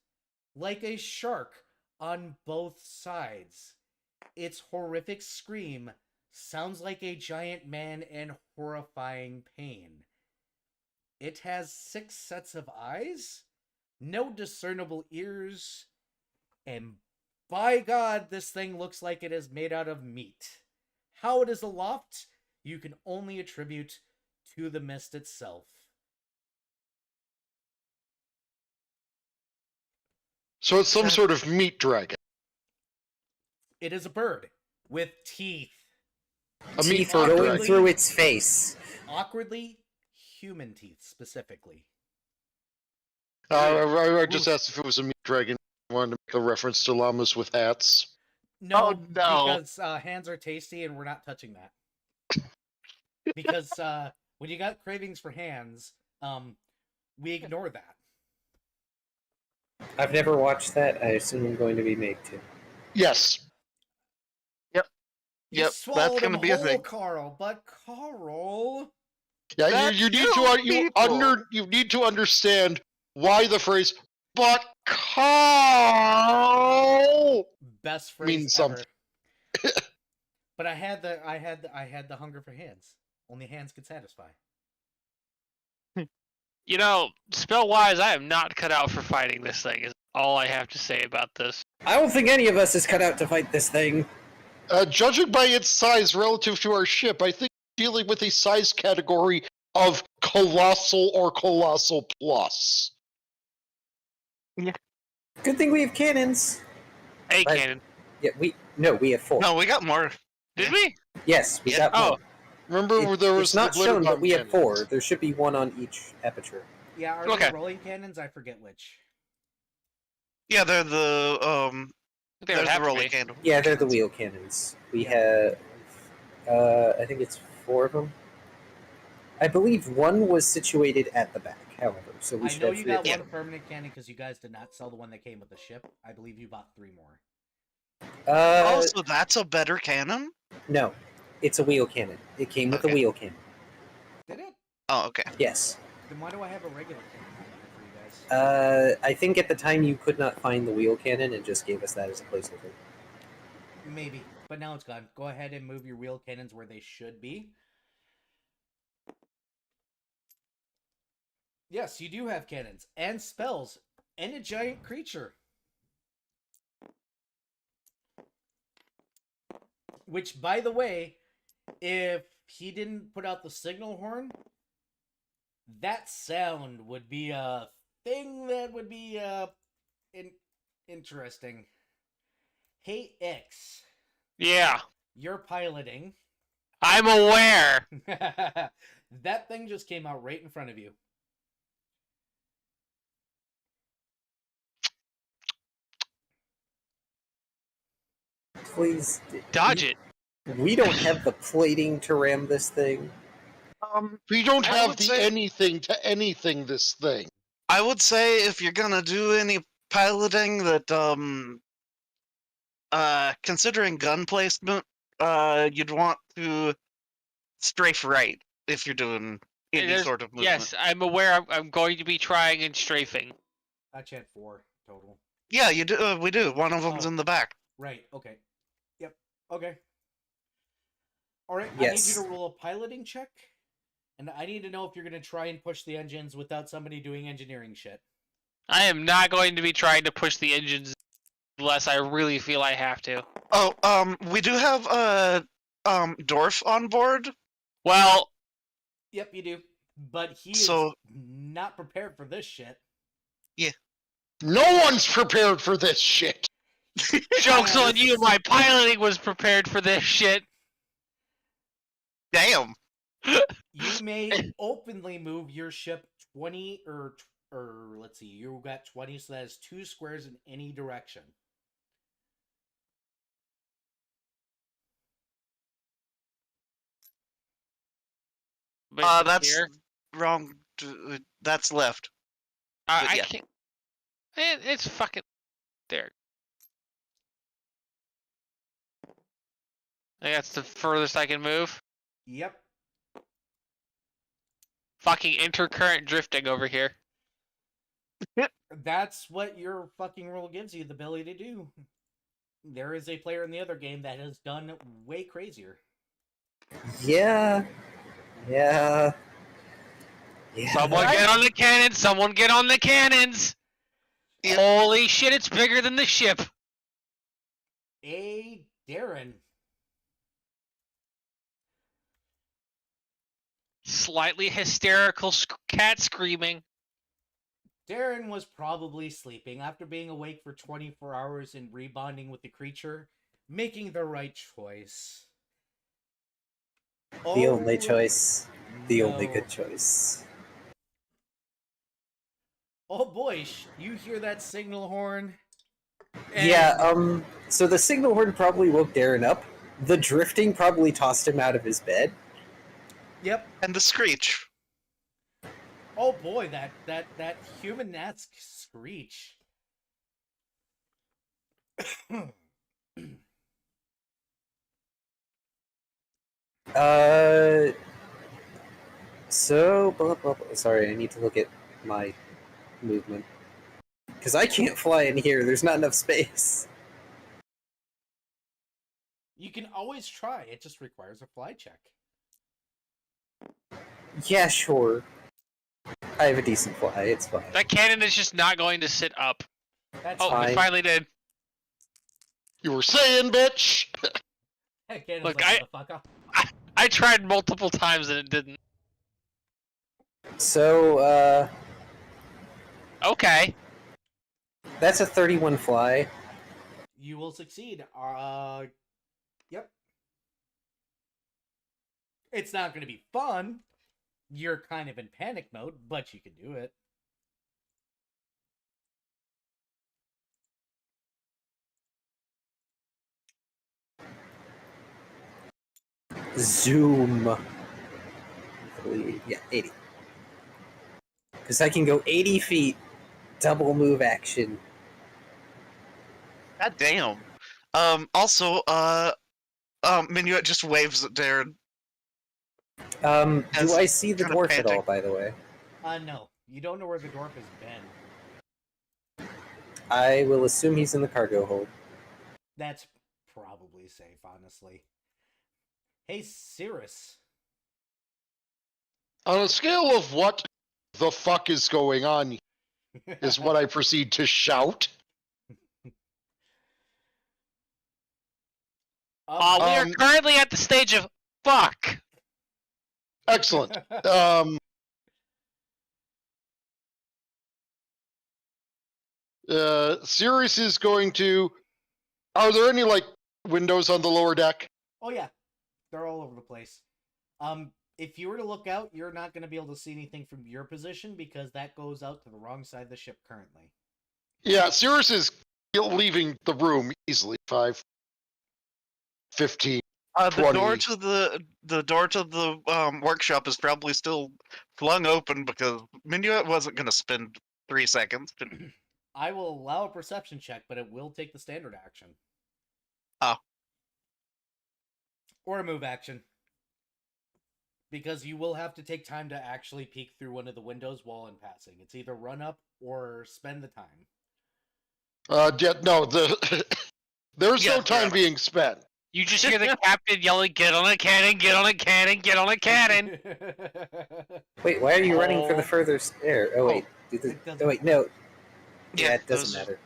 S1: like a shark on both sides. Its horrific scream sounds like a giant man in horrifying pain. It has 6 sets of eyes, no discernible ears, and by God, this thing looks like it is made out of meat. How it is aloft, you can only attribute to the mist itself.
S4: So it's some sort of meat dragon.
S1: It is a bird with teeth.
S4: A meat
S2: Teeth
S4: bird
S2: going
S4: dragon.
S2: through its face.
S1: Awkwardly, human teeth specifically.
S4: I just asked if it was a meat dragon. I wanted to make a reference to llamas with hats.
S1: No,
S5: Oh, no.
S1: because hands are tasty and we're not touching that. Because when you got cravings for hands, we ignore that.
S2: I've never watched that. I assume I'm going to be made to.
S4: Yes.
S1: You
S3: Yep,
S1: swallowed
S3: that's gonna
S1: him
S3: be a
S1: whole,
S3: thing.
S1: Carl, but Carl...
S4: Yeah,
S3: That's
S4: you need
S3: two
S4: to
S3: people.
S4: you need to understand why the phrase "but Carl"
S1: Best phrase
S4: means
S1: ever.
S4: something.
S1: But I had the hunger for hands. Only hands could satisfy.
S6: You know, spell-wise, I am not cut out for fighting this thing, is all I have to say about this.
S2: I don't think any of us is cut out to fight this thing.
S4: Judging by its size relative to our ship, I think we're dealing with a size category of colossal or colossal plus.
S2: Good thing we have cannons.
S6: Hey,
S2: But-
S6: Cannon.
S2: Yeah, we have 4.
S3: No, we got more.
S6: Did we?
S2: Yes, we
S3: Yeah.
S2: got
S6: Oh.
S2: more.
S4: Remember,
S2: It-
S4: there was
S2: it's not
S4: the glitter
S2: shown, but
S4: bomb
S2: we have
S4: cannons.
S2: 4. There should be 1 on each aperture.
S1: Yeah, are
S6: Okay.
S1: they rolling cannons? I forget which.
S3: Yeah, they're the
S6: They would
S3: there's
S6: have
S3: the
S6: to
S3: rolling
S6: be.
S3: candle.
S2: Yeah, they're the wheel cannons. We
S1: Yeah.
S2: have, I think it's 4 of them. I believe 1 was situated at the back, however, so we
S1: I
S2: should
S1: know
S2: have
S1: you
S2: 3 of
S1: got
S2: them.
S1: one permanent cannon because you guys did not sell the one that came with the ship. I believe you bought 3 more.
S3: Oh, so that's a better cannon?
S2: No, it's a wheel cannon. It came with a
S3: Okay.
S2: wheel cannon.
S1: Did it?
S3: Oh, okay.
S2: Yes.
S1: Then why do I have a regular cannon for you guys?
S2: I think at the time you could not find the wheel cannon and just gave us that as a placeholder.
S1: Maybe, but now it's gone. Go ahead and move your wheel cannons where they should be. Yes, you do have cannons and spells and a giant creature. Which, by the way, if he didn't put out the signal horn, that sound would be a thing that would be interesting. Hey, X,
S6: Yeah,
S1: you're piloting.
S6: I'm aware.
S1: That thing just came out right in front of you.
S2: Please.
S6: Dodge it.
S2: We don't have the plating to ram this thing.
S4: We don't
S3: I
S4: have
S3: would
S4: the
S3: say-
S4: anything to anything this thing.
S3: I would say if you're gonna do any piloting that considering gun placement, you'd want to strafe right if you're doing any
S6: There's-
S3: sort of movement.
S6: Yes, I'm aware. I'm going to be trying and strafing.
S1: I had 4 total.
S3: Yeah, you do. We do. One of them's
S1: Oh.
S3: in the back.
S1: Right, okay. Yep, okay. Alright,
S2: Yes.
S1: I need you to roll a piloting check. And I need to know if you're going to try and push the engines without somebody doing engineering shit.
S6: I am not going to be trying to push the engines unless I really feel I have to.
S3: Oh, we do have Dorf on board.
S6: Well,
S1: Yep, you do. But he is
S3: So-
S1: not prepared for this shit.
S4: No one's prepared for this shit.
S6: joke's on you. My piloting was prepared for this shit.
S3: Damn.
S1: You may openly move your ship 20 or let's see, you got 20, so that is 2 squares in any direction.
S3: That's
S6: Here?
S3: wrong. That's left.
S6: I
S3: yeah.
S6: can't. It's fucking there. I think that's the furthest I can move.
S1: Yep.
S6: Fucking intercurrent drifting over here.
S1: That's what your fucking rule gives you the ability to do. There is a player in the other game that has done way crazier.
S2: Yeah.
S6: Someone get on the cannons! Someone get on the cannons!
S3: Yeah.
S6: Holy shit, it's bigger than the ship!
S1: Darren.
S6: Slightly hysterical cat screaming.
S1: Darren was probably sleeping after being awake for 24 hours and rebonding with the creature, making the right choice.
S2: The only choice. The only
S1: no.
S2: good choice.
S1: Oh boy, you hear that signal horn?
S2: Yeah, so the signal horn probably woke Darren up. The drifting probably tossed him out of his bed.
S1: Yep.
S3: And the screech.
S1: Oh boy, that human-esque screech.
S2: So, blah, blah, blah. Sorry, I need to look at my movement. Because I can't fly in here, there's not enough space.
S1: You can always try, it just requires a fly check.
S2: Yeah, sure. I have a decent fly, it's fine.
S6: That cannon is just not going to sit up.
S1: That's
S6: Oh,
S2: fine.
S6: it finally did.
S4: You were saying, bitch.
S1: Again,
S6: Look,
S1: like, motherfucker.
S6: I tried multiple times and it didn't.
S2: So,
S6: Okay.
S2: that's a 31 fly.
S1: You will succeed. Yep. It's not going to be fun. You're kind of in panic mode, but you can do it.
S2: Zoom. Yeah, 80. Because I can go 80 feet, double move action.
S3: God damn. Also, Minuet just waves at Darren.
S2: Do I see the
S3: kind of
S2: dwarf at
S3: panting.
S2: all, by the way?
S1: No. You don't know where the dwarf has been.
S2: I will assume he's in the cargo hold.
S1: That's probably safe, honestly. Hey, Cirrus.
S4: On a scale of what the fuck is going on is what I proceed to shout.
S6: We are currently at the stage of fuck.
S4: Excellent. Sirius is going to. Are there any like windows on the lower deck?
S1: Oh yeah, they're all over the place. If you were to look out, you're not going to be able to see anything from your position because that goes out to the wrong side of the ship currently.
S4: Yeah, Sirius is leaving the room easily. 5, 15.
S3: The
S4: 20.
S3: door to the workshop is probably still flung open because Minuet wasn't going to spend 3 seconds.
S1: I will allow a perception check, but it will take the standard action.
S3: Oh.
S1: Or a move action. Because you will have to take time to actually peek through one of the windows while in passing. It's either run up or spend the time.
S4: No, there's no time
S3: yeah.
S4: being spent.
S6: You just hear the captain yelling, "Get on a cannon! Get on a cannon! Get on a cannon!"
S2: Wait, why are you running for the further stair? Oh wait,
S1: doesn't
S2: wait, no. Yeah, it
S3: those-
S2: doesn't matter.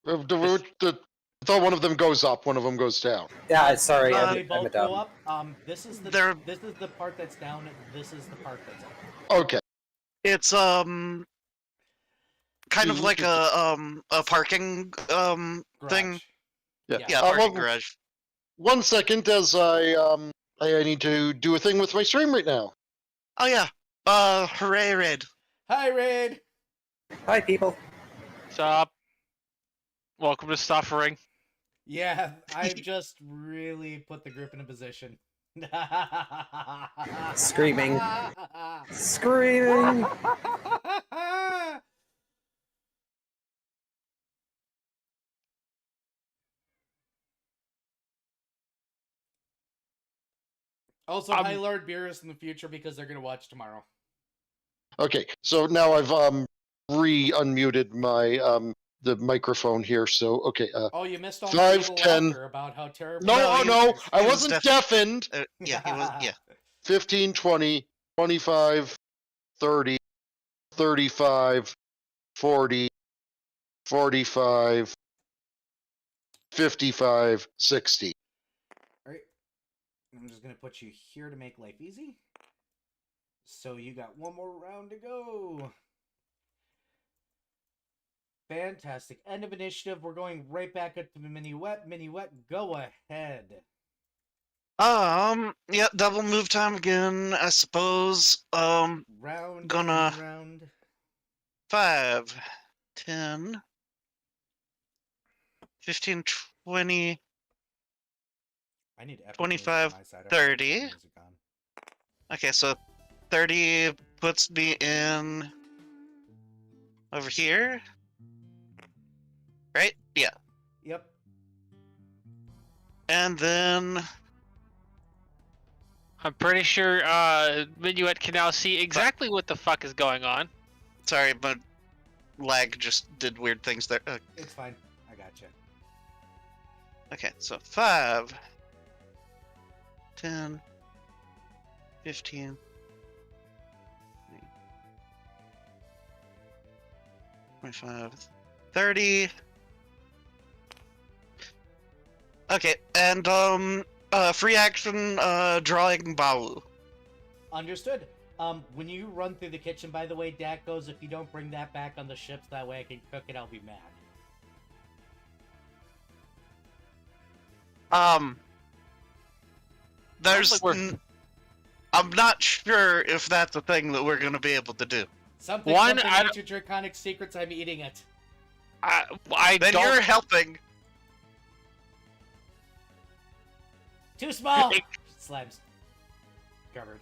S4: I thought one of them goes up, one of them goes down.
S2: Yeah, sorry,
S1: They
S2: I'm
S1: both
S2: a
S1: go
S2: dumb.
S1: up. This is the
S3: They're-
S1: this is the part that's down. This is the part that's up.
S4: Okay.
S3: It's kind of like a parking thing.
S1: Garage.
S4: Yeah.
S3: Yeah,
S4: Uh,
S3: parking
S4: well,
S3: garage.
S4: 1 second as I I need to do a thing with my stream right now.
S3: Oh yeah. Hooray, Red.
S1: Hi, Raid.
S2: Hi, people.
S6: Stop. Welcome to Suffering.
S1: Yeah, I've just really put the group in a position.
S2: Screaming. Screaming!
S1: Also, hi, Lord Beerus in the future because they're gonna watch tomorrow.
S4: Okay, so now I've re-unmuted my the microphone here. So okay,
S1: Oh, you missed all
S4: 5,
S1: my evil
S4: 10.
S1: laughter about how terrible.
S4: No,
S3: No,
S4: oh
S3: he-
S4: no, I
S3: he was
S4: wasn't deafened.
S3: Yeah, he was. Yeah.
S4: 15, 20, 25, 30, 35, 40, 45, 55, 60.
S1: Alright. I'm just gonna put you here to make life easy. So you got one more round to go. Fantastic. End of initiative. We're going right back up to the Minuet. Minuet, go ahead.
S3: Yeah, double move time again, I suppose.
S1: Round
S3: Gonna-
S1: and round.
S3: 5, 10, 15, 20.
S1: I need epic
S3: 25,
S1: music on my side. I don't have
S3: 30.
S1: music on.
S3: Okay, so 30 puts me in over here. Right? Yeah.
S1: Yep.
S3: And then
S6: I'm pretty sure Minuet can now see exactly what the fuck is going on.
S3: sorry, but lag just did weird things there.
S1: It's fine. I gotcha.
S3: Okay, so 5, 10, 15, 25, 30. Okay, and free action drawing Bawu.
S1: Understood. When you run through the kitchen, by the way, Dak goes, if you don't bring that back on the ships, that way I can cook it, I'll be mad.
S3: There's
S6: Sounds like we're-
S3: I'm not sure if that's a thing that we're gonna be able to do.
S1: Something,
S6: One,
S1: something
S6: I
S1: ancient draconic secrets, I'm eating it.
S6: I
S3: Then
S6: don't.
S3: you're helping.
S1: Too small! Slabs. Covered.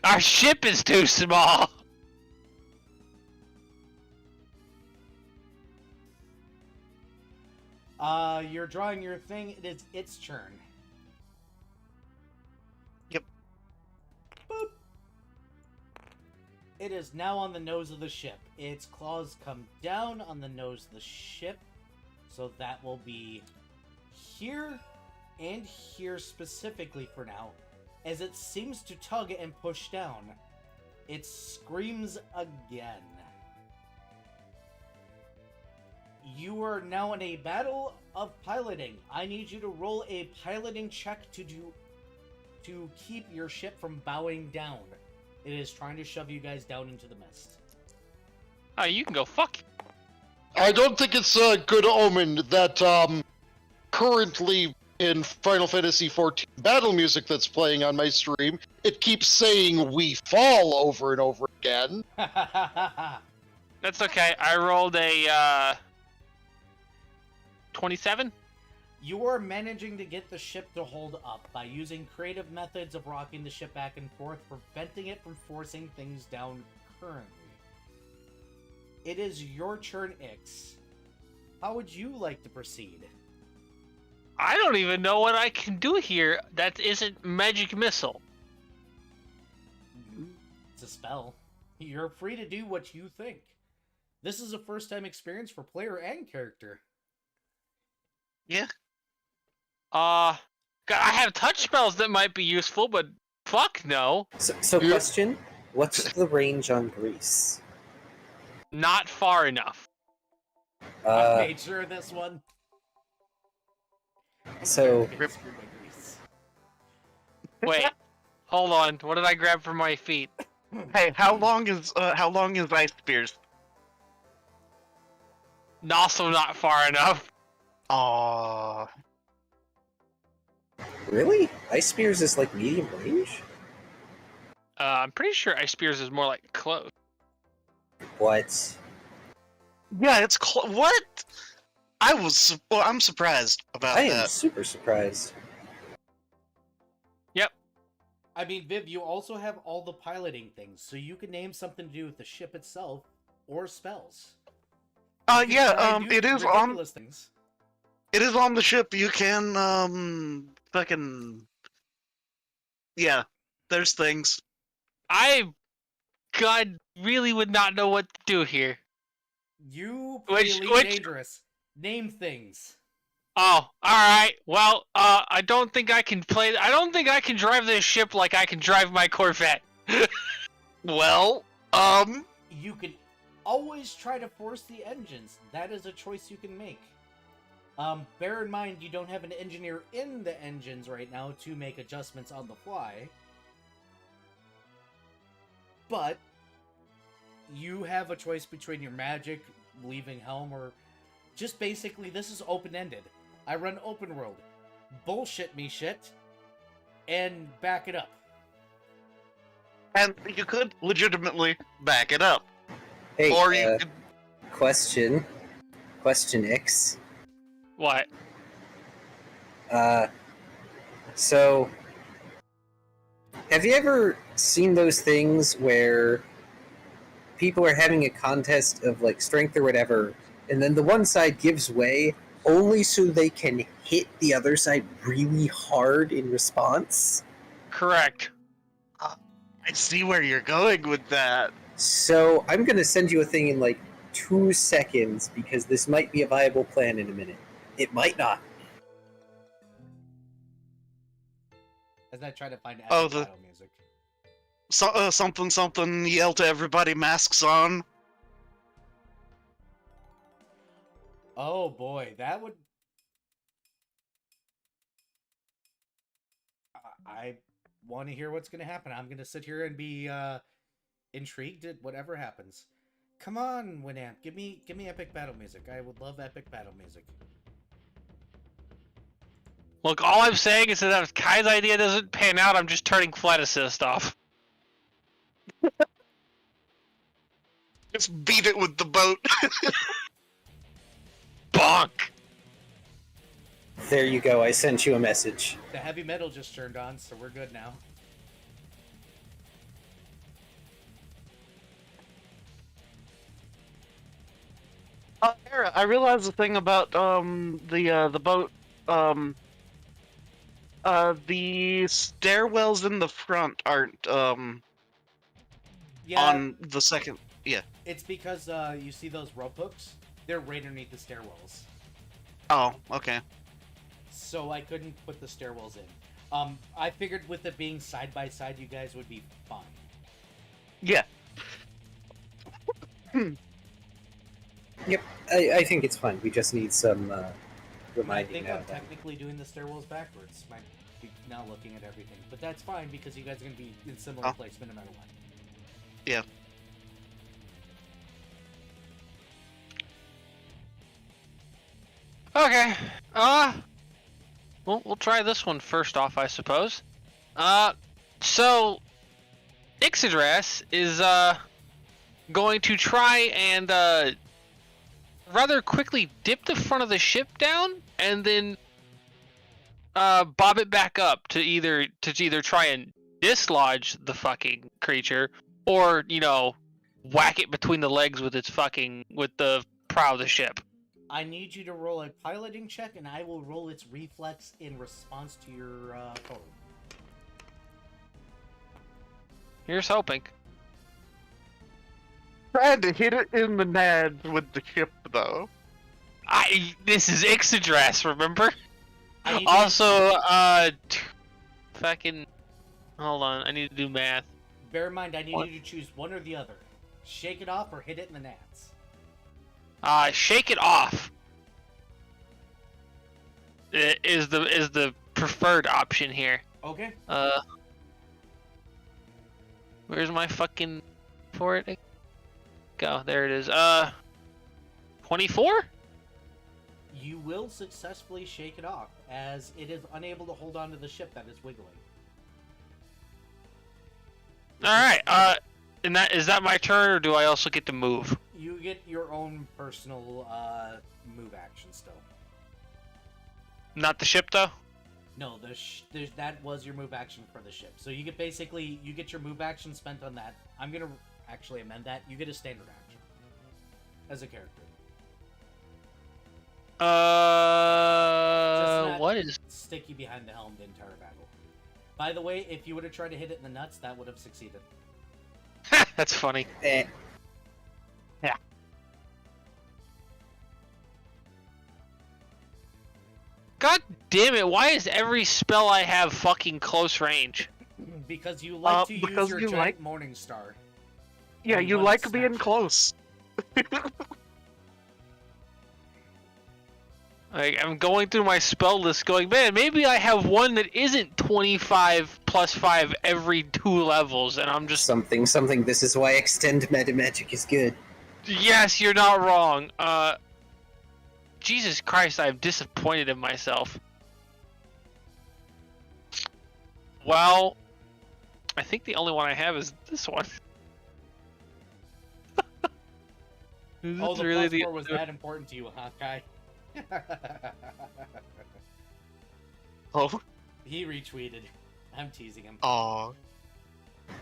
S6: Our ship is too small.
S1: You're drawing your thing, it is its turn.
S3: Yep.
S1: Boop. It is now on the nose of the ship. Its claws come down on the nose of the ship. So that will be here and here specifically for now. As it seems to tug and push down, it screams again. You are now in a battle of piloting. I need you to roll a piloting check to keep your ship from bowing down. It is trying to shove you guys down into the mist.
S6: Oh, you can go fuck.
S4: I don't think it's a good omen that currently in Final Fantasy XIV battle music that's playing on my stream, it keeps saying "we fall" over and over again.
S6: That's okay. I rolled a 27.
S1: You are managing to get the ship to hold up by using creative methods of rocking the ship back and forth, preventing it from forcing things down currently. It is your turn, Ix. How would you like to proceed?
S6: I don't even know what I can do here that isn't magic missile.
S1: It's a spell. You're free to do what you think. This is a first-time experience for player and character.
S3: Yeah.
S6: God, I have touch spells that might be useful, but fuck no.
S2: So
S4: Yeah.
S2: question, what's the range on Grease?
S6: Not far enough.
S1: I made sure of this one.
S2: So,
S1: Getting screwed by Grease.
S6: Wait, hold on. What did I grab from my feet?
S3: Hey, how long is ice spears?
S6: Also not far enough.
S3: Aww.
S2: Really? Ice Spears is like medium range?
S6: I'm pretty sure Ice Spears is more like close.
S2: What?
S3: Yeah, it's what? I'm surprised about
S2: I am
S3: that.
S2: super surprised.
S6: Yep.
S1: I mean, Viv, you also have all the piloting things, so you can name something to do with the ship itself or spells. You can try and do
S3: It is
S1: ridiculous things.
S3: It is on the ship. You can fucking yeah. There's things.
S6: God really would not know what to do here.
S1: You play Elite Dangerous. Name things.
S6: Oh, alright. Well, I don't think I can drive this ship like I can drive my Corvette.
S3: Well,
S1: You can always try to force the engines. That is a choice you can make. Bear in mind you don't have an engineer in the engines right now to make adjustments on the fly. But you have a choice between your magic, leaving helm, or just basically this is open-ended. I run open world. Bullshit me shit. And back it up.
S3: and you could legitimately back it up.
S2: Hey,
S3: Or you could
S2: question X.
S6: What?
S2: So, have you ever seen those things where people are having a contest of like strength or whatever, and then the one side gives way only so they can hit the other side really hard in response?
S6: Correct.
S3: I see where you're going with that.
S2: So, I'm going to send you a thing in like 2 seconds because this might be a viable plan in a minute. It might not.
S1: As I try to find epic
S3: Oh,
S1: battle music.
S3: Something, yell to everybody, masks on.
S1: Oh boy, that would... I want to hear what's going to happen. I'm going to sit here and be intrigued at whatever happens. Come on, Winamp, give me epic battle music. I would love epic battle music.
S6: Look, all I'm saying is that if Kai's idea doesn't pan out, I'm just turning flight assist off.
S3: Just beat it with the boat.
S6: Bonk!
S2: There you go, I sent you a message.
S1: The heavy metal just turned on, so we're good now.
S3: Era, I realized the thing about the boat. The stairwells in the front aren't
S1: Yeah,
S3: on the second. Yeah.
S1: it's because you see those rope hooks? They're right underneath the stairwells.
S3: Oh, okay.
S1: So I couldn't put the stairwells in. I figured with it being side by side, you guys would be fine.
S3: Yeah.
S2: Yep, I think it's fine. We just need some
S1: I
S2: reminding
S1: think
S2: now.
S1: I'm technically doing the stairwells backwards. Might be now looking at everything, but that's fine because you guys are gonna be in similar placement no matter what.
S3: Yeah.
S6: Okay. We'll try this one first off, I suppose. So Ixodras is going to try and rather quickly dip the front of the ship down and then bob it back up to either try and dislodge the fucking creature or, you know, whack it between the legs with the prow of the ship.
S1: I need you to roll a piloting check, and I will roll its reflex in response to your total.
S6: Here's hoping.
S3: Tried to hit it in the nads with the ship, though.
S6: This is Ixodras, remember?
S1: I need
S6: Also, fucking, hold on, I need to do math.
S1: bear in mind, I need you to choose one or the other. Shake it off or hit it in the nats.
S6: Shake it off. Is the preferred option here.
S1: Okay.
S6: Where's my fucking for it? Go, there it is. 24?
S1: you will successfully shake it off, as it is unable to hold on to the ship that is wiggling.
S6: Alright, and is that my turn, or do I also get to move?
S1: You get your own personal move action still.
S6: Not the ship, though?
S1: No, that was your move action for the ship. So you get your move action spent on that. I'm gonna actually amend that. You get a standard action as a character.
S6: What is...
S1: Stick you behind the helm the entire battle. By the way, if you would have tried to hit it in the nuts, that would have succeeded.
S6: That's funny.
S2: Eh.
S6: Yeah. God damn it, why is every spell I have fucking close range?
S1: Because you like to use
S3: because
S1: your
S3: you
S1: giant
S3: like-
S1: Morning Star.
S3: Yeah,
S1: And
S3: you
S1: one
S3: like being
S1: snapshot.
S3: close.
S6: Like, I'm going through my spell list going, man, maybe I have one that isn't 25 plus 5 every 2 levels, and I'm just...
S2: Something. This is why extend meta magic is good.
S6: Yes, you're not wrong. Jesus Christ, I'm disappointed in myself. Well, I think the only one I have is this one.
S1: Oh,
S6: This
S1: the
S6: is really
S1: plus 4 was that important to you, huh, Kai?
S3: Oh.
S1: He retweeted. I'm teasing him.
S3: Aw.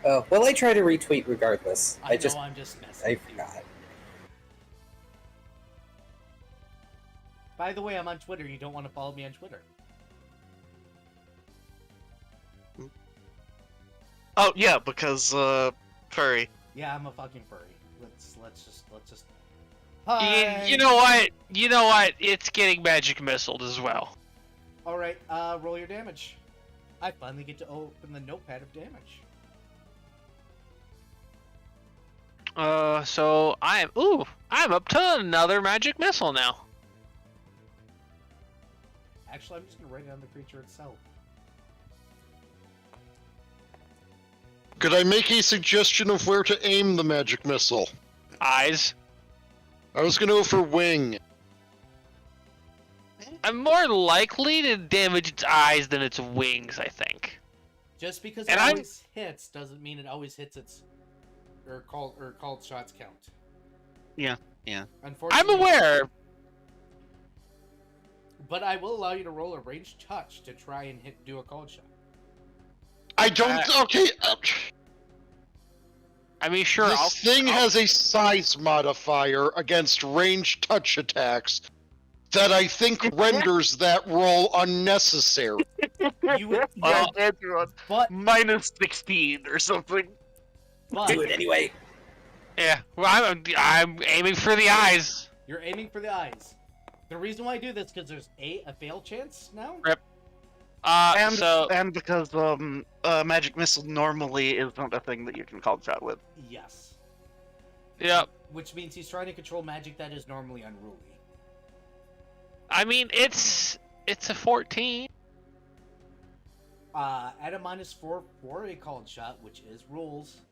S2: Oh, well, I try to retweet regardless.
S1: I know, I'm just messing
S2: I
S1: with you.
S2: forgot.
S1: By the way, I'm on Twitter. You don't want to follow me on Twitter.
S3: Oh yeah, because furry.
S1: Yeah, I'm a fucking furry. Let's just.
S6: You know what? You know what? It's getting magic missiled as well.
S1: All right, roll your damage. I finally get to open the notepad of damage.
S6: So I'm up to another magic missile now.
S1: Actually, I'm just gonna write it on the creature itself.
S4: Could I make a suggestion of where to aim the magic missile?
S6: Eyes.
S4: I was gonna go for wing.
S6: I'm more likely to damage its eyes than its wings, I think.
S1: Just because
S6: And
S1: it
S6: I'm-
S1: always hits doesn't mean it always hits its called shots count.
S3: Yeah.
S6: I'm
S1: Unfortunately,
S6: aware.
S1: but I will allow you to roll a ranged touch to try and do a called shot.
S4: I don't. Okay.
S6: I mean, sure.
S4: This thing has a size modifier against ranged touch attacks that I think renders that roll unnecessary.
S1: You would,
S3: Yeah, Andrew,
S1: but
S3: minus 16 or something.
S2: Do it anyway.
S6: Yeah. Well, I'm aiming for the eyes.
S1: you're aiming for the eyes. The reason why I do this because there's a fail chance now.
S3: And because magic missile normally isn't a thing that you can call shot with.
S1: Yes.
S6: Yep.
S1: Which means he's trying to control magic that is normally unruly.
S6: I mean, it's a 14.
S1: At a -4 for a called shot, which is rules,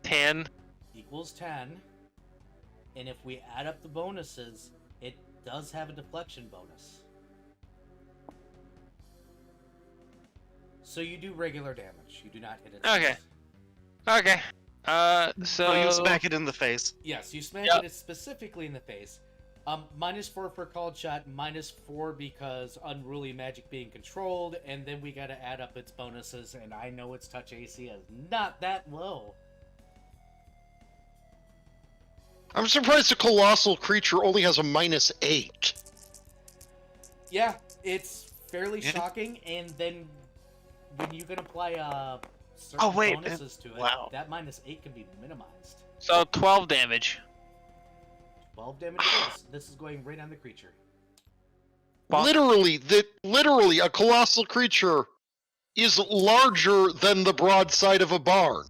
S6: 10.
S1: equals 10. And if we add up the bonuses, it does have a deflection bonus. So you do regular damage. You do not hit it.
S6: Okay. Okay.
S3: So you smack it in the face.
S1: Yes, you smack it specifically in the face. -4 for called shot, -4 because unruly magic being controlled, and then we gotta add up its bonuses, and I know its touch AC is not that low.
S4: I'm surprised a colossal creature only has a -8.
S1: Yeah, it's fairly
S3: Yeah.
S1: shocking, and then when you can apply certain
S3: wait,
S1: bonuses to it,
S3: wow.
S1: that -8 can be minimized.
S6: So 12 damage.
S1: 12 damage it is. This is going right on the creature.
S6: Bonk.
S4: Literally, a colossal creature is larger than the broadside of a barn.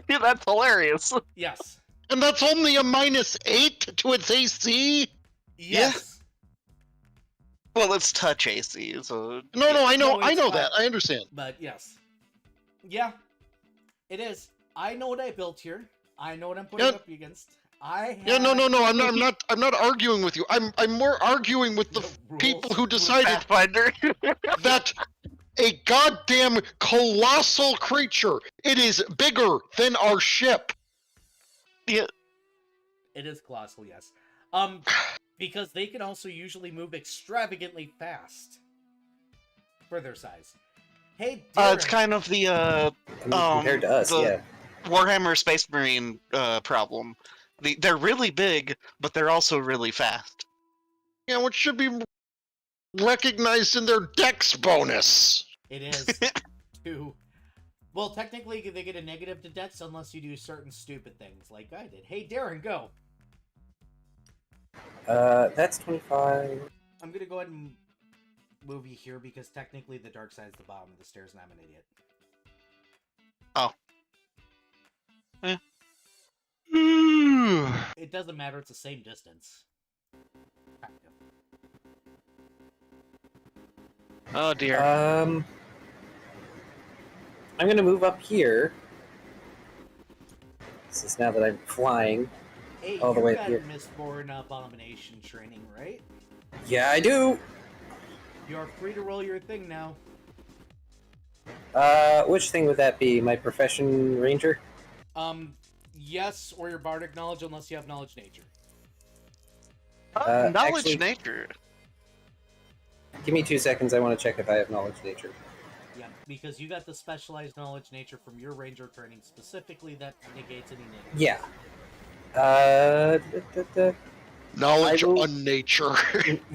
S3: That's hilarious.
S1: Yes.
S4: And that's only a -8 to its AC?
S1: Yes.
S3: Well, it's touch AC, so
S4: No, I know,
S1: No, it's not.
S4: that. I understand.
S1: But yes. Yeah, it is. I know what I built here. I know what I'm putting
S4: Yep.
S1: up against.
S4: Yeah, no. I'm not arguing with you. I'm more arguing with the people who decided
S3: Pathfinder.
S4: that a goddamn colossal creature. It is bigger than our ship.
S3: Yeah.
S1: It is colossal, yes. Because they can also usually move extravagantly fast for their size. Hey, Darren.
S3: It's kind of the
S2: compared to us,
S3: the
S2: yeah.
S3: Warhammer Space Marine problem. They're really big, but they're also really fast.
S4: Yeah, which should be recognized in their dex bonus.
S1: It is. 2. Well, technically, they get a negative to dex unless you do certain stupid things, like I did. Hey, Darren, go.
S2: That's 25.
S1: I'm gonna go ahead and move you here because technically the dark side's the bottom of the stairs and I'm an idiot.
S3: Oh.
S1: It doesn't matter, it's the same distance. Kind of.
S6: Oh dear.
S2: I'm gonna move up here. This is now that I'm flying.
S1: Hey,
S2: all the
S1: you
S2: way
S1: got
S2: here.
S1: Mistborn Abomination training, right?
S2: Yeah, I do.
S1: You're free to roll your thing now.
S2: Which thing would that be? My profession ranger?
S1: Yes, or your bardic knowledge, unless you have knowledge nature.
S3: Knowledge
S2: actually-
S3: nature.
S2: Give me 2 seconds. I want to check if I have knowledge nature.
S1: Yeah, because you got the specialized knowledge nature from your ranger training specifically that negates any negative.
S2: Yeah.
S4: Knowledge
S2: I will-
S4: on nature.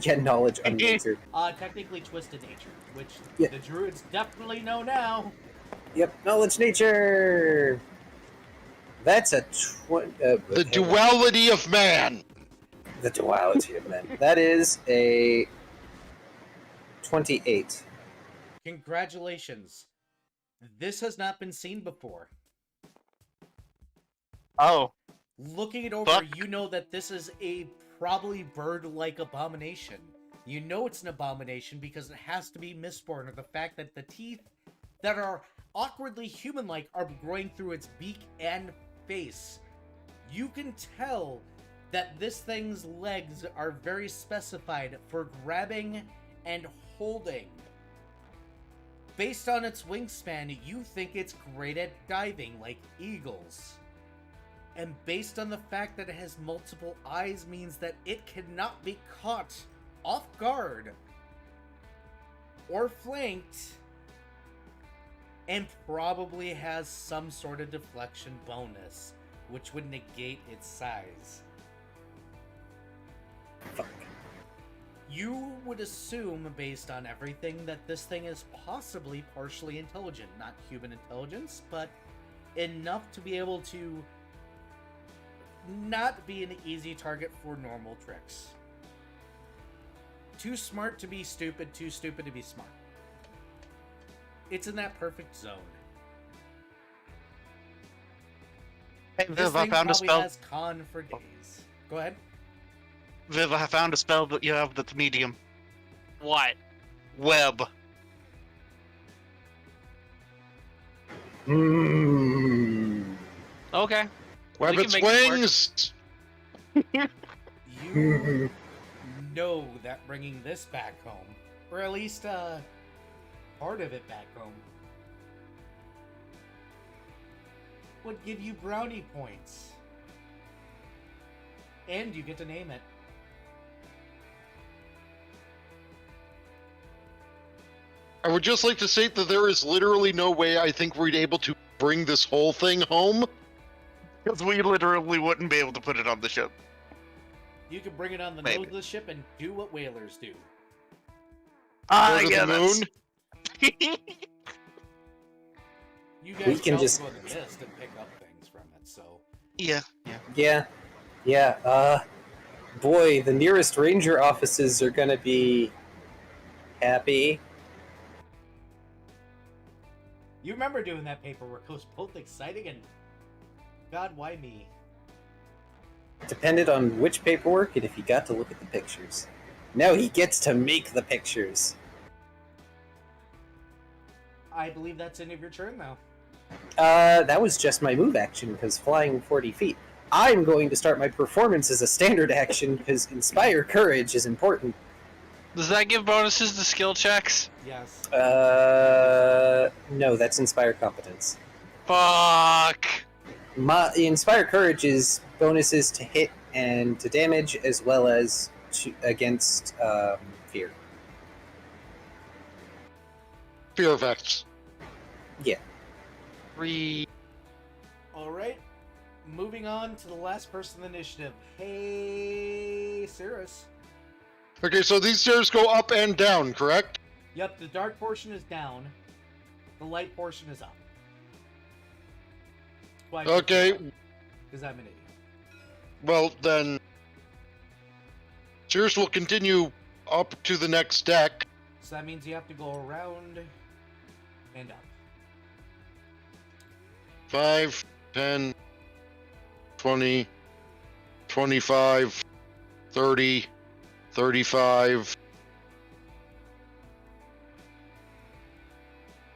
S2: Yeah, knowledge on nature.
S1: Technically twisted nature, which
S2: Yeah.
S1: the druids definitely know now.
S2: Yep, knowledge nature. That's a
S4: The duality of man.
S2: The duality of men. That is a 28.
S1: Congratulations. This has not been seen before.
S3: Oh.
S1: Looking it over,
S3: Fuck.
S1: you know that this is a probably bird-like abomination. You know it's an abomination because it has to be Mistborn, or the fact that the teeth that are awkwardly human-like are growing through its beak and face. You can tell that this thing's legs are very specified for grabbing and holding. Based on its wingspan, you think it's great at diving, like eagles. And based on the fact that it has multiple eyes means that it cannot be caught off guard or flanked, and probably has some sort of deflection bonus, which would negate its size.
S2: Fuck.
S1: You would assume, based on everything, that this thing is possibly partially intelligent. Not human intelligence, but enough to be able to not be an easy target for normal tricks. Too smart to be stupid, too stupid to be smart. It's in that perfect zone.
S3: Hey,
S1: This
S3: Viv, I
S1: thing
S3: found a
S1: probably
S3: spell.
S1: has con for days. Go ahead.
S3: Viv, I found a spell that you have that's medium.
S5: What?
S3: Web.
S6: Okay.
S4: Web
S6: We
S4: its
S6: can make it work.
S4: wings.
S1: You know that bringing this back home, or at least part of it back home, would give you brownie points. And you get to name it.
S4: I would just like to say that there is literally no way I think we'd able to bring this whole thing home.
S3: Because we literally wouldn't be able to put it on the ship.
S1: You can bring it on the
S3: Maybe.
S1: nose of the ship and do what whalers do.
S4: Go to
S3: yeah,
S4: the
S3: that's...
S4: moon.
S1: You guys
S2: We can
S1: also
S2: just-
S1: go to the mist and pick up things from it, so...
S3: Yeah, yeah.
S2: Yeah, boy, the nearest ranger offices are gonna be happy.
S1: You remember doing that paperwork. It was both exciting and... God, why me?
S2: Depended on which paperwork and if he got to look at the pictures. Now he gets to make the pictures.
S1: I believe that's end of your turn now.
S2: That was just my move action, because flying 40 feet. I'm going to start my performance as a standard action because Inspire Courage is important.
S6: Does that give bonuses to skill checks?
S1: Yes.
S2: No, that's Inspire Competence.
S6: Fuck.
S2: Inspire Courage is bonuses to hit and to damage, as well as against fear.
S4: Fear effects.
S2: Yeah.
S1: All right. Moving on to the last person in the initiative. Hey, Cirrus.
S4: Okay, so these stairs go up and down, correct?
S1: Yep, the dark portion is down. The light portion is up.
S4: Okay.
S1: Because I'm an idiot.
S4: Well, then... Cheers will continue up to the next deck.
S1: So that means you have to go around and up.
S4: 5, 10, 20, 25, 30, 35.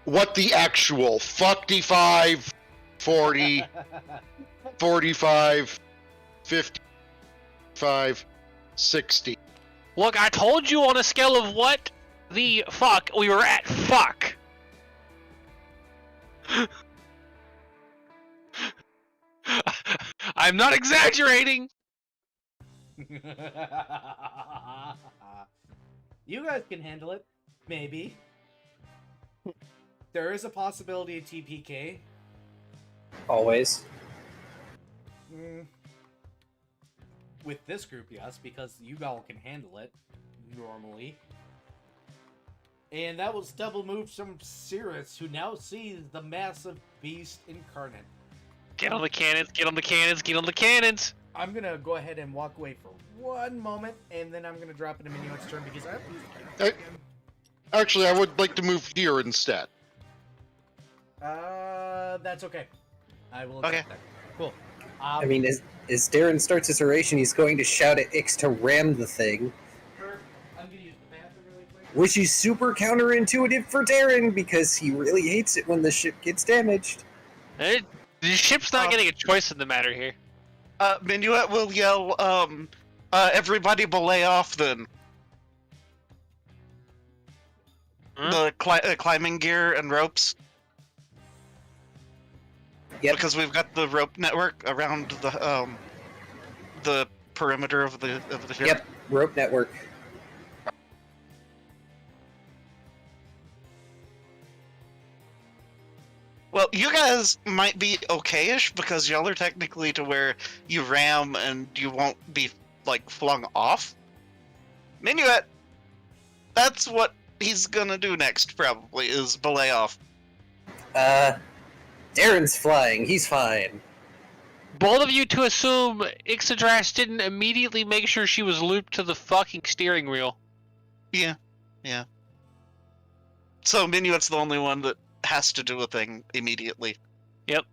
S4: What the actual? 55, 40, 45, 55, 60.
S6: Look, I told you on a scale of what the fuck we were at. Fuck. I'm not exaggerating.
S1: You guys can handle it. Maybe. There is a possibility of TPK.
S2: Always.
S1: With this group, yes, because you all can handle it normally. And that was double move from Cirrus, who now sees the massive beast incarnate.
S6: Get on the cannons, get on the cannons, get on the cannons!
S1: I'm gonna go ahead and walk away for one moment, and then I'm gonna drop into Minuet's turn because I have to use my
S4: Hey. Actually, I would like to move here instead.
S1: That's okay. I will accept that. Cool.
S2: I mean, as Darren starts his oration, he's going to shout at Ix to ram the thing,
S1: I'm gonna use the bathroom really quick.
S2: which is super counterintuitive for Darren because he really hates it when the ship gets damaged.
S6: The ship's not getting a choice in the matter here.
S3: Minuet will yell, everybody belay off then.
S6: Huh?
S3: The climbing gear and ropes.
S2: Yep.
S3: Because we've got the rope network around the perimeter of the ship.
S2: Yep, rope network.
S3: Well, you guys might be okay-ish because y'all are technically to where you ram and you won't be, like, flung off. Minuet, that's what he's gonna do next, probably, is belay off.
S2: Darren's flying, he's fine.
S6: Bold of you to assume Ixadrash didn't immediately make sure she was looped to the fucking steering wheel.
S3: Yeah. So Minuet's the only one that has to do a thing immediately.
S6: Yep.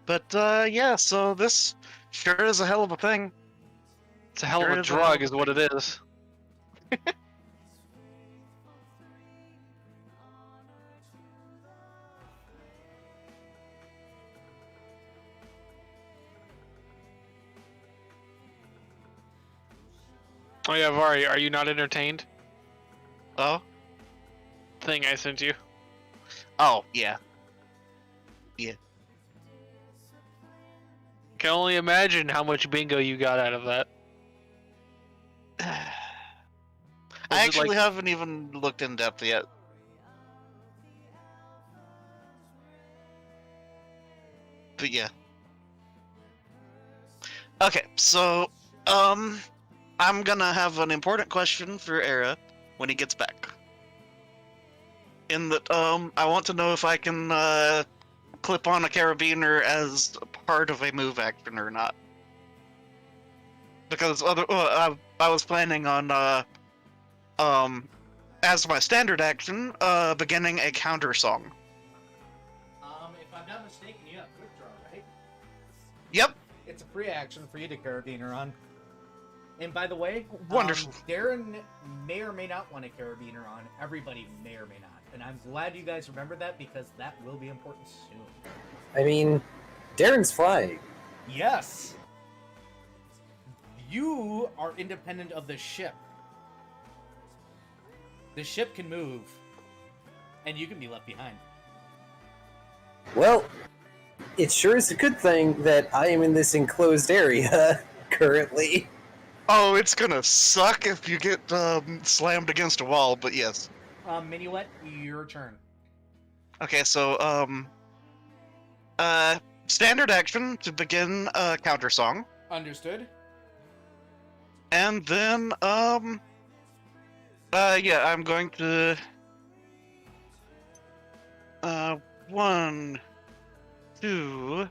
S3: But, yeah, so this sure is a hell of a thing.
S6: It's a hell of
S3: Sure
S6: a
S3: is a hell
S6: drug,
S3: of
S6: is
S3: a
S6: what it is. Oh yeah, Vari, are you not entertained?
S3: Oh?
S6: Thing I sent you.
S3: Oh, yeah.
S6: Can only imagine how much bingo you got out of that.
S3: I
S6: it
S3: actually
S6: like-
S3: haven't even looked in depth yet. But yeah. Okay, so, I'm gonna have an important question for Era when he gets back. In that, I want to know if I can, clip on a carabiner as part of a move action or not. Because I was planning on as my standard action, beginning a counter song.
S1: If I'm not mistaken, you have quick draw, right?
S3: Yep.
S1: It's a free action for you to carabiner on. And by the way,
S3: Wonderful.
S1: Darren may or may not want a carabiner on. Everybody may or may not. And I'm glad you guys remember that because that will be important soon.
S2: I mean, Darren's flying.
S1: Yes. You are independent of the ship. The ship can move, and you can be left behind.
S2: Well, it sure is a good thing that I am in this enclosed area currently.
S3: Oh, it's gonna suck if you get slammed against a wall, but yes.
S1: Minuet, your turn.
S3: Okay, so standard action to begin a counter song,
S1: Understood.
S3: and then yeah, I'm going to 1, 2,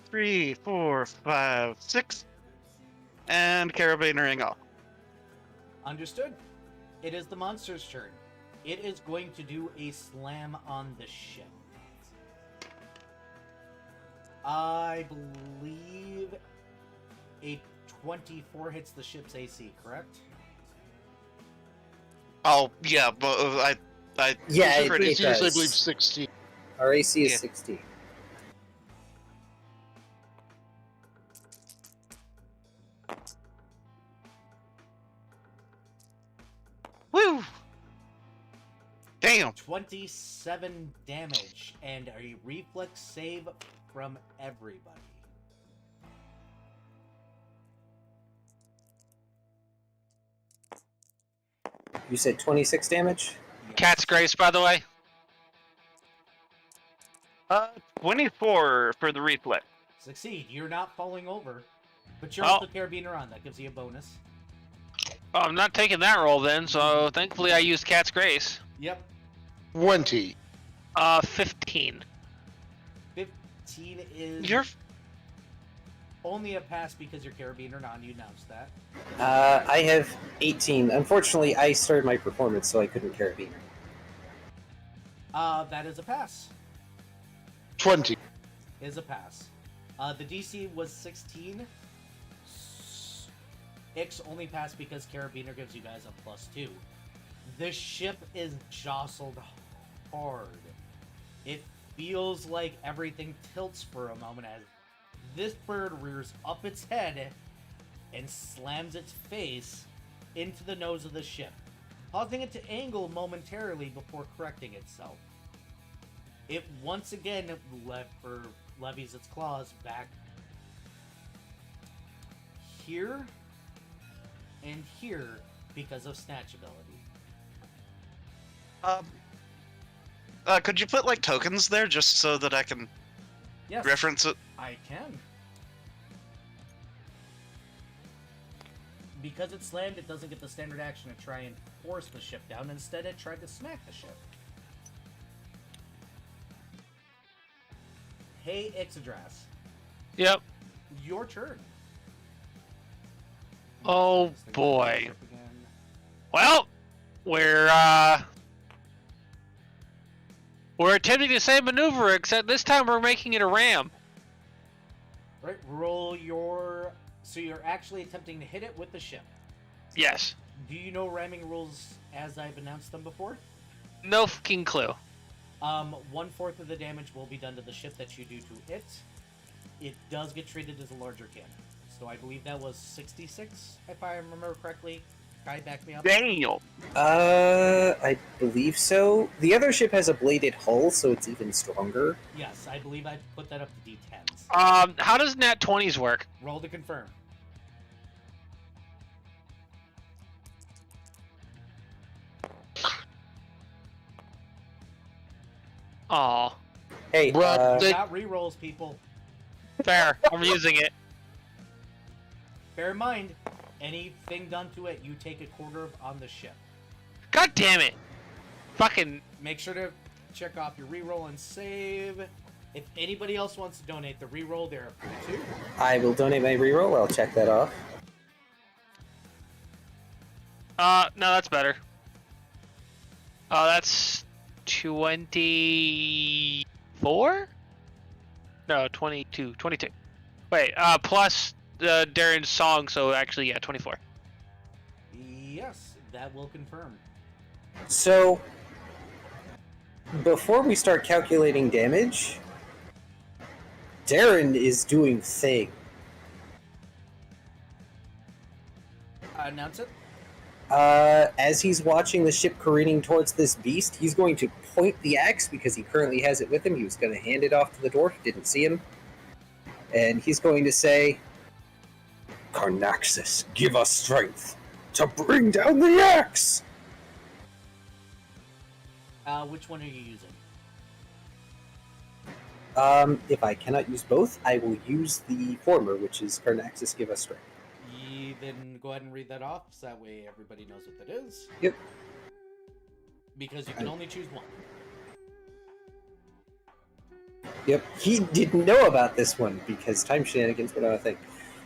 S3: 3, 4, 5, 6, and carabinering off.
S1: Understood. It is the monster's turn. It is going to do a slam on the ship. I believe a 24 hits the ship's AC, correct?
S3: Oh yeah, but
S2: Yeah, it
S4: AC is, I
S2: does.
S4: believe, 16.
S2: Our AC is
S3: Yeah.
S2: 16.
S3: woo. Damn.
S1: 27 damage and a reflex save from everybody.
S2: You said 26 damage?
S6: Cat's Grace, by the way.
S3: 24 for the reflex.
S1: Succeed. You're not falling over, but you're
S6: Oh.
S1: also carabiner on. That gives you a bonus.
S6: Oh, I'm not taking that roll then, so thankfully I used Cat's Grace.
S1: Yep.
S4: 20.
S6: 15.
S1: 15 is
S3: You're
S1: only a pass because you're carabiner on. You announced that.
S2: I have 18. Unfortunately, I started my performance, so I couldn't carabiner.
S1: That is a pass.
S4: 20.
S1: Is a pass. The DC was 16. Ix only passed because carabiner gives you guys a +2. The ship is jostled hard. It feels like everything tilts for a moment as this bird rears up its head and slams its face into the nose of the ship, causing it to angle momentarily before correcting itself. It once again levies its claws back here and here because of snatch ability.
S3: could you put like tokens there just so that I can
S1: Yes,
S3: reference it?
S1: I can. Because it slammed, it doesn't get the standard action to try and force the ship down. Instead, it tried to smack the ship. Hey, Ixodras,
S6: Yep.
S1: your turn.
S6: Oh boy. Well, we're attempting the same maneuver, except this time we're making it a ram.
S1: Right, roll your... So you're actually attempting to hit it with the ship.
S6: Yes.
S1: Do you know ramming rules as I've announced them before?
S6: No fucking clue.
S1: 1/4 of the damage will be done to the ship that you do to it. It does get treated as a larger cannon. So I believe that was 66, if I remember correctly. Kai, back me up.
S3: Damn.
S2: I believe so. The other ship has a bladed hull, so it's even stronger.
S1: Yes, I believe I put that up to D10s.
S6: How does nat 20s work?
S1: Roll to confirm.
S6: Aw,
S2: Hey,
S4: Well, they-
S1: Not re-rolls, people.
S6: fair. I'm using it.
S1: Bear in mind, anything done to it, you take 1/4 on the ship.
S6: God damn it. Fucking
S1: Make sure to check off your re-roll and save. If anybody else wants to donate the reroll, they're free too.
S2: I will donate my reroll. I'll check that off.
S6: No, that's better. That's 24? No, 22. 22. Wait, plus Darren's song, so actually, yeah, 24.
S1: Yes, that will confirm.
S2: So, before we start calculating damage, Darren is doing thing.
S1: Announce it.
S2: As he's watching the ship careening towards this beast, he's going to point the axe because he currently has it with him. He was going to hand it off to the dwarf, didn't see him. And he's going to say, Carnaxus, give us strength to bring down the axe!
S1: Which one are you using?
S2: If I cannot use both, I will use the former, which is Carnaxus, give us strength.
S1: Then go ahead and read that off, so that way everybody knows what that is.
S2: Yep.
S1: Because you can only choose one.
S2: Yep, he didn't know about this one because time shenanigans were not a thing.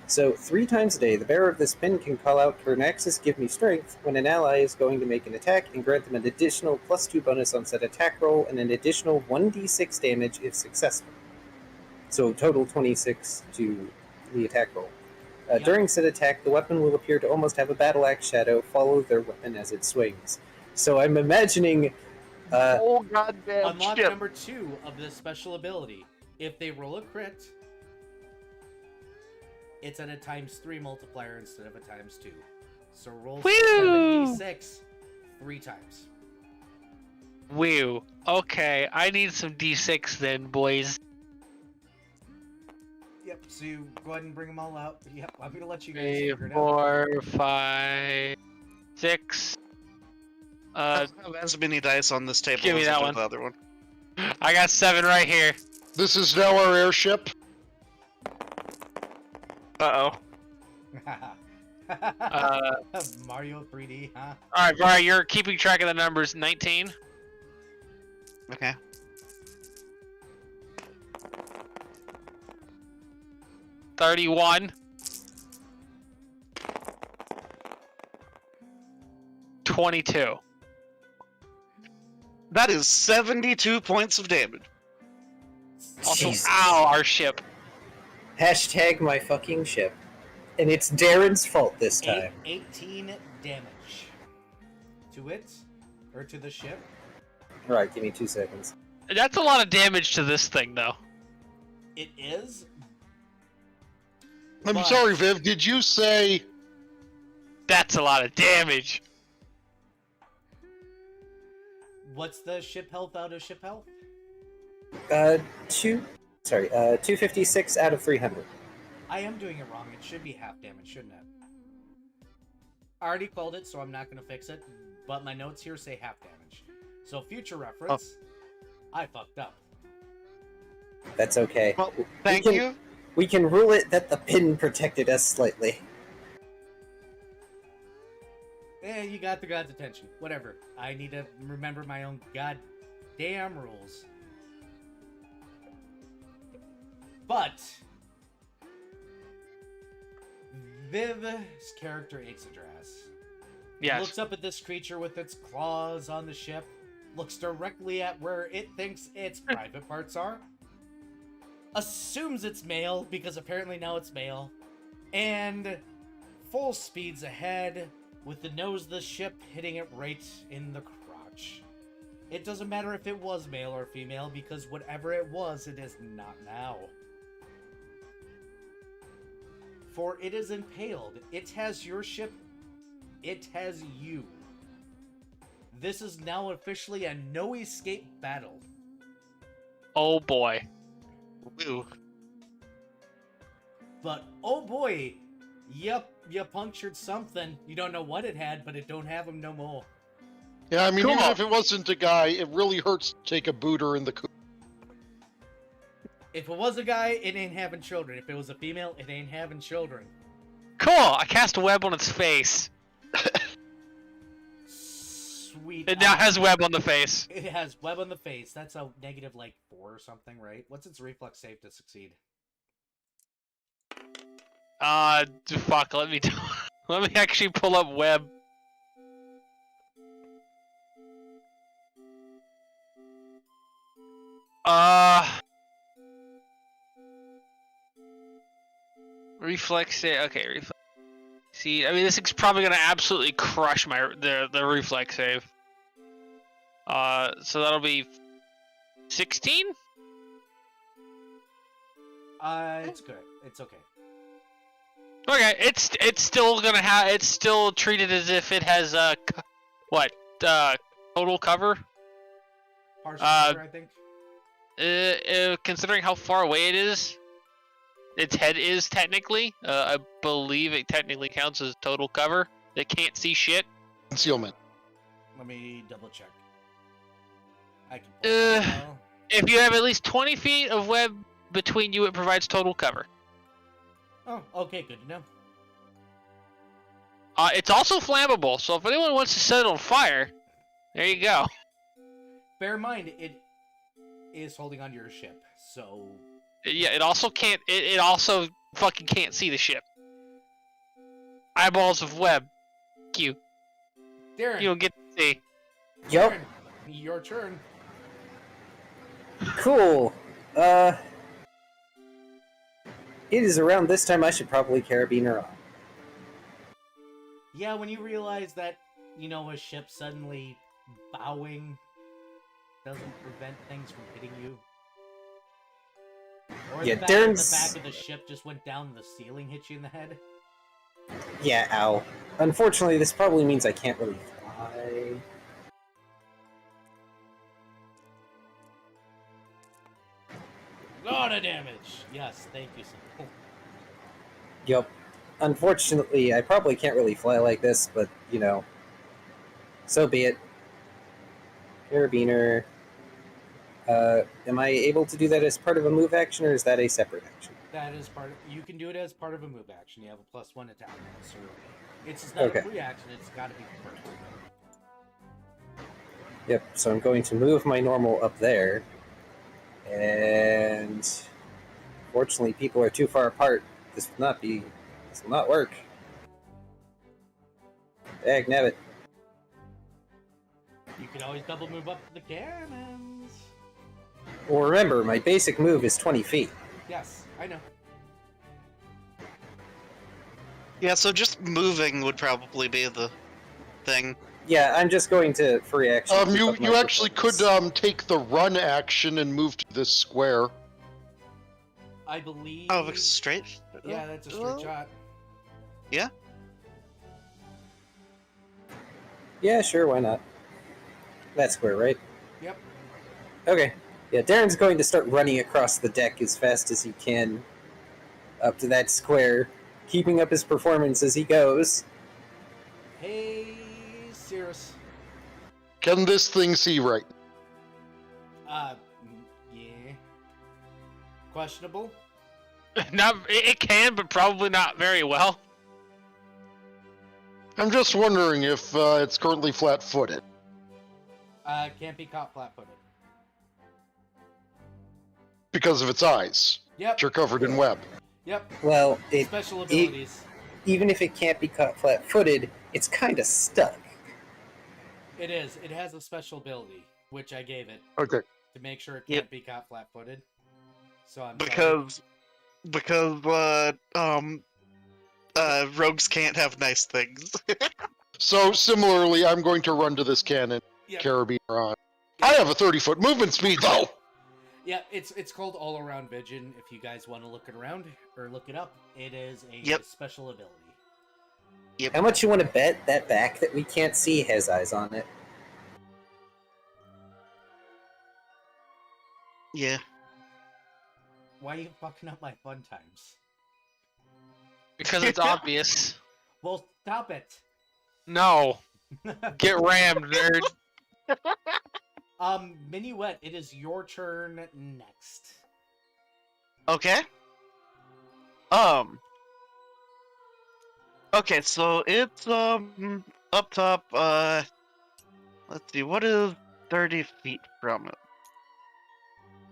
S2: So, 3 times a day, the bearer of this pin can call out Carnaxus, give me strength, when an ally is going to make an attack, and grant them an additional +2 bonus on said attack roll, and an additional 1d6 damage if successful. So, total 26 to the attack roll. During said attack, the weapon will appear to almost have a battle axe shadow follow their weapon as it swings. So, I'm imagining...
S3: oh, goddamn
S1: Unlock
S3: ship.
S1: number 2 of this special ability. If they roll a crit, it's at a ×3 multiplier instead of a ×2. So roll 7d6 3 times.
S6: Woo. Okay, I need some d6 then, boys.
S1: Yep, so you go ahead and bring them all out. Yep, I'm going to let you guys
S6: 3,
S1: figure it out.
S6: 4, 5, 6.
S3: I have as many dice on this table
S6: give me
S3: as
S6: that
S3: I do
S6: one.
S3: the other one.
S6: I got 7 right here.
S4: This is now our airship.
S3: Uh-oh.
S1: Mario 3D, huh?
S6: Alright, Brian, you're keeping track of the numbers. 19,
S3: Okay.
S6: 31, 22.
S3: That is 72 points of damage.
S6: Also,
S2: Jesus.
S6: ow, our ship.
S2: Hashtag my fucking ship. And it's Darren's fault this time.
S1: 18 damage. To it? Or to the ship?
S2: Alright, give me 2 seconds.
S6: That's a lot of damage to this thing, though.
S1: It is.
S4: I'm
S1: But-
S4: sorry, Viv. Did you say
S6: That's a lot of damage.
S1: What's the ship health out of ship health?
S2: 256 out of 300.
S1: I am doing it wrong. It should be half damage, shouldn't it? I already called it, so I'm not going to fix it. But my notes here say half damage. So future reference, I fucked up.
S2: That's okay.
S3: Well, thank
S2: can-
S3: you.
S2: We can rule it that the pin protected us slightly.
S1: You got the god's attention. Whatever. I need to remember my own goddamn rules. But Viv's character Ixodras
S6: Yes.
S1: looks up at this creature with its claws on the ship, looks directly at where it thinks its private parts are, assumes it's male, because apparently now it's male, and full speeds ahead with the nose of the ship hitting it right in the crotch. It doesn't matter if it was male or female, because whatever it was, it is not now. For it is impaled. It has your ship. It has you. This is now officially a no escape battle.
S6: Oh boy.
S3: Woo.
S1: But oh boy, yep, you punctured something. You don't know what it had, but it don't have him no more.
S4: Yeah, I mean,
S6: Cool.
S4: even if it wasn't a guy, it really hurts to take a booter in the coop.
S1: If it was a guy, it ain't having children. If it was a female, it ain't having children.
S6: Cool! I cast a web on its face.
S1: Sweet need.
S6: It now has web on the face.
S1: It has web on the face. That's a negative like 4 or something, right? What's its reflex save to succeed?
S6: Fuck. Let me let me actually pull up web. Reflex save. Okay, reflex. See, I mean, this is probably gonna absolutely crush the reflex save. So that'll be 16.
S1: It's good. It's okay.
S6: Okay, it's still gonna have. It's still treated as if it has total cover.
S1: Partial cover, I think.
S6: Considering how far away it is, its head is technically. I believe it technically counts as total cover. It can't see shit.
S4: Concealment.
S1: Let me double check. I can pull it up now.
S6: If you have at least 20 feet of web between you, it provides total cover.
S1: Oh, okay, good to know.
S6: It's also flammable, so if anyone wants to set it on fire, there you go.
S1: Bear in mind, it is holding onto your ship, so...
S6: Yeah, it also can't. It also fucking can't see the ship. Eyeballs of web. Cute.
S1: Darren,
S6: You don't get to see.
S2: Yup.
S1: Darren, your turn.
S2: Cool. It is around this time I should probably carabine her on.
S1: Yeah, when you realize that, a ship suddenly bowing doesn't prevent things from hitting you. Or
S2: Yeah,
S1: the fact that
S2: Darren's-
S1: the back of the ship just went down and the ceiling hit you in the head.
S2: Yeah, ow. Unfortunately, this probably means I can't really fly.
S1: Lot of damage! Yes, thank you, Simple.
S2: Yup. Unfortunately, I probably can't really fly like this, but, so be it. Carabiner. Am I able to do that as part of a move action, or is that a separate action?
S1: That is part of... You can do it as part of a move action. You have a +1 attack bonus, so... It's just not
S2: Okay.
S1: a free action, it's gotta be first.
S2: Yep, so I'm going to move my normal up there. And... Fortunately, people are too far apart. This will not work. Dagnabbit.
S1: You can always double move up to the cannons.
S2: Well, remember, my basic move is 20 feet.
S1: Yes, I know.
S3: Yeah, so just moving would probably be the thing.
S2: Yeah, I'm just going to free action. keep
S4: You
S2: up my
S4: you actually could
S2: performance.
S4: take the run action and move to this square.
S1: I believe...
S3: Oh, straight?
S1: Yeah, that's a straight shot.
S3: Yeah?
S2: Yeah, sure, why not? That's square, right?
S1: Yep.
S2: Okay. Yeah, Darren's going to start running across the deck as fast as he can up to that square, keeping up his performance as he goes.
S1: Hey, Cirrus.
S4: Can this thing see right?
S1: Yeah. Questionable?
S6: It can, but probably not very well.
S4: I'm just wondering if it's currently flat-footed.
S1: Can't be caught flat-footed.
S4: Because of its eyes,
S1: Yep.
S4: which are covered in web.
S1: Yep.
S2: Well,
S1: Special abilities.
S2: even if it can't be caught flat-footed, it's kind of stuck.
S1: It is. It has a special ability, which I gave it
S4: Okay.
S1: to make sure it
S3: Yep.
S1: can't be caught flat-footed. So I'm
S3: Because rogues can't have nice things.
S4: So, similarly, I'm going to run to this cannon,
S1: Yep.
S4: carabiner on. I have a 30-foot movement speed, though!
S1: Yeah, it's called all-around vision. If you guys want to look it around or look it up, it is a
S3: Yep.
S1: special ability.
S2: How much you want to bet that back that we can't see has eyes on it?
S3: Yeah.
S1: Why are you fucking up my fun times?
S6: Because it's obvious.
S1: Well, stop it.
S6: No. Get rammed, nerd.
S1: Minuet, it is your turn next.
S3: Okay. Okay, so it's up top. Let's see, what is 30 feet from it?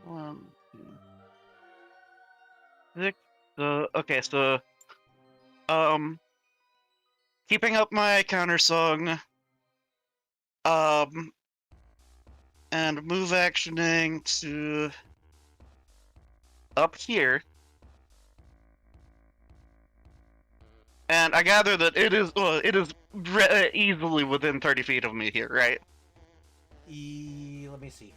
S3: 1, 2, 6. Okay, so keeping up my counter song, and move actioning to up here. And I gather that it is easily within 30 feet of me here, right?
S1: Let me see.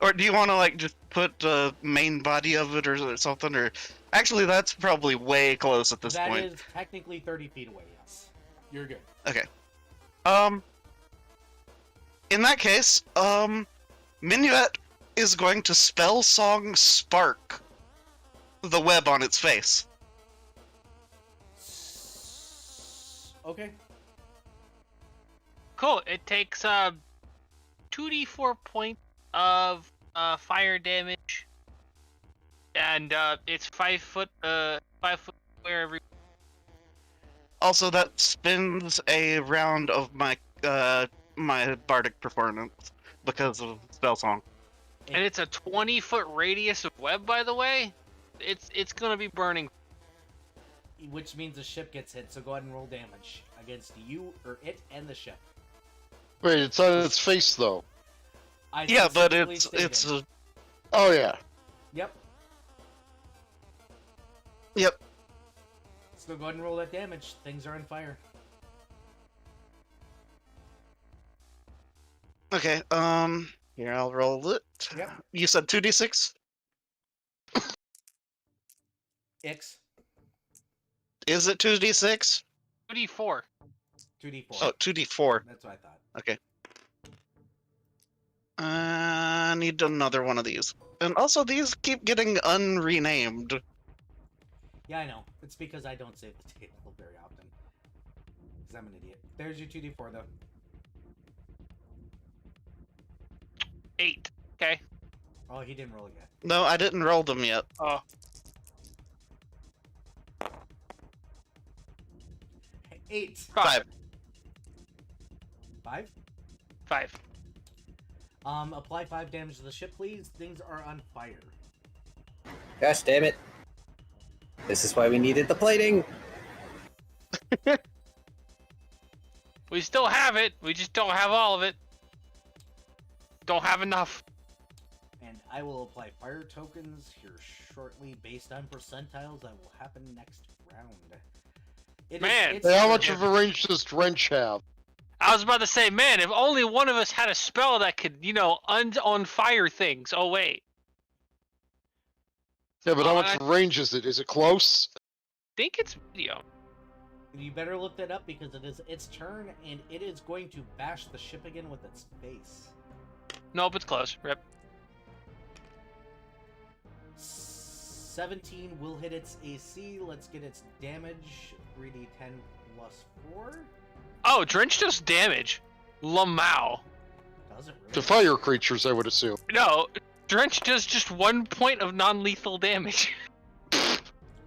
S3: Or do you want to like just put the main body of it or something? Or actually, that's probably way close at this point.
S1: That is technically 30 feet away. Yes, you're good.
S3: Okay. In that case, Minuet is going to spell song spark the web on its face.
S1: Okay.
S5: Cool. It takes 2d4 points of fire damage, and it's 5 foot square every.
S3: Also, that spins a round of my my bardic performance because of spell song.
S5: And it's a 20-foot radius of web, by the way. It's gonna be burning.
S1: Which means the ship gets hit, so go ahead and roll damage against you, or it, and the ship.
S4: Wait, it's on its face though.
S3: Yeah, but
S1: specifically
S3: it's
S1: stated.
S4: Oh yeah.
S1: Yep.
S3: Yep.
S1: So go ahead and roll that damage. Things are on fire.
S3: Okay, here, I'll roll it.
S1: Yep.
S3: You said 2d6?
S1: X.
S3: Is it 2d6?
S5: 2d4.
S1: 2d4.
S3: Oh, 2d4.
S1: That's what I thought.
S3: Okay. I need another one of these. And also, these keep getting unrenamed.
S1: Yeah, I know. It's because I don't save the table very often. Because I'm an idiot. There's your 2d4, though.
S5: 8. Okay.
S1: Oh, he didn't roll yet.
S3: No, I didn't roll them yet.
S5: Oh.
S1: 8.
S3: 5.
S1: 5?
S5: 5.
S1: Apply 5 damage to the ship, please. Things are on fire.
S2: Gosh damn it. This is why we needed the plating.
S5: We still have it. We just don't have all of it. Don't have enough.
S1: And I will apply fire tokens here shortly based on percentiles that will happen next round.
S5: Man.
S1: It's
S4: Hey, how much of a range does Drench have?
S5: I was about to say, man, if only one of us had a spell that could, on fire things. Oh, wait.
S4: Yeah, but how much
S5: I
S4: of a range is it? Is it close?
S5: think it's medium.
S1: You better look that up because it is its turn and it is going to bash the ship again with its face.
S5: Nope, it's close. Rip.
S1: 17 will hit its AC. Let's get its damage. 3d10 plus 4.
S5: Oh, Drench does damage. Lamau.
S1: Does it really?
S4: To fire creatures, I would assume.
S5: No, Drench does just 1 point of non-lethal damage.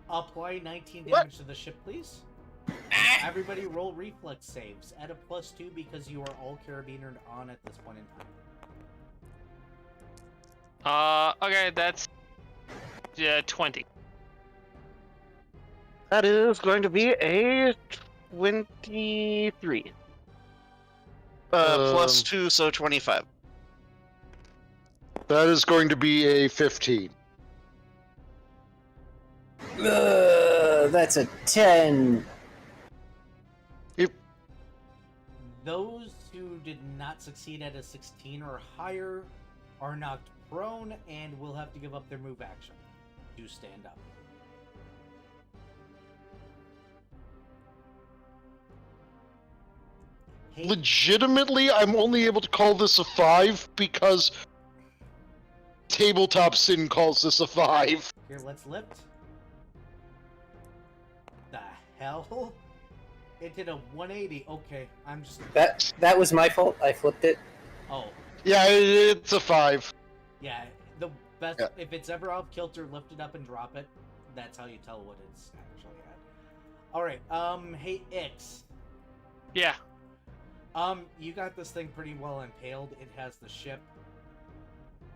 S1: Apply 19
S4: What?
S1: damage to the ship, please. Everybody roll reflex saves. Add a +2 because you are all carabinered on at this point in time.
S5: Okay, that's 20.
S3: That is going to be a 23. Plus 2, so 25.
S4: That is going to be a 15.
S2: That's a 10.
S1: Those who did not succeed at a 16 or higher are knocked prone and will have to give up their move action to stand up. Hey,
S4: Legitimately, I'm only able to call this a 5 because Tabletop Sin calls this a 5.
S1: here, let's lift. The hell? It did a 180. Okay, I'm just...
S2: That was my fault. I flipped it.
S1: Oh,
S4: Yeah, it's a 5.
S1: yeah. The best...
S4: Yeah.
S1: If it's ever off kilter, lift it up and drop it. That's how you tell what it's actually at. Alright, hey, Ix.
S5: Yeah.
S1: You got this thing pretty well impaled. It has the ship.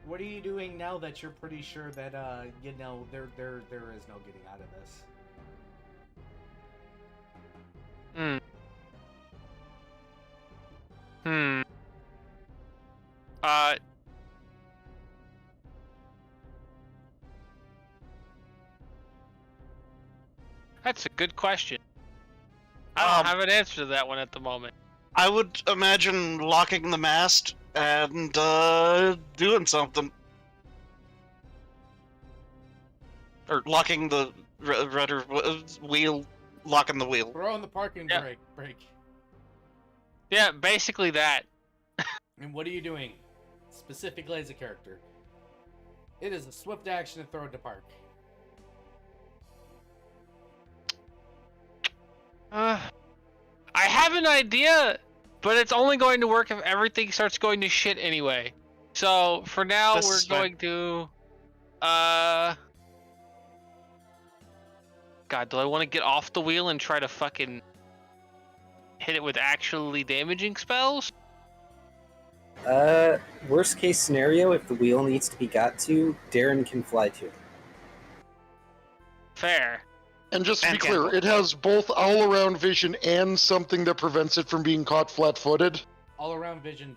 S1: What are you doing now that you're pretty sure that you know there is no getting out of this?
S6: That's a good question. I don't have an answer to that one at the moment.
S3: I would imagine locking the mast and doing something. Or locking the rudder wheel, locking the wheel.
S1: Throwing the parking
S6: Yeah.
S1: brake.
S6: Yeah, basically that.
S1: And what are you doing? Specifically as a character. It is a swift action to throw it to park.
S6: I have an idea, but it's only going to work if everything starts going to shit anyway. So for now,
S3: This
S6: we're
S3: is fine.
S6: going to. God, do I want to get off the wheel and try to fucking hit it with actually damaging spells?
S2: Worst case scenario, if the wheel needs to be got to, Darren can fly to it.
S6: Fair.
S4: And just to be
S3: And
S4: clear,
S3: Campbell.
S4: it has both all-around vision and something that prevents it from being caught flat-footed.
S1: All around vision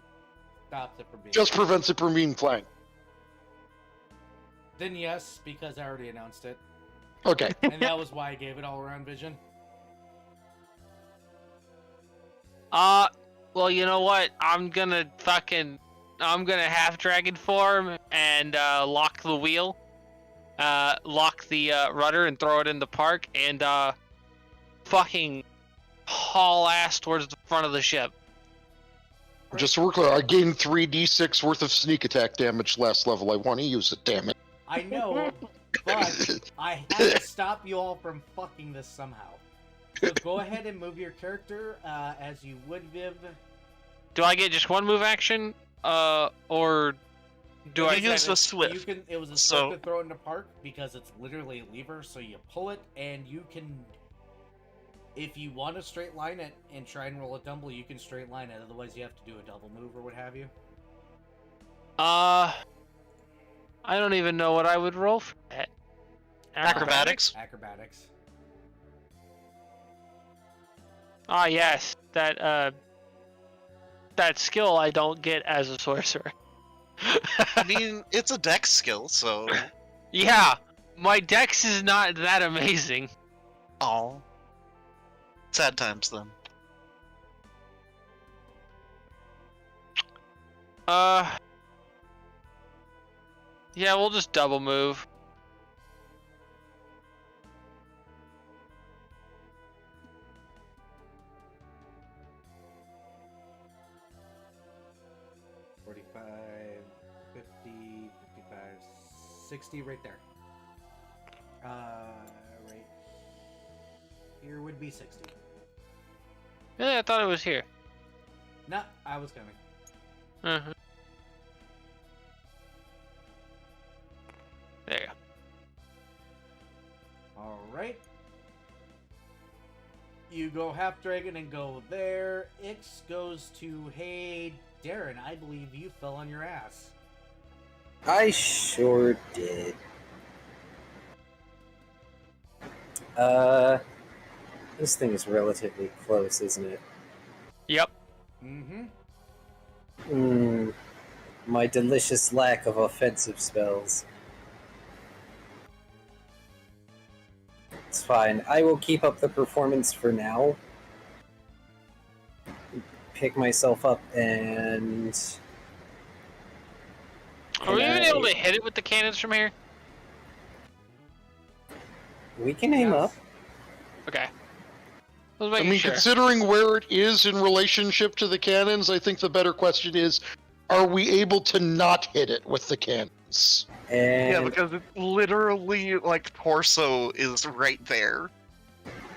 S1: stops it from being.
S4: Just prevents it from being flying.
S1: Then yes, because I already announced it.
S4: Okay.
S1: And that was why I gave it all around vision.
S6: Well, you know what? I'm gonna half dragon form and lock the wheel, lock the rudder and throw it in the park and fucking haul ass towards the front of the ship.
S4: Just so we're clear, I gained 3d6 worth of sneak attack damage last level. I want to use it, damn it.
S1: I know, but I had to stop you all from fucking this somehow. So go ahead and move your character as you would, Viv.
S6: Do I get just one move action, or do I?
S3: You use the swift.
S1: You can. It was a
S3: So-
S1: swift to throw it in the park because it's literally a lever. So you pull it, and you can. If you want to straight line it and try and roll a tumble, you can straight line it. Otherwise, you have to do a double move or what have you.
S6: I don't even know what I would roll for that.
S3: Acrobatics?
S1: Acrobatics.
S6: Ah, yes, that skill I don't get as a sorcerer.
S3: I mean, it's a dex skill, so.
S6: Yeah, my dex is not that amazing.
S3: Oh. Sad times then.
S6: Yeah, we'll just double move.
S1: $45, $50, $55, $60 right there. Right here would be 60.
S6: Yeah, I thought it was here.
S1: Nah, I was coming.
S6: Uh-huh. There you go.
S1: Alright. You go half dragon and go there. Ix goes to, hey, Darren, I believe you fell on your ass.
S2: I sure did. This thing is relatively close, isn't it?
S6: Yep.
S1: Mm-hmm.
S2: My delicious lack of offensive spells. It's fine. I will keep up the performance for now. Pick myself up and...
S6: Are we even able to hit it with the cannons from here?
S2: We can aim up.
S6: Okay. I was
S4: I
S6: making
S4: mean,
S6: sure.
S4: considering where it is in relationship to the cannons, I think the better question is, are we able to not hit it with the cannons?
S2: And
S3: Yeah, because it literally, like, torso is right there.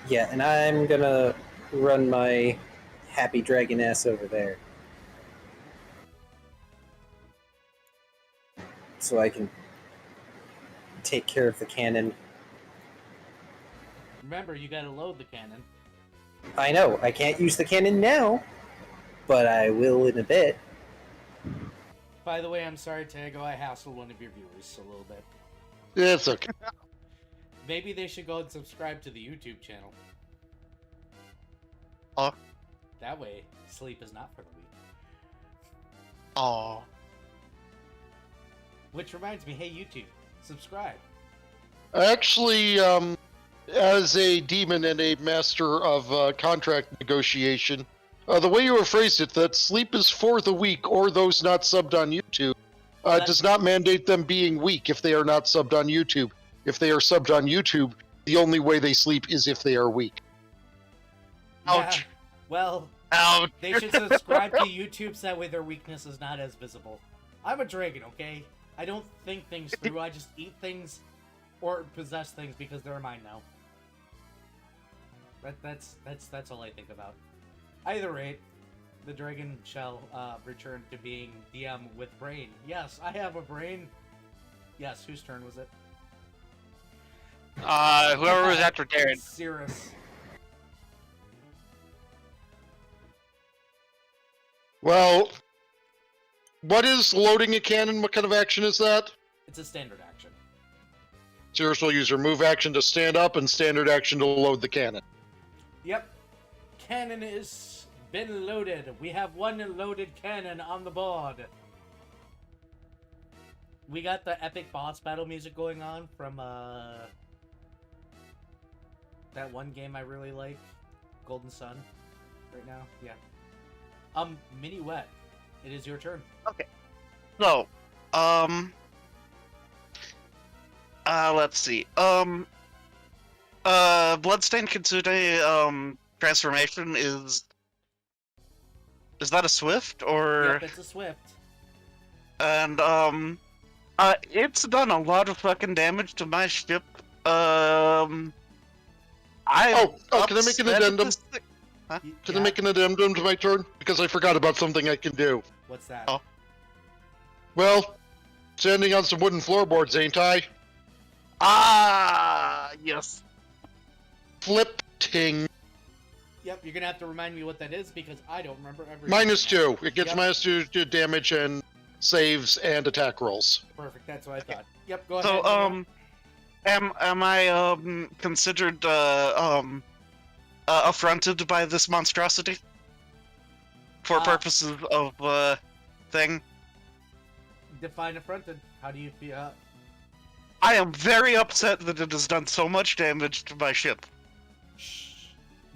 S2: yeah, and I'm gonna run my happy dragon ass over there. So I can take care of the cannon.
S1: Remember, you gotta load the cannon.
S2: I know, I can't use the cannon now. but I will in a bit.
S1: By the way, I'm sorry, Tago. I hassled one of your viewers a little bit.
S4: Yeah, it's okay.
S1: Maybe they should go and subscribe to the YouTube channel.
S3: Oh.
S1: That way, sleep is not for the weak.
S3: Oh.
S1: Which reminds me, hey YouTube, subscribe.
S4: Actually, as a demon and a master of contract negotiation, the way you were phrased it, that sleep is for the weak or those not subbed on YouTube, does not mandate them being weak if they are not subbed on YouTube. If they are subbed on YouTube, the only way they sleep is if they are weak.
S3: Ouch.
S1: Yeah, well,
S3: Ouch.
S1: they should subscribe to YouTube so that way their weakness is not as visible. I'm a dragon, okay? I don't think things through, I just eat things or possess things because they're mine now. That's all I think about. Either rate, the dragon shall return to being DM with brain. Yes, I have a brain. Yes, whose turn was it?
S6: Whoever was after Darren.
S1: Cirrus.
S4: Well, what is loading a cannon? What kind of action is that?
S1: It's a standard action.
S4: Cirrus will use her move action to stand up and standard action to load the cannon.
S1: Yep. Cannon is been loaded. We have one loaded cannon on the board. We got the epic boss battle music going on from that one game I really like, Golden Sun. Right now, yeah. Mini Wet, it is your turn.
S3: Okay. So, let's see. Bloodstained Kitsune, transformation is that a swift or?
S1: Yep, it's a swift.
S3: And it's done a lot of fucking damage to my ship. Can
S4: I make an addendum?
S1: Huh?
S4: Can I make an addendum to my turn? Because I forgot about something I can do.
S1: What's that?
S3: Oh.
S4: Well, standing on some wooden floorboards, ain't I?
S3: Ah, yes.
S4: Flip ting.
S1: Yep, you're gonna have to remind me what that is because I don't remember ever.
S4: -2. It gets
S1: Yep.
S4: -2 to damage and saves and attack rolls.
S1: Perfect, that's what I thought. Yep, go ahead.
S3: So, am I considered affronted by this monstrosity for purposes of thing?
S1: Define affronted. How do you feel?
S3: I am very upset that it has done so much damage to my ship.
S1: Shh.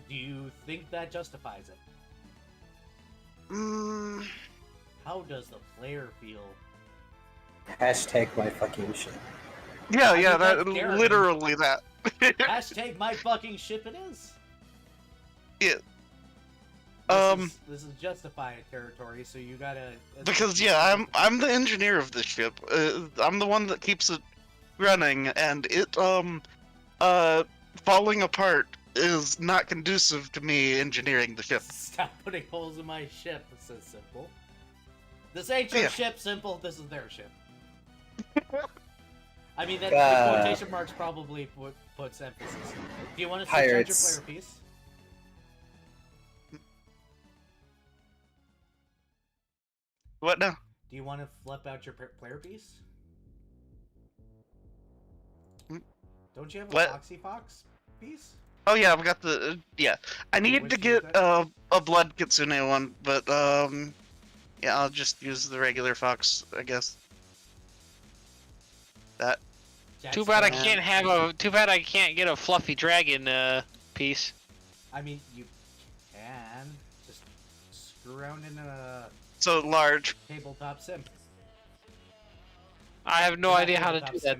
S1: Do you think that justifies it? How does the player feel?
S2: Hashtag my fucking shit.
S3: Yeah,
S1: I
S3: yeah,
S1: mean,
S3: that
S1: that's Darren.
S3: literally that.
S1: Hashtag my fucking ship it is.
S3: Yeah.
S1: This is justified territory, so you gotta.
S3: Because yeah, I'm the engineer of this ship. I'm the one that keeps it running, and it falling apart is not conducive to me engineering the ship.
S1: Stop putting holes in my ship. This is simple. This ain't your ship, Simple. This is their ship. I mean, that the quotation marks probably puts emphasis. Do you want to switch out your player piece?
S3: What now?
S1: Do you want to flip out your player piece? Don't you have a Foxy Fox piece?
S3: Oh yeah, I've got the yeah. I need to get a blood kitsune one, but yeah, I'll just use the regular fox, I guess. That.
S6: Too bad I can't have a. Too bad I can't get a fluffy dragon piece.
S1: I mean, you can just screw around in a
S3: so large
S1: tabletop sim.
S6: I have no idea how to do that.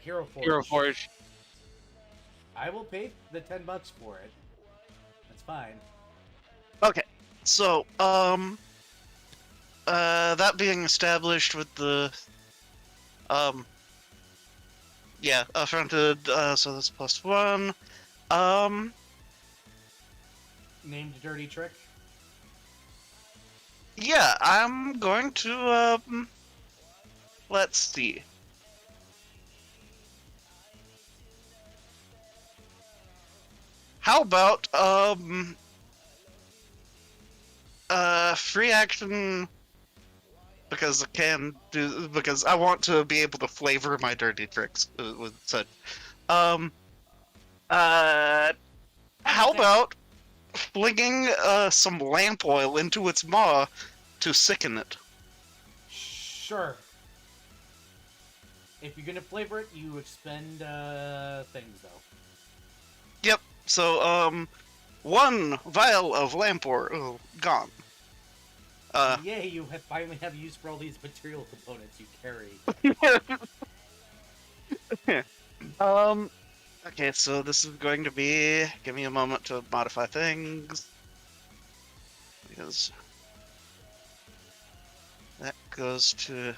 S1: Hero Forge.
S6: Hero Forge.
S1: I will pay the $10 for it. That's fine.
S3: Okay, so that being established with the yeah, affronted. So that's +1.
S1: Named Dirty Trick.
S3: Yeah, I'm going to let's see. How about free action because I want to be able to flavor my dirty tricks with such. How about flinging some lamp oil into its maw to sicken it?
S1: Sure. If you're gonna flavor it, you expend things though.
S3: Yep. So 1 vial of lamp oil gone.
S1: Yay! You finally have use for all these material components you carry.
S3: Okay, so this is going to be... Give me a moment to modify things. Because... That goes to...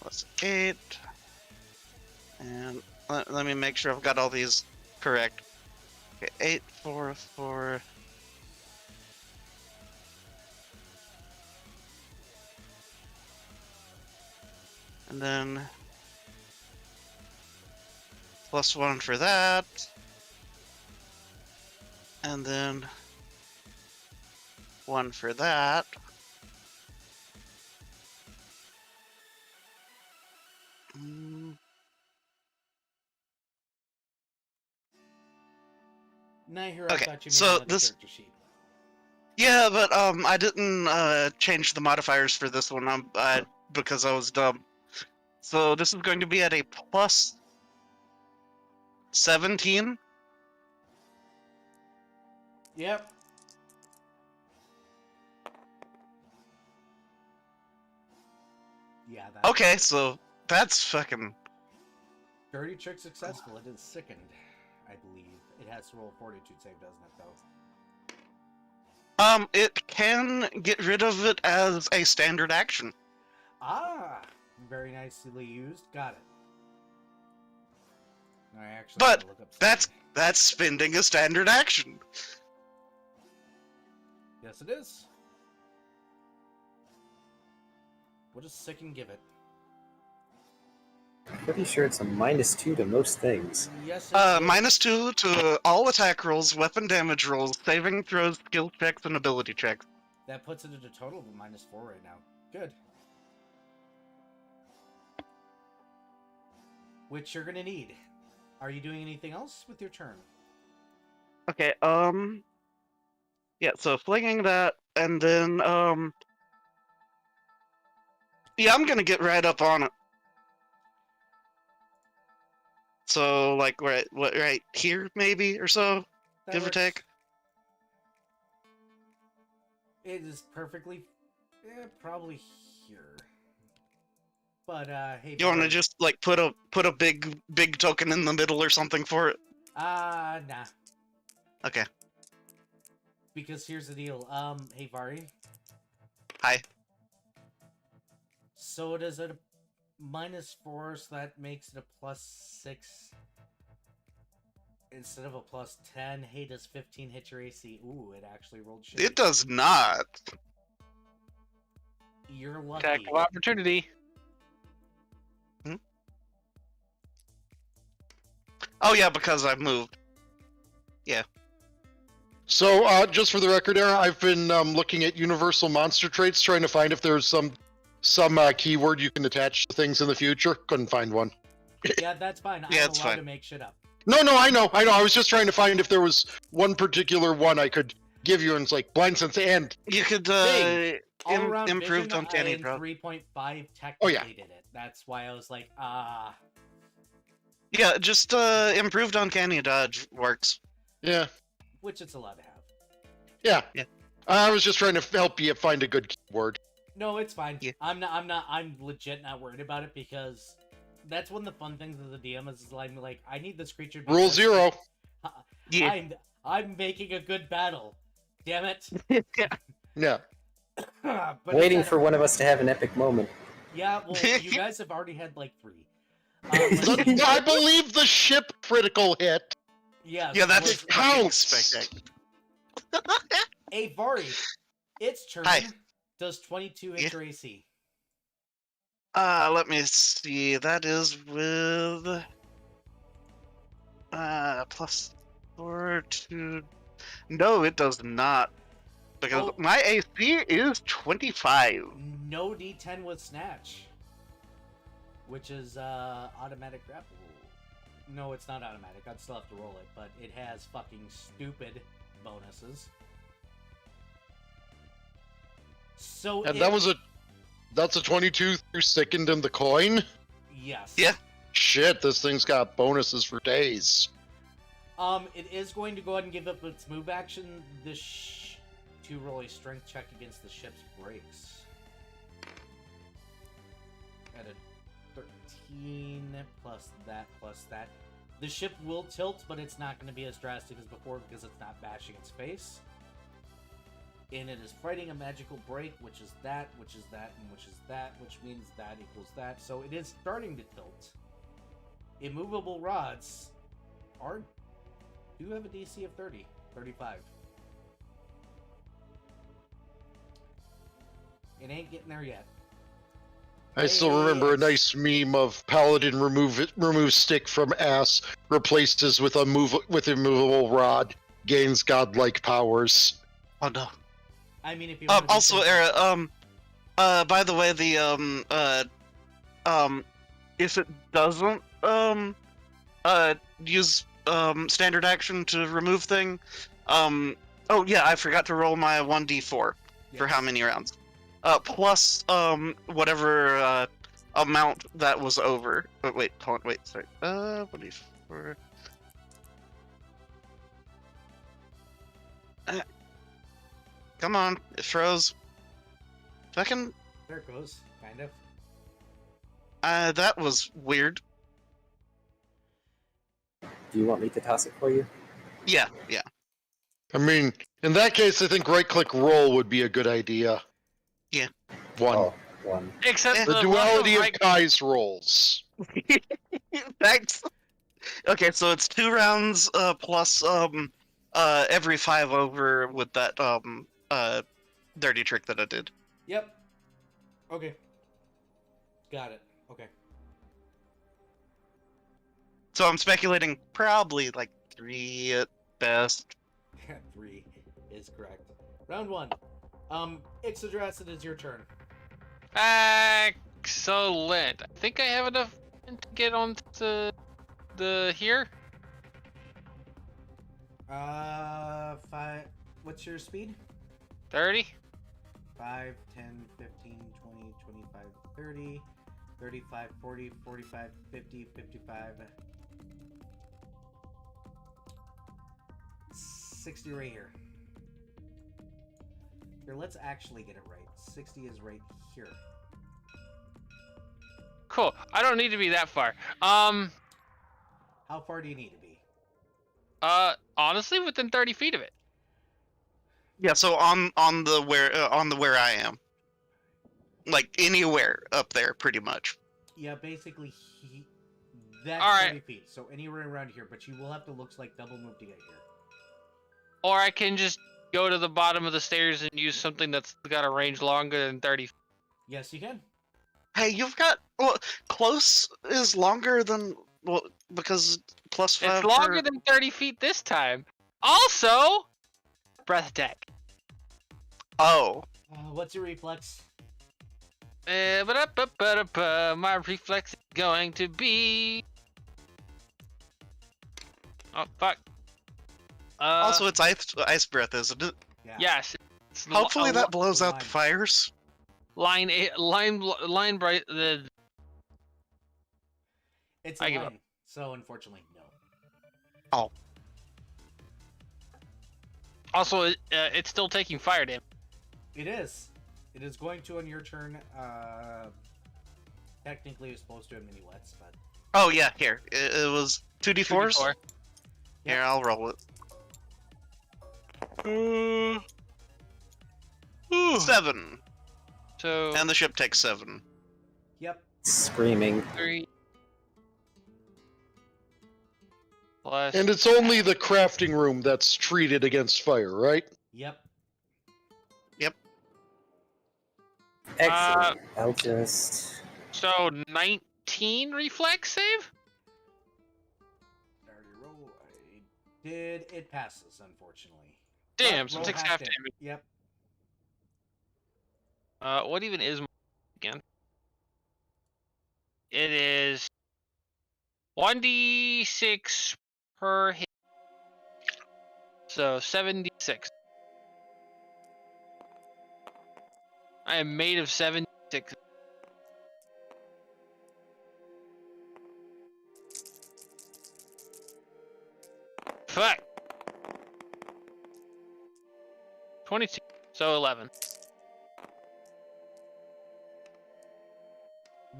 S3: +8. And let me make sure I've got all these correct. Okay, 8, 4, 4... And then... +1 for that. And then 1 for that.
S1: Now here,
S3: Okay,
S1: I thought you made
S3: so
S1: another
S3: this-
S1: character sheet.
S3: Yeah, but I didn't change the modifiers for this one because I was dumb. So this is going to be at a +17.
S1: Yep. Yeah, that.
S3: Okay, so that's fucking...
S1: Dirty trick successful. It is sickened, I believe. It has to roll a fortitude save, doesn't it, though?
S3: It can get rid of it as a standard action.
S1: Ah, very nicely used. Got it. I actually
S3: But
S1: gotta look up
S3: That's
S1: something.
S3: spending a standard action.
S1: Yes, it is. What does sicken give it?
S2: Pretty sure it's a -2 to most things.
S1: Yes, it is.
S3: -2 to all attack rolls, weapon damage rolls, saving throws, skill checks, and ability checks.
S1: That puts it at a total of a -4 right now. Good. Which you're gonna need. Are you doing anything else with your turn?
S3: Okay, yeah, so flinging that, and then, yeah, I'm gonna get right up on it. So, like, right here, maybe, or so,
S1: That
S3: give or
S1: works.
S3: take?
S1: It is perfectly, probably here. But hey,
S3: You wanna
S1: buddy.
S3: just, like, put a big token in the middle or something for it?
S1: Nah.
S3: Okay.
S1: Because here's the deal. Hey Vari.
S3: Hi.
S1: So it is at a -4, so that makes it a +6 instead of a +10. Hey, does 15 hit your AC? Ooh, it actually rolled shit.
S3: It does not.
S1: You're lucky.
S6: Attack of opportunity.
S3: Oh yeah, because I moved.
S4: So, just for the record, Aaron, I've been looking at universal monster traits, trying to find if there's some keyword you can attach to things in the future. Couldn't find one.
S1: Yeah, that's fine.
S3: Yeah,
S1: I'm
S3: it's
S1: allowed
S3: fine.
S1: to make shit up.
S4: No, I know. I was just trying to find if there was one particular one I could give you, and it's like blind sense and
S3: You could
S1: Hey, All around
S3: improved
S1: vision,
S3: uncanny
S1: in
S3: drop.
S1: 3.5 technically
S4: Oh, yeah.
S1: did it. That's why I was like,
S3: Yeah, just improved uncanny dodge works.
S4: yeah.
S1: which it's allowed to have.
S4: Yeah.
S3: Yeah.
S4: I was just trying to help you find a good keyword.
S1: No, it's fine.
S3: Yeah.
S1: I'm legit not worried about it because that's one of the fun things of the DM is I'm like, I need this creature to be
S4: Rule
S1: good.
S4: 0.
S3: Yeah.
S1: I'm making a good battle. Damn it.
S4: Yeah.
S1: But
S2: Waiting
S1: it's
S2: for one of us to have an epic moment.
S1: Yeah, well, you guys have already had like 3. let's see.
S4: I believe the ship critical hit.
S1: Yeah,
S3: Yeah, that's
S4: It
S3: fucking
S4: counts.
S3: spectacular.
S1: Hey, Vari, it's turn.
S3: Hi.
S1: Does 22 hit
S3: Yeah.
S1: your AC?
S3: Let me see. That is with +4 to. No, it does not. Because
S1: Oh.
S3: my AC is 25.
S1: No D10 with Snatch. Which is automatic grapple. No, it's not automatic. I'd still have to roll it, but it has fucking stupid bonuses. So
S4: And that's a 22 through second in the coin?
S1: Yes.
S3: Yeah.
S4: Shit, this thing's got bonuses for days.
S1: It is going to go ahead and give up its move action to roll a strength check against the ship's brakes. At a 13 plus that. The ship will tilt, but it's not going to be as drastic as before because it's not bashing its face. And it is fighting a magical break, which is that, which is that, and which is that, which means that equals that. So it is starting to tilt. Immovable rods do have a DC of 35. It ain't getting there yet.
S4: I still remember a nice meme of Paladin remove stick from ass, replaces with immovable rod, gains godlike powers.
S3: Oh no.
S1: I mean, if you want to
S3: Also, Era, by the way, if it doesn't, use, standard action to remove thing, oh yeah, I forgot to roll my 1d4 for how many rounds. Plus, whatever, amount that was over. Oh, wait, hold on, wait, sorry. 1d4. Come on, it froze. Fucking.
S1: There it goes, kind of.
S3: That was weird.
S2: Do you want me to toss it for you?
S3: Yeah.
S4: I mean, in that case, I think right-click roll would be a good idea.
S3: Yeah.
S4: One.
S2: Oh, one.
S6: Except
S4: The
S6: the
S4: duality of
S6: right-
S4: Kai's rolls.
S3: Thanks. Okay, so it's 2 rounds, plus, every 5 over with that, dirty trick that I did.
S1: Yep. Okay. Got it. Okay.
S3: So I'm speculating probably like 3 at best.
S1: 3 is correct. Round 1. Ixodrass, it is your turn.
S6: Excellent. I think I have enough to get on to the here.
S1: 5. What's your speed?
S6: 30.
S1: 5, 10, 15, 20, 25, 30, 35, 40, 45, 50, 55, 60 right here. Here, let's actually get it right. 60 is right here.
S6: Cool. I don't need to be that far.
S1: How far do you need to be?
S6: Honestly, within 30 feet of it.
S3: Yeah, so on the where I am. Like anywhere up there, pretty much.
S1: Yeah, basically, that's
S6: All right.
S1: 30 feet. So anywhere around here, but you will have to looks like double move to get here.
S6: Or I can just go to the bottom of the stairs and use something that's got a range longer than 30 feet.
S1: Yes, you can.
S3: Hey, you've got close is longer than because plus 5.
S6: It's longer than 30 feet this time. Also, breath attack.
S3: Oh.
S1: What's your reflex?
S6: My reflex is going to be. Oh fuck.
S3: Also, it's ice breath, isn't it?
S1: Yeah.
S6: Yes. It's
S3: Hopefully that blows out
S1: line.
S3: the fires.
S6: line bright.
S1: It's a
S6: I give
S1: line,
S6: up.
S1: so unfortunately, no.
S3: Oh.
S6: Also, it's still taking fire damage.
S1: It is. It is going to on your turn. Technically, you're supposed to have mini wets, but
S3: Oh yeah, here. It was 2d4s?
S6: 2d4.
S3: Here, I'll roll it. 7.
S6: So
S3: And the ship takes 7.
S1: yep.
S2: Screaming.
S6: 3 plus.
S4: And it's only the crafting room that's treated against fire, right?
S1: Yep.
S2: Excellent. I'll just...
S6: So 19 reflex save.
S1: Already roll. I did. It passes, unfortunately.
S6: Damn,
S1: But
S6: so
S1: roll
S6: it takes half damage.
S1: Yep.
S6: What even is again? It is 1d6 per hit. So 76. I am made of 76. Fuck. 22. So 11.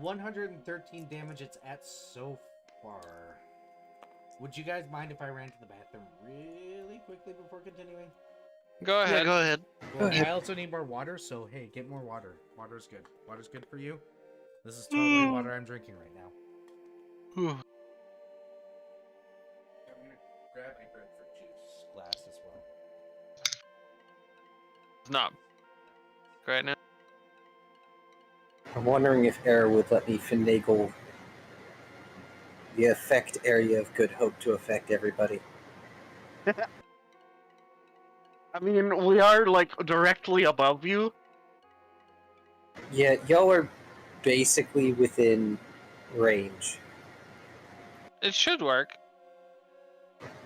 S1: 113 damage it's at so far. Would you guys mind if I ran to the bathroom really quickly before continuing?
S6: Go ahead.
S3: Yeah, go ahead.
S1: Well, I also need more water, so hey, get more water. Water's good. Water's good for you. This is totally water I'm drinking right now.
S6: Whew.
S1: I'm gonna grab my grapefruit juice glass as well.
S6: It's not right now.
S2: I'm wondering if Air would let me finagle the effect area of Good Hope to affect everybody.
S7: I mean, we are, like, directly above you.
S2: Yeah, y'all are basically within range.
S6: It should work.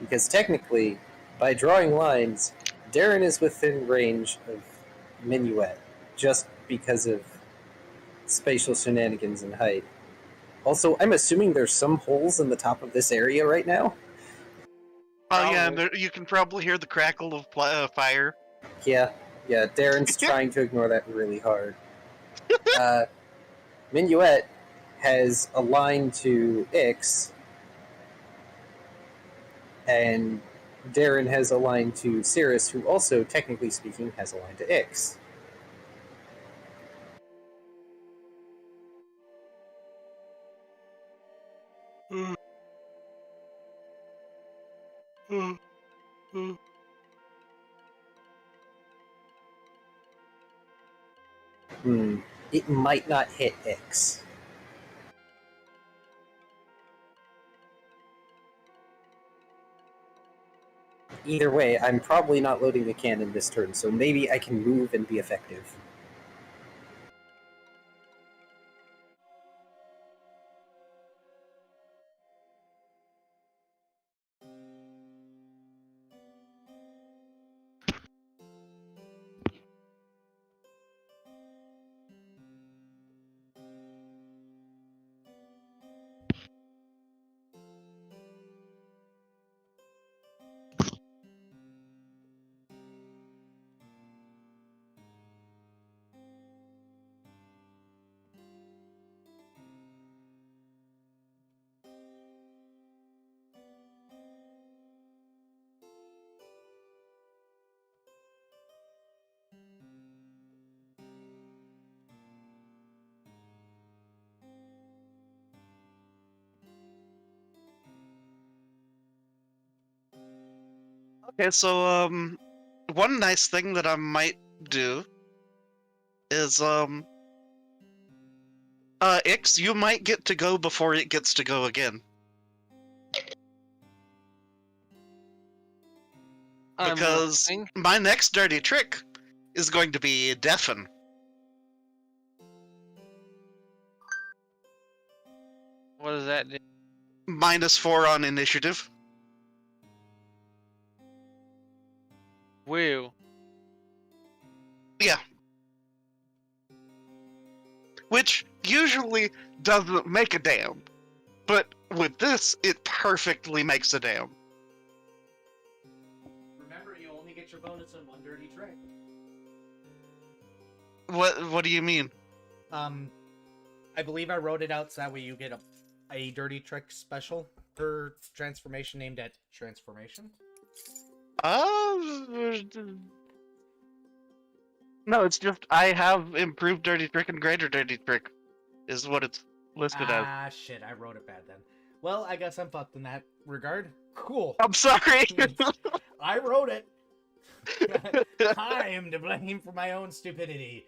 S2: Because technically, by drawing lines, Darren is within range of Minuet, just because of spatial shenanigans and height. Also, I'm assuming there's some holes in the top of this area right now.
S3: Oh yeah, and you can probably hear the crackle of fire.
S2: Yeah, Darren's trying to ignore that really hard. Minuet has a line to Ix, and Darren has a line to Cirrus, who also, technically speaking, has a line to Ix. It might not hit Ix. Either way, I'm probably not loading the cannon this turn, so maybe I can move and be effective.
S3: Okay, so one nice thing that I might do is Ix, you might get to go before it gets to go again. Because my next dirty trick is going to be deafen.
S6: What does that do?
S3: -4 on initiative.
S6: Woo.
S3: Yeah. Which usually doesn't make a damn. But with this, it perfectly makes a damn.
S1: Remember, you only get your bonus on one dirty trick.
S3: What do you mean?
S1: I believe I wrote it out so that way you get a dirty trick special per transformation named at transformation.
S3: No, it's just I have improved dirty trick and greater dirty trick, is what it's listed as.
S1: Ah, shit, I wrote it bad then. Well, I guess I'm fucked in that regard. Cool.
S3: I'm sorry.
S1: I wrote it. I am to blame for my own stupidity.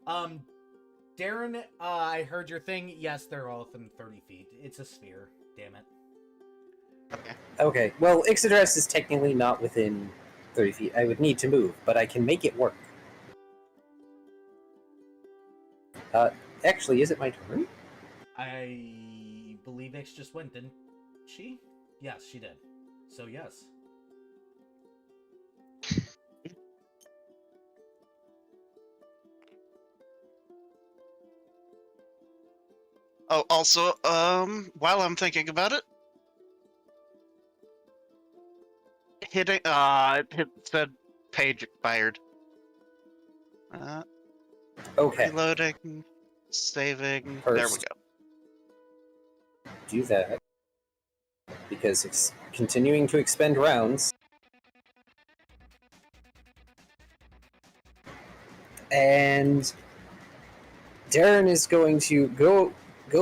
S1: Darren, I heard your thing. Yes, they're all within 30 feet. It's a sphere. Damn it.
S2: Okay, well, Ixodress is technically not within 30 feet. I would need to move, but I can make it work. Actually, is it my turn?
S1: I believe X just went, didn't she? Yes, she did. So yes.
S3: Oh, also, while I'm thinking about it, it said page expired.
S2: Okay,
S3: Reloading, saving.
S2: First.
S3: There we go.
S2: do that. Because it's continuing to expend rounds. And Darren is going to go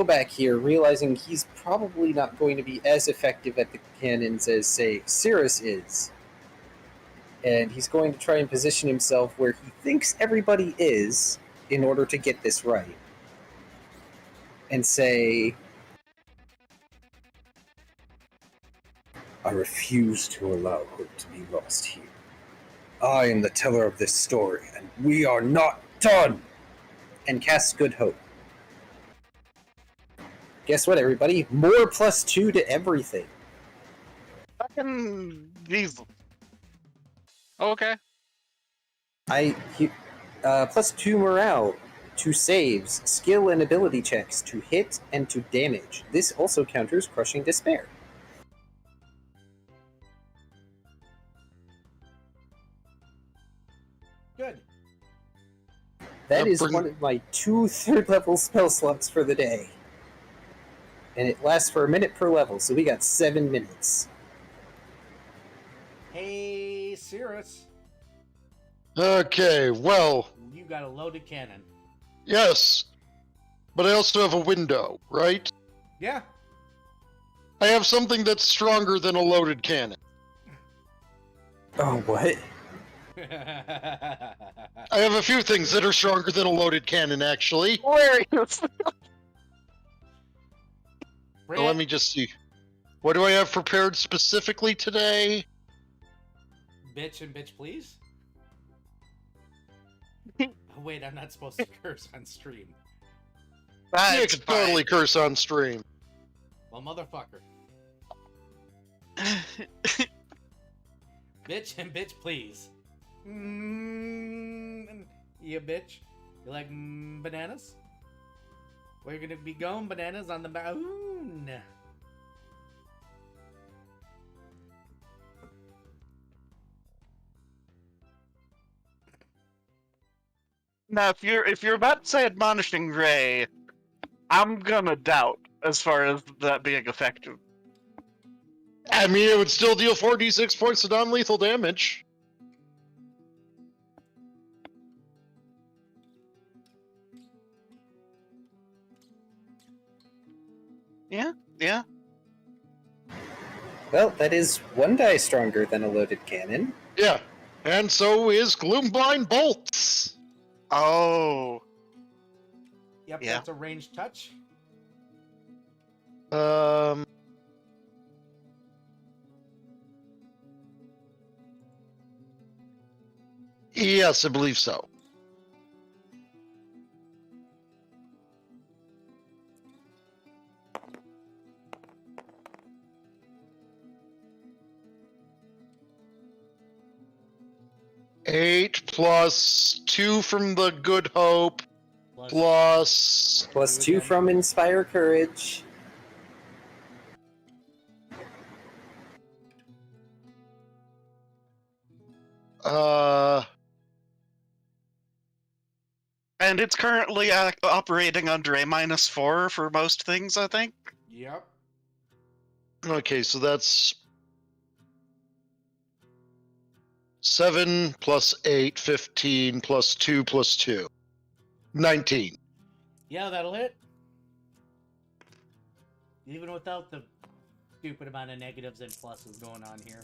S2: back here, realizing he's probably not going to be as effective at the cannons as, say, Cirrus is. And he's going to try and position himself where he thinks everybody is in order to get this right. And say, I refuse to allow hope to be lost here. I am the teller of this story, and we are not done! And cast Good Hope. Guess what, everybody? More +2 to everything.
S3: Fucking Jesus.
S6: Okay.
S2: +2 morale to saves, skill and ability checks, to hit, and to damage. This also counters Crushing Despair.
S1: Good.
S2: That is one of my 2 third-level spell slots for the day. And it lasts for a minute per level, so we got 7 minutes.
S1: Hey, Cirrus.
S4: Okay, well,
S1: You got a loaded cannon.
S4: yes. But I also have a window, right?
S1: Yeah.
S4: I have something that's stronger than a loaded cannon.
S2: Oh, what?
S4: I have a few things that are stronger than a loaded cannon, actually.
S7: Hilarious.
S4: Now, let me just see. What do I have prepared specifically today?
S1: Bitch and bitch, please. Oh, wait, I'm not supposed to curse on stream.
S4: You can totally curse on stream.
S1: Well, motherfucker. Bitch and bitch, please. Yeah, bitch. You like bananas? We're gonna be going bananas on the moon.
S3: Now, if you're about to say admonishing Ray, I'm gonna doubt as far as that being effective.
S4: I mean, it would still deal 4d6 points of non-lethal damage.
S3: Yeah.
S2: Well, that is 1 die stronger than a loaded cannon.
S4: Yeah. And so is Gloomblind Bolts.
S3: Oh.
S1: Yep,
S3: Yeah.
S1: that's a ranged touch.
S4: Yes, I believe so. Eight plus 2 from the Good Hope, plus
S2: +2 from Inspire Courage.
S3: And it's currently operating under a -4 for most things, I think.
S1: Yep.
S4: Okay, so that's 7 plus 8, 15 plus 2 plus 2. 19.
S1: Yeah, that'll hit. Even without the stupid amount of negatives and pluses going on here.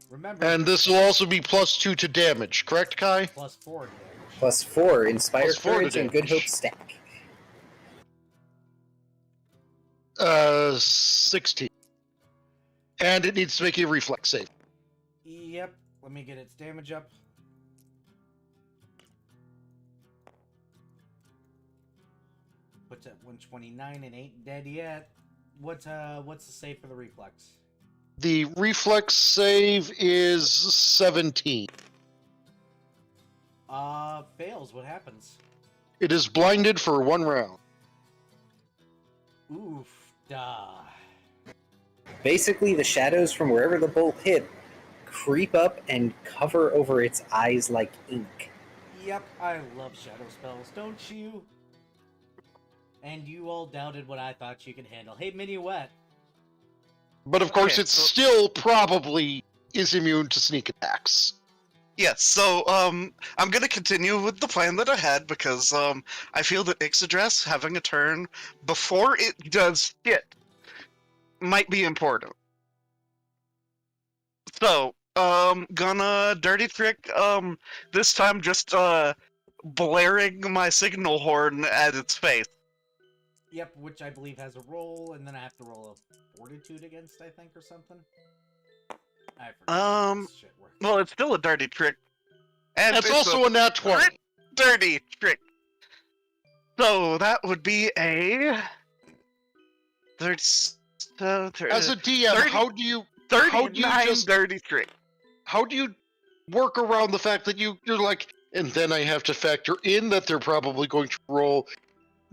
S1: Remember.
S4: And this will also be plus 2 to damage, correct, Kai?
S1: +4 damage.
S2: +4, Inspire
S4: +4 to
S2: Courage and Good Hope
S4: damage.
S2: stack.
S4: 16. And it needs to make a reflex save.
S1: Yep. Let me get its damage up. Puts at 129 and ain't dead yet. What's the save for the reflex?
S4: The reflex save is 17.
S1: Fails. What happens?
S4: It is blinded for 1 round.
S1: Oof, da.
S2: Basically, the shadows from wherever the bolt hit creep up and cover over its eyes like ink.
S1: Yep, I love shadow spells, don't you? And you all doubted what I thought you could handle. Hey, Minuet.
S4: But of course,
S3: Okay,
S4: it
S3: so-
S4: still probably is immune to sneak attacks.
S3: Yes, so I'm gonna continue with the plan that I had because I feel that Ixaddress having a turn before it does shit might be important. So, gonna dirty trick this time just blaring my signal horn at its face.
S1: Yep, which I believe has a roll, and then I have to roll a fortitude against, I think, or something. I forget how this shit works.
S3: Well, it's still a dirty trick. And
S4: That's
S3: it's
S4: also a nat 20.
S3: dirty trick. So that would be a 30,
S4: As a DM,
S3: 30
S4: how do you
S3: 39
S4: just-
S3: dirty trick.
S4: how do you work around the fact that you're like, and then I have to factor in that they're probably going to roll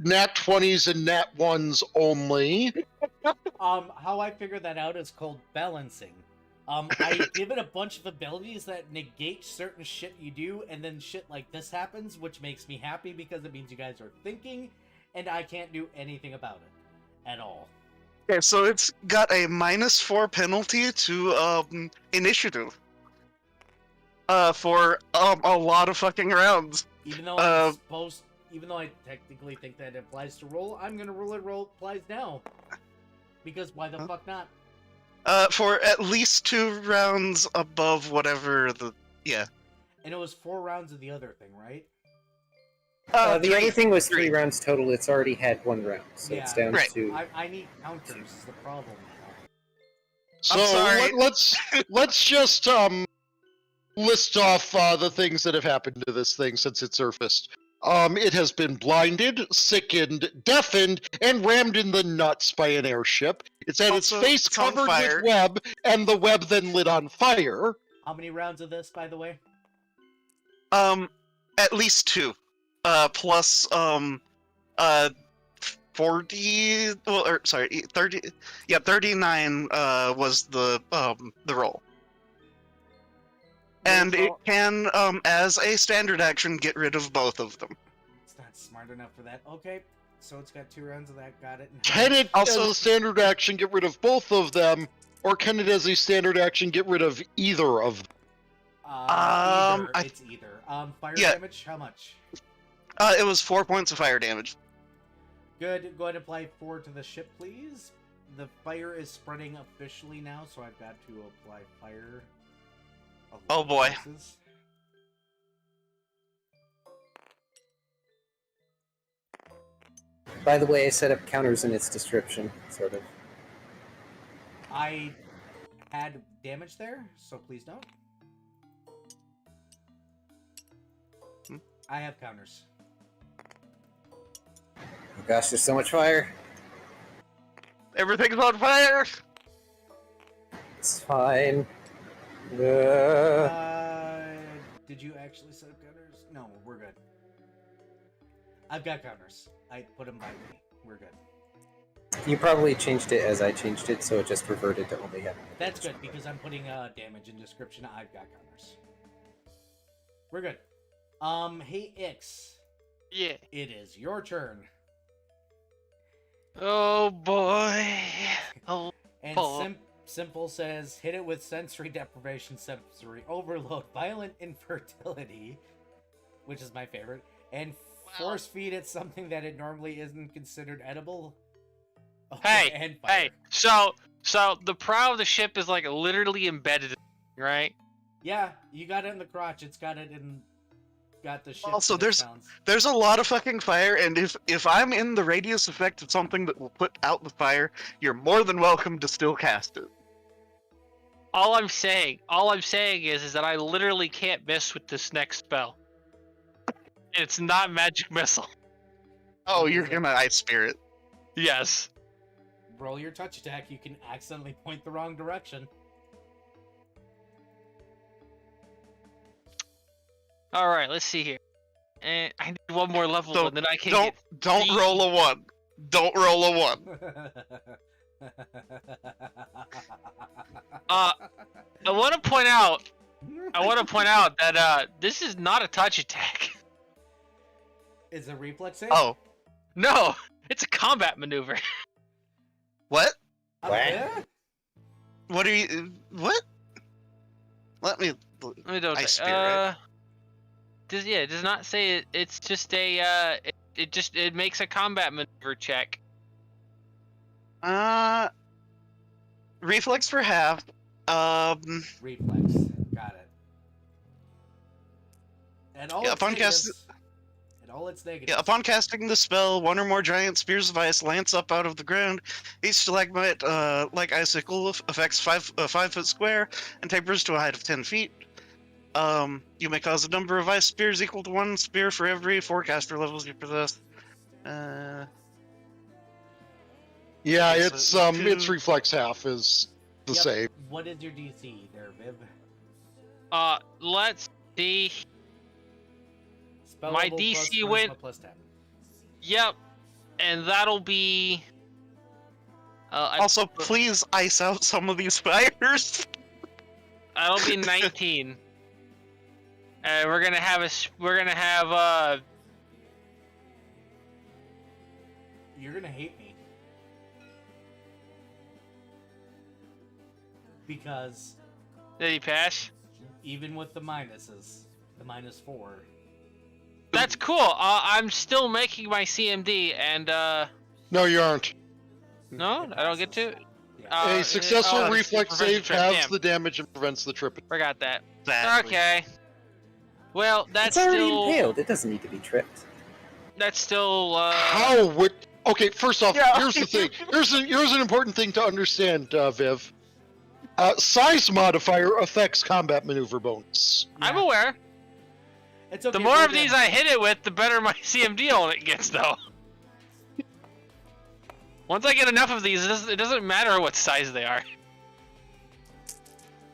S4: nat 20s and nat 1s only.
S1: How I figured that out is called balancing. I give it a bunch of abilities that negate certain shit you do, and then shit like this happens, which makes me happy because it means you guys are thinking, and I can't do anything about it. At all.
S3: Okay, so it's got a -4 penalty to initiative. For a lot of fucking rounds.
S1: Even though even though I technically think that it applies to roll, I'm gonna rule it applies now. Because why the fuck not?
S3: For at least 2 rounds above whatever the
S1: And it was 4 rounds of the other thing, right?
S2: The other thing was 3 rounds total. It's already had 1 round, so it's
S1: Yeah.
S2: down
S3: Right.
S2: to.
S1: I need counters is the problem now.
S4: So
S3: sorry.
S4: let's just list off the things that have happened to this thing since it surfaced. It has been blinded, sickened, deafened, and rammed in the nuts by an airship. It's had its
S3: Also,
S4: face
S3: it's on
S4: covered
S3: fire.
S4: with web, and the web then lit on fire.
S1: How many rounds of this, by the way?
S3: At least 2. Plus 40 well or sorry 30 yeah 39 was the roll. And it can as a standard action get rid of both of them.
S1: It's not smart enough for that. Okay, so it's got 2 rounds of that. Got it. And
S4: Can it,
S3: Also-
S4: as a standard action, get rid of both of them, or can it, as a standard action, get rid of either of them?
S1: It's either. Fire
S3: Yeah.
S1: damage. How much?
S3: It was 4 points of fire damage.
S1: Good. Go ahead and apply 4 to the ship, please. The fire is spreading officially now, so I've got to apply fire. a lot
S3: Oh,
S1: of
S3: boy.
S1: places.
S2: By the way, I set up counters in its description, sort of.
S1: I had damage there, so please don't. I have counters.
S2: Oh gosh, there's so much fire.
S3: Everything's on fire.
S2: It's fine.
S1: Did you actually set up counters? No, we're good. I've got counters. I put them by me. We're good.
S2: You probably changed it as I changed it, so it just reverted to only having.
S1: That's good, because I'm putting damage in description. I've got counters. We're good. Hey, Ix.
S6: Yeah.
S1: It is your turn.
S6: Oh boy. Oh.
S1: And
S6: Oh.
S1: Simple says, hit it with sensory deprivation, sensory overload, violent infertility, which is my favorite, and force feed it something that it normally isn't considered edible.
S6: Hey,
S1: and fire.
S6: hey. So the prow of the ship is like literally embedded, right?
S1: Yeah, you got it in the crotch. It's got it in. Got the ship.
S3: Also,
S1: in its sounds.
S3: There's a lot of fucking fire, and if I'm in the radius effect of something that will put out the fire, you're more than welcome to still cast it.
S6: All I'm saying is that I literally can't miss with this next spell. It's not magic missile.
S3: Oh, you're gonna ice spirit.
S6: Yes.
S1: Roll your touch attack. You can accidentally point the wrong direction.
S6: All right, let's see here. And I need one more level,
S3: So,
S6: and then I can
S3: Don't
S6: get
S3: roll a 1. Don't roll a 1.
S6: I want to point out that this is not a touch attack.
S1: Is it reflex save?
S3: Oh,
S6: No, it's a combat maneuver.
S3: what?
S1: Yeah?
S3: What are you? What? Let me.
S6: Let me double
S3: I
S6: check.
S3: spirit.
S6: It does not say it. It's just a it makes a combat maneuver check.
S3: Reflex for half.
S1: Reflex. Got it. And all
S3: Yeah,
S1: its
S3: upon
S1: negatives. And all its negatives.
S3: Yeah, upon casting the spell, one or more giant spears of ice lance up out of the ground. Each stalagmite, like icicle, affects 5 foot square and tapers to a height of 10 feet. You may cause a number of ice spears equal to 1 spear for every 4 caster levels you possess.
S4: Yeah,
S3: Okay,
S4: it's
S3: so
S4: it's
S3: two-
S4: reflex half is the
S1: Yep.
S4: save.
S1: What is your DC there, Viv?
S6: Let's see.
S1: Spell
S6: My
S1: level plus
S6: DC
S1: charisma
S6: went-
S1: plus 10.
S6: Yep, and that'll be.
S3: Also, please ice out some of these spires.
S6: That'll be 19. And we're gonna have
S1: You're gonna hate me. Because
S6: Did he pass?
S1: even with the minuses, the -4,
S6: That's cool. I'm still making my CMD, and
S4: No, you aren't.
S6: no, I don't get to.
S1: yeah.
S4: A successful
S6: it
S4: reflex
S6: prevents the
S4: save
S6: trip,
S4: halves
S6: damn.
S4: the damage and prevents the trip.
S6: Forgot that.
S3: Exactly.
S6: Okay. Well, that's
S2: it's already
S6: still.
S2: impaled. It doesn't need to be tripped.
S6: That's still.
S4: How would? Okay, first off,
S3: Yeah.
S4: here's the thing. Here's an important thing to understand, Viv. Size modifier affects combat maneuver bonus.
S6: I'm
S1: Yeah.
S6: aware.
S1: It's okay.
S6: The more
S1: we're
S6: of these
S1: gonna-
S6: I hit it with, the better my CMD on it gets, though. Once I get enough of these, it doesn't matter what size they are.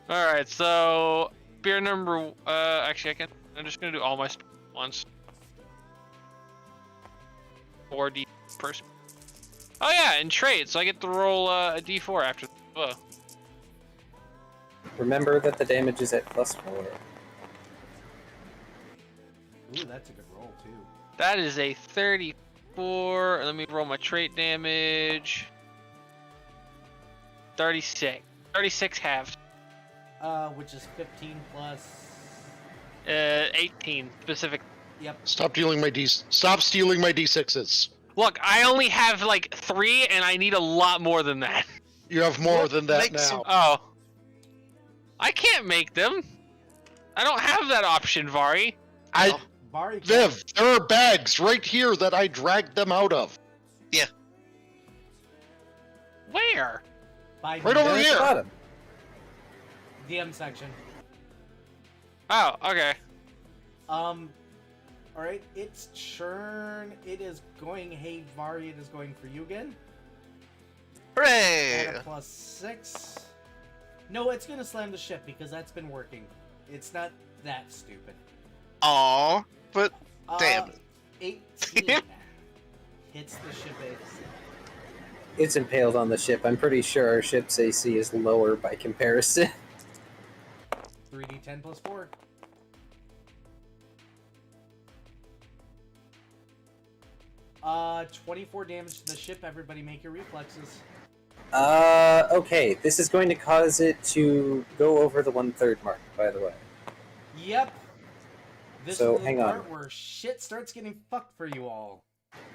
S6: Alright, so... Spear number... actually, I'm just gonna do all my ones. 4D per spear. Oh yeah, and trade, so I get to roll a D4 after the bow.
S2: Remember that the damage is at +4.
S1: Ooh, that's a good roll too.
S6: That is a 34. Let me roll my trait damage. 36. 36 halves.
S1: Which is 15 plus.
S6: 18 specific.
S1: Yep.
S4: Stop stealing my D6s.
S6: Look, I only have like 3, and I need a lot more than that.
S4: You have more
S3: What
S4: than that
S3: makes
S4: now.
S6: Oh. I can't make them. I don't have that option, Vari.
S1: Bari.
S4: Viv, there are bags right here that I dragged them out of.
S6: Where?
S1: By
S4: Right over
S2: Down at the
S4: here.
S2: bottom.
S1: DM section.
S6: Oh, okay.
S1: Alright, it's churn. It is going. Hey, Vari, it is going for you again.
S3: Hooray!
S1: At a +6. No, it's gonna slam the ship because that's been working. It's not that stupid.
S3: Aw, but damn it.
S1: 18 hits the ship AC.
S2: It's impaled on the ship. I'm pretty sure our ship's AC is lower by comparison.
S1: 3d10 plus 4. Uh, 24 damage to the ship. Everybody make your reflexes.
S2: Okay. This is going to cause it to go over the 1/3 mark, by the way.
S1: Yep. This
S2: So,
S1: is the
S2: hang on.
S1: part where shit starts getting fucked for you all.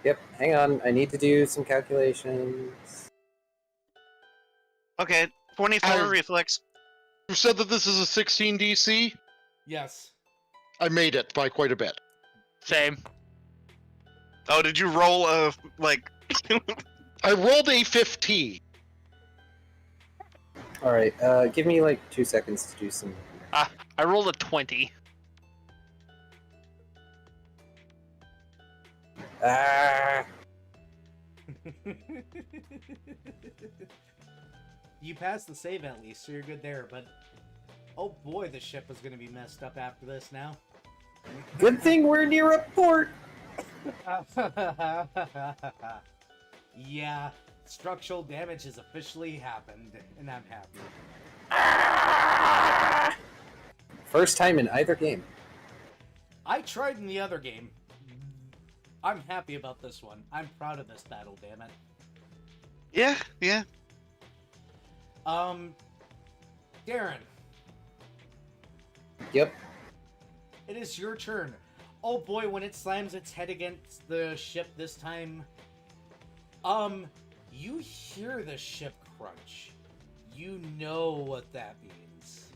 S2: Yep, hang on. I need to do some calculations.
S3: Okay, 24
S4: I-
S3: reflex.
S4: You said that this is a 16 DC?
S1: Yes.
S4: I made it by quite a bit.
S6: Same.
S3: Oh, did you roll a like?
S4: I rolled a 15.
S2: Alright, give me like 2 seconds to do some...
S6: I rolled a 20.
S2: Ah.
S1: You passed the save at least, so you're good there, but oh boy, the ship is going to be messed up after this now.
S2: Good thing we're near a port.
S1: Yeah, structural damage has officially happened, and I'm happy.
S2: Ah! First time in either game.
S1: I tried in the other game. I'm happy about this one. I'm proud of this battle, damn it.
S3: Yeah, yeah.
S1: Darren.
S2: Yep.
S1: It is your turn. Oh boy, when it slams its head against the ship this time, you hear the ship crunch. You know what that means.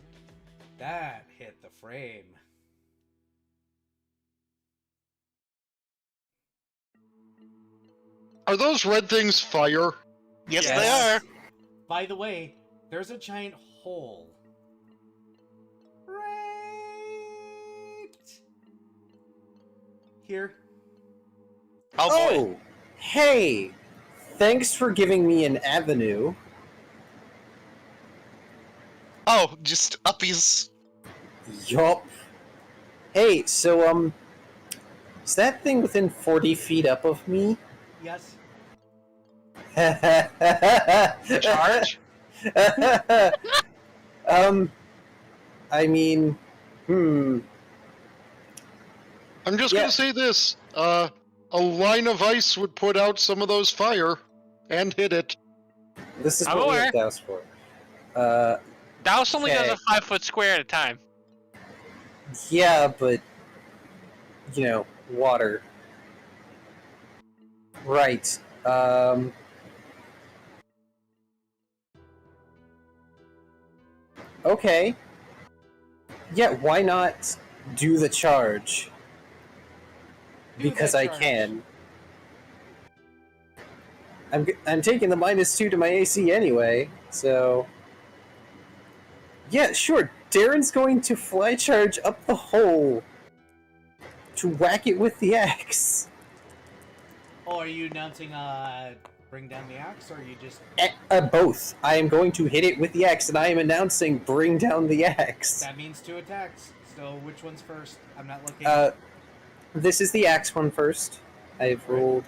S1: That hit the frame.
S4: Are those red things fire?
S3: Yes,
S1: Yes.
S3: they are.
S1: By the way, there's a giant hole. Right here.
S3: Oh boy.
S2: Oh, hey! Thanks for giving me an avenue.
S3: Oh, just uppies.
S2: Yup. Hey, so, is that thing within 40 feet up of me?
S1: Yes.
S3: Charge?
S2: I mean,
S4: I'm just
S2: Yeah.
S4: gonna say this. A line of ice would put out some of those fire and hit it.
S2: this is
S6: I'm
S2: what we
S6: aware.
S2: have Douse for.
S6: Douse only
S2: Okay.
S6: does a 5-foot square at a time.
S2: Yeah, but, water. Right. Okay. Yeah, why not do the charge?
S1: Do
S2: Because
S1: that
S2: I
S1: charge.
S2: can. I'm taking the -2 to my AC anyway, so... Yeah, sure, Darren's going to fly charge up the hole to whack it with the axe.
S1: Oh, are you announcing, bring down the axe, or are you just...
S2: Both. I am going to hit it with the axe, and I am announcing bring down the axe.
S1: That means 2 attacks. So which one's first? I'm not looking.
S2: This is the axe one first. I've rolled...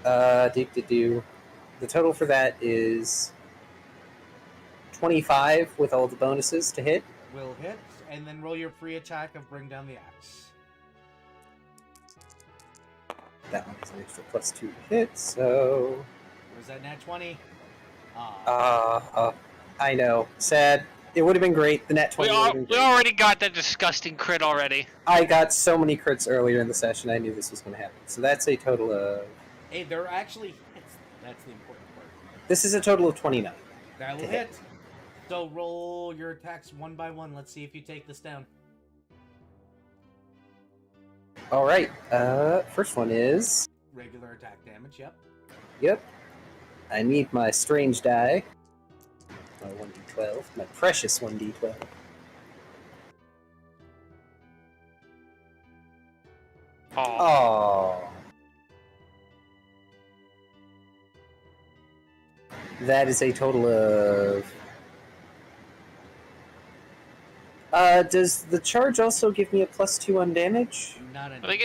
S2: The total for that is 25 with all the bonuses to hit.
S1: Will hit, and then roll your free attack of bring down the axe.
S2: That one is an extra +2 to hit, so...
S1: Was that nat 20?
S2: I know. Sad. It would have been great. The net 20 would have been
S6: We
S2: great.
S6: already got that disgusting crit already.
S2: I got so many crits earlier in the session, I knew this was going to happen. So that's a total of...
S1: Hey, they're actually hits. That's the important part.
S2: This is a total of 29.
S1: That will
S2: To
S1: hit. So roll your attacks one by one. Let's see if you take this down.
S2: Alright, first one is...
S1: Regular attack damage, yep.
S2: Yep. I need my strange die. My 1d12. My precious 1d12.
S6: Oh.
S2: Aww. That is a total of... does the charge also give me a +2 on damage?
S1: Not an
S6: I think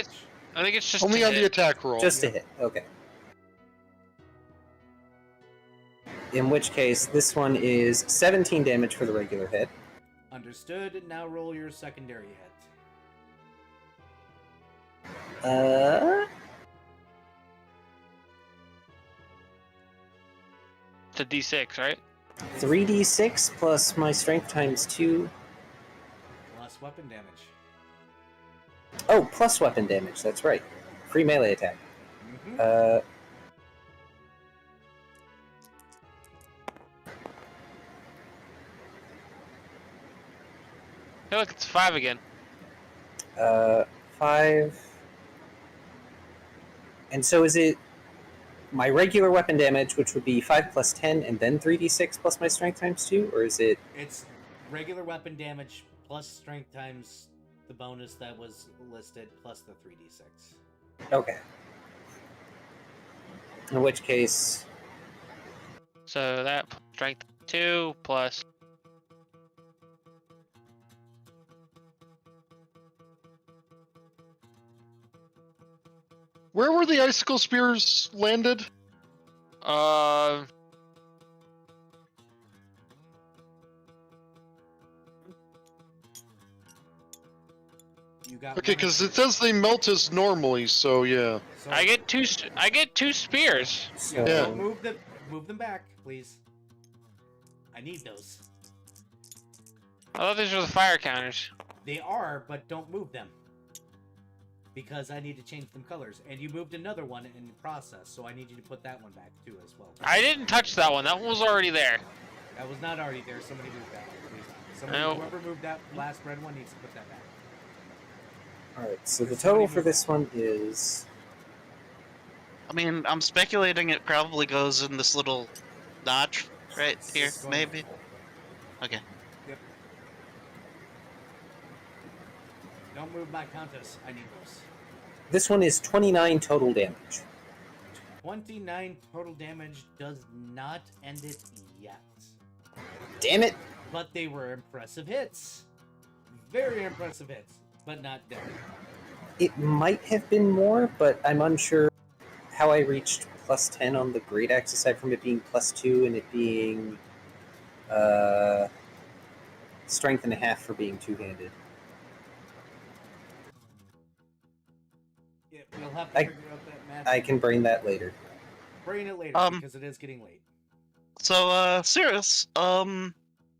S6: it's just
S4: Only
S6: a
S4: on the
S6: hit.
S4: attack roll.
S2: Just a hit, okay. In which case, this one is 17 damage for the regular hit.
S1: Understood. Now roll your secondary hit.
S6: It's a D6, right?
S2: 3d6 plus my strength times 2.
S1: Plus weapon damage.
S2: Oh, plus weapon damage, that's right. Free melee attack.
S1: Mm-hmm.
S6: Hey, look, it's 5 again.
S2: 5. And so is it my regular weapon damage, which would be 5 plus 10, and then 3d6 plus my strength times 2? Or is it...
S1: It's regular weapon damage plus strength times the bonus that was listed plus the 3d6.
S2: Okay. In which case,
S6: So that strength 2 plus.
S4: Where were the icicle spears landed?
S1: You got
S4: Okay,
S1: one
S4: because
S1: of
S4: it says they melt as normally, so yeah.
S1: So,
S6: I get two. I get 2 spears.
S2: so
S4: Yeah.
S1: move them back, please. I need those.
S6: I thought these were the fire counters.
S1: They are, but don't move them. Because I need to change them colors. And you moved another one in the process, so I need you to put that one back too as well.
S6: I didn't touch that one. That one was already there.
S1: That was not already there. Somebody moved that one, please. Somebody,
S6: No.
S1: whoever moved that last red one needs to put that back.
S2: Alright, so the total for this one is...
S3: I mean, I'm speculating it probably goes in this little notch right here,
S1: It's going-
S3: maybe. Okay.
S1: Yep. Don't move my countess. I need those.
S2: This one is 29 total damage.
S1: 29 total damage does not end it yet.
S2: Damn it!
S1: But they were impressive hits. Very impressive hits, but not dead.
S2: It might have been more, but I'm unsure how I reached plus 10 on the great axe, aside from it being plus 2 and it being strength and a half for being two-handed.
S1: Yeah, we'll have to
S2: I-
S1: figure out that math.
S2: I can brain that later.
S1: brain it later
S3: Um,
S1: because it is getting late.
S3: So, Cirrus,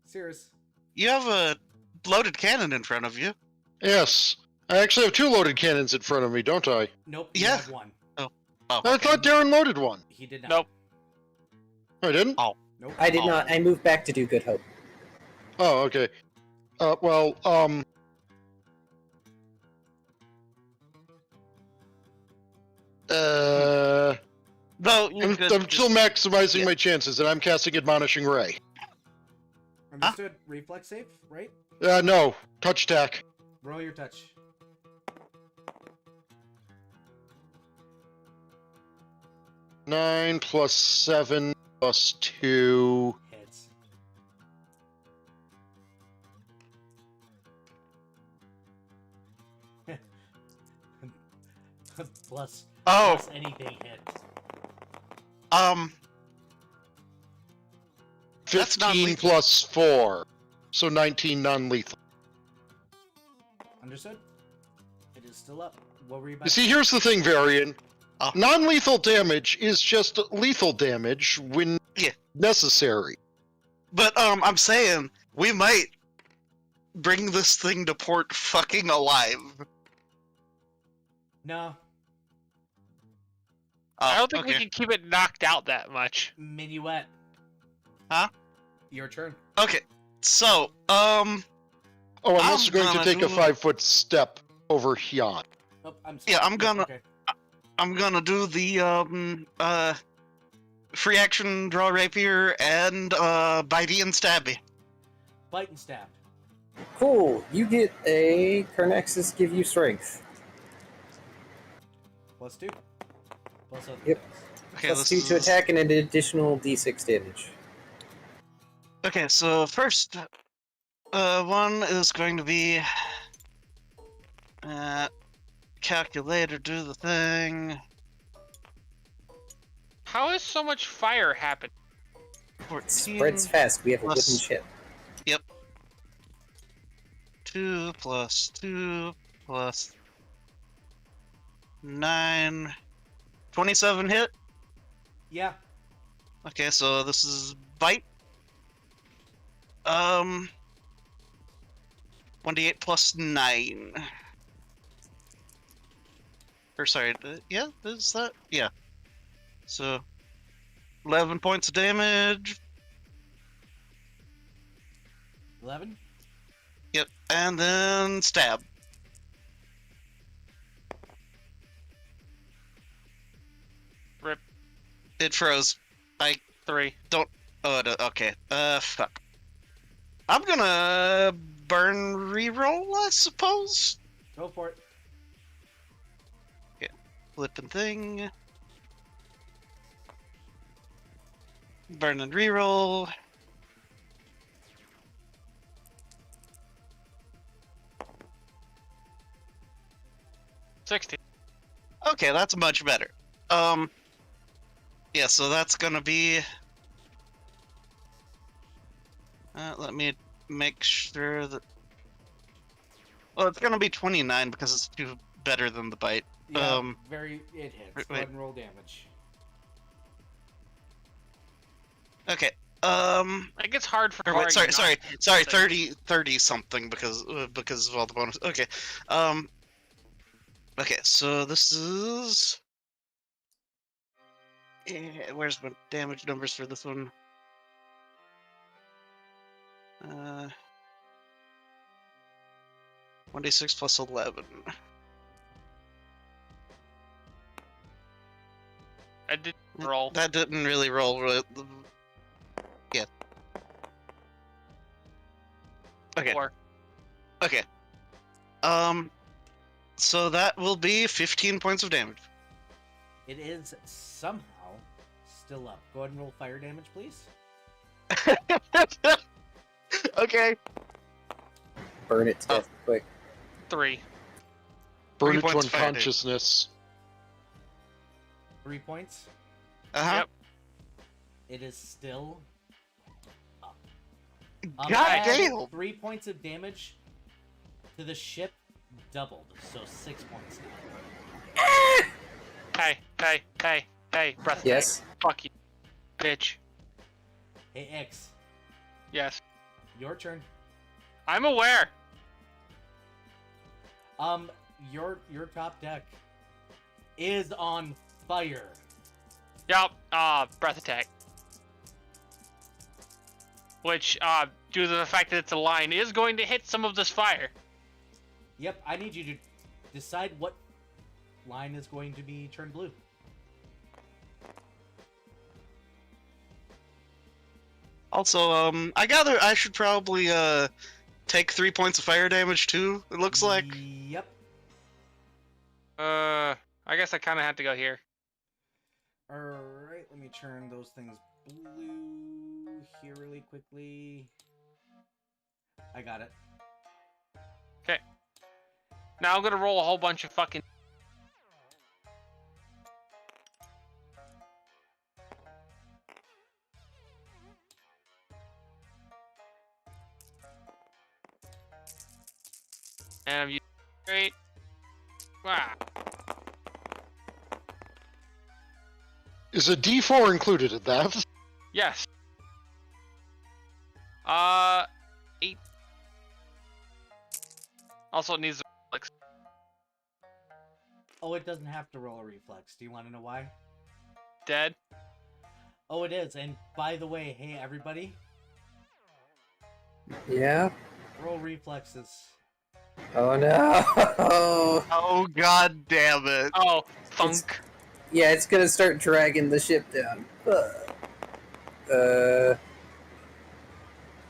S1: Serious.
S3: you have a loaded cannon in front of you.
S4: Yes. I actually have 2 loaded cannons in front of me, don't I?
S1: Nope. You
S3: Yeah.
S1: have one.
S3: Oh,
S4: I thought Darren loaded one.
S1: He did not.
S6: Nope.
S4: I didn't?
S1: Nope.
S2: I did not. I moved back to do Good Hope.
S4: Oh, okay. Well,
S3: No,
S4: I'm still maximizing my chances, and I'm casting Admonishing Ray.
S1: Understood. Reflex save, right?
S4: No. Touch attack.
S1: Roll your touch.
S4: Nine plus 7 plus 2.
S1: Heads. plus,
S3: Oh,
S1: plus anything hits.
S3: That's
S4: 15
S3: non-lethal.
S4: plus 4. So 19 non-lethal.
S1: Understood? It is still up. What were you about
S4: You see, here's the thing, Varian.
S3: Oh.
S4: Non-lethal damage is just lethal damage when
S3: Yeah.
S4: necessary.
S3: but I'm saying we might bring this thing to port fucking alive.
S1: No.
S6: I don't think we
S3: okay.
S6: can keep it knocked out that much.
S1: Minuet.
S3: Huh?
S1: Your turn.
S3: Okay, so
S4: Oh, I'm
S3: I'm
S4: also going to
S3: gonna
S4: take a
S3: do-
S4: 5-foot step over here.
S1: Oh, I'm
S3: Yeah,
S1: sorry.
S3: I'm gonna-
S1: Okay.
S3: I'm gonna do the free action draw rapier and bitey and stabby.
S1: Bite and stab.
S2: Cool. You get a Carnexus give you strength.
S1: +2. Plus other
S2: Yep.
S1: things.
S3: Okay,
S2: Plus
S3: this
S2: 2 to
S3: is-
S2: attack and an additional d6 damage.
S3: Okay, so first one is going to be calculator, do the thing.
S6: How is so much fire happen?
S3: 14
S2: Spreads fast. We have a
S3: plus-
S2: wooden ship.
S3: 2 plus 2 plus 9. 27 hit.
S1: Yeah.
S3: Okay, so this is bite. 1d8 plus 9. Or sorry, yeah, is that? Yeah. So 11 points of damage.
S1: 11.
S3: Yep, and then stab.
S6: Rip.
S3: It froze.
S6: 3.
S3: Oh, okay. Fuck. I'm gonna burn reroll, I suppose.
S1: Go for it.
S3: flipping thing. Burn and reroll.
S5: $60.
S3: Okay, that's much better. Yeah, so that's gonna be. Let me make sure that. Well, it's gonna be 29 because it's two better than the bite.
S1: Yeah, it hits.
S3: wait.
S1: Go ahead and roll damage.
S3: Okay.
S5: It gets hard for
S3: Or
S5: Kari
S3: wait, sorry,
S5: not
S3: sorry,
S5: to hit
S3: sorry.
S5: something.
S3: 30 something because of all the bonus. Okay. Okay, so this is. Where's my damage numbers for this one? 26 plus 11.
S5: I did roll.
S3: That didn't really roll. Yeah. Okay.
S5: 4.
S3: Okay. So that will be 15 points of damage.
S1: It is somehow still up. Go ahead and roll fire damage, please.
S3: Okay.
S2: Burn it to death quick.
S5: 3.
S4: Burn
S3: 3
S4: it to
S3: points of fire damage.
S4: unconsciousness.
S1: 3 points.
S3: Uh-huh.
S5: Yep.
S1: It is still up.
S3: God
S1: add
S3: damn.
S1: 3 points of damage to the ship doubled, so 6 points now.
S5: Hey, breath.
S2: Yes.
S5: Fuck you, bitch.
S1: Hey X,
S5: Yes.
S1: your turn.
S5: I'm aware.
S1: Your top deck is on fire.
S5: Yup. Breath attack. Which, due to the fact that it's a line, is going to hit some of this fire.
S1: Yep, I need you to decide what line is going to be turned blue.
S3: Also, I gather I should probably take 3 points of fire damage too. It looks like.
S1: Yep.
S5: I guess I kind of have to go here.
S1: Alright, let me turn those things blue here really quickly. I got it.
S5: Okay. Now I'm gonna roll a whole bunch of fucking. And I'm using great. Wow.
S4: Is a D4 included in that?
S5: Yes. 8. Also, it needs a reflex.
S1: Oh, it doesn't have to roll a reflex. Do you want to know why?
S5: Dead.
S1: Oh, it is. And by the way, hey everybody,
S2: Yeah.
S1: roll reflexes.
S2: Oh no.
S3: Oh god damn it!
S5: Oh, thunk.
S2: Yeah, it's gonna start dragging the ship down.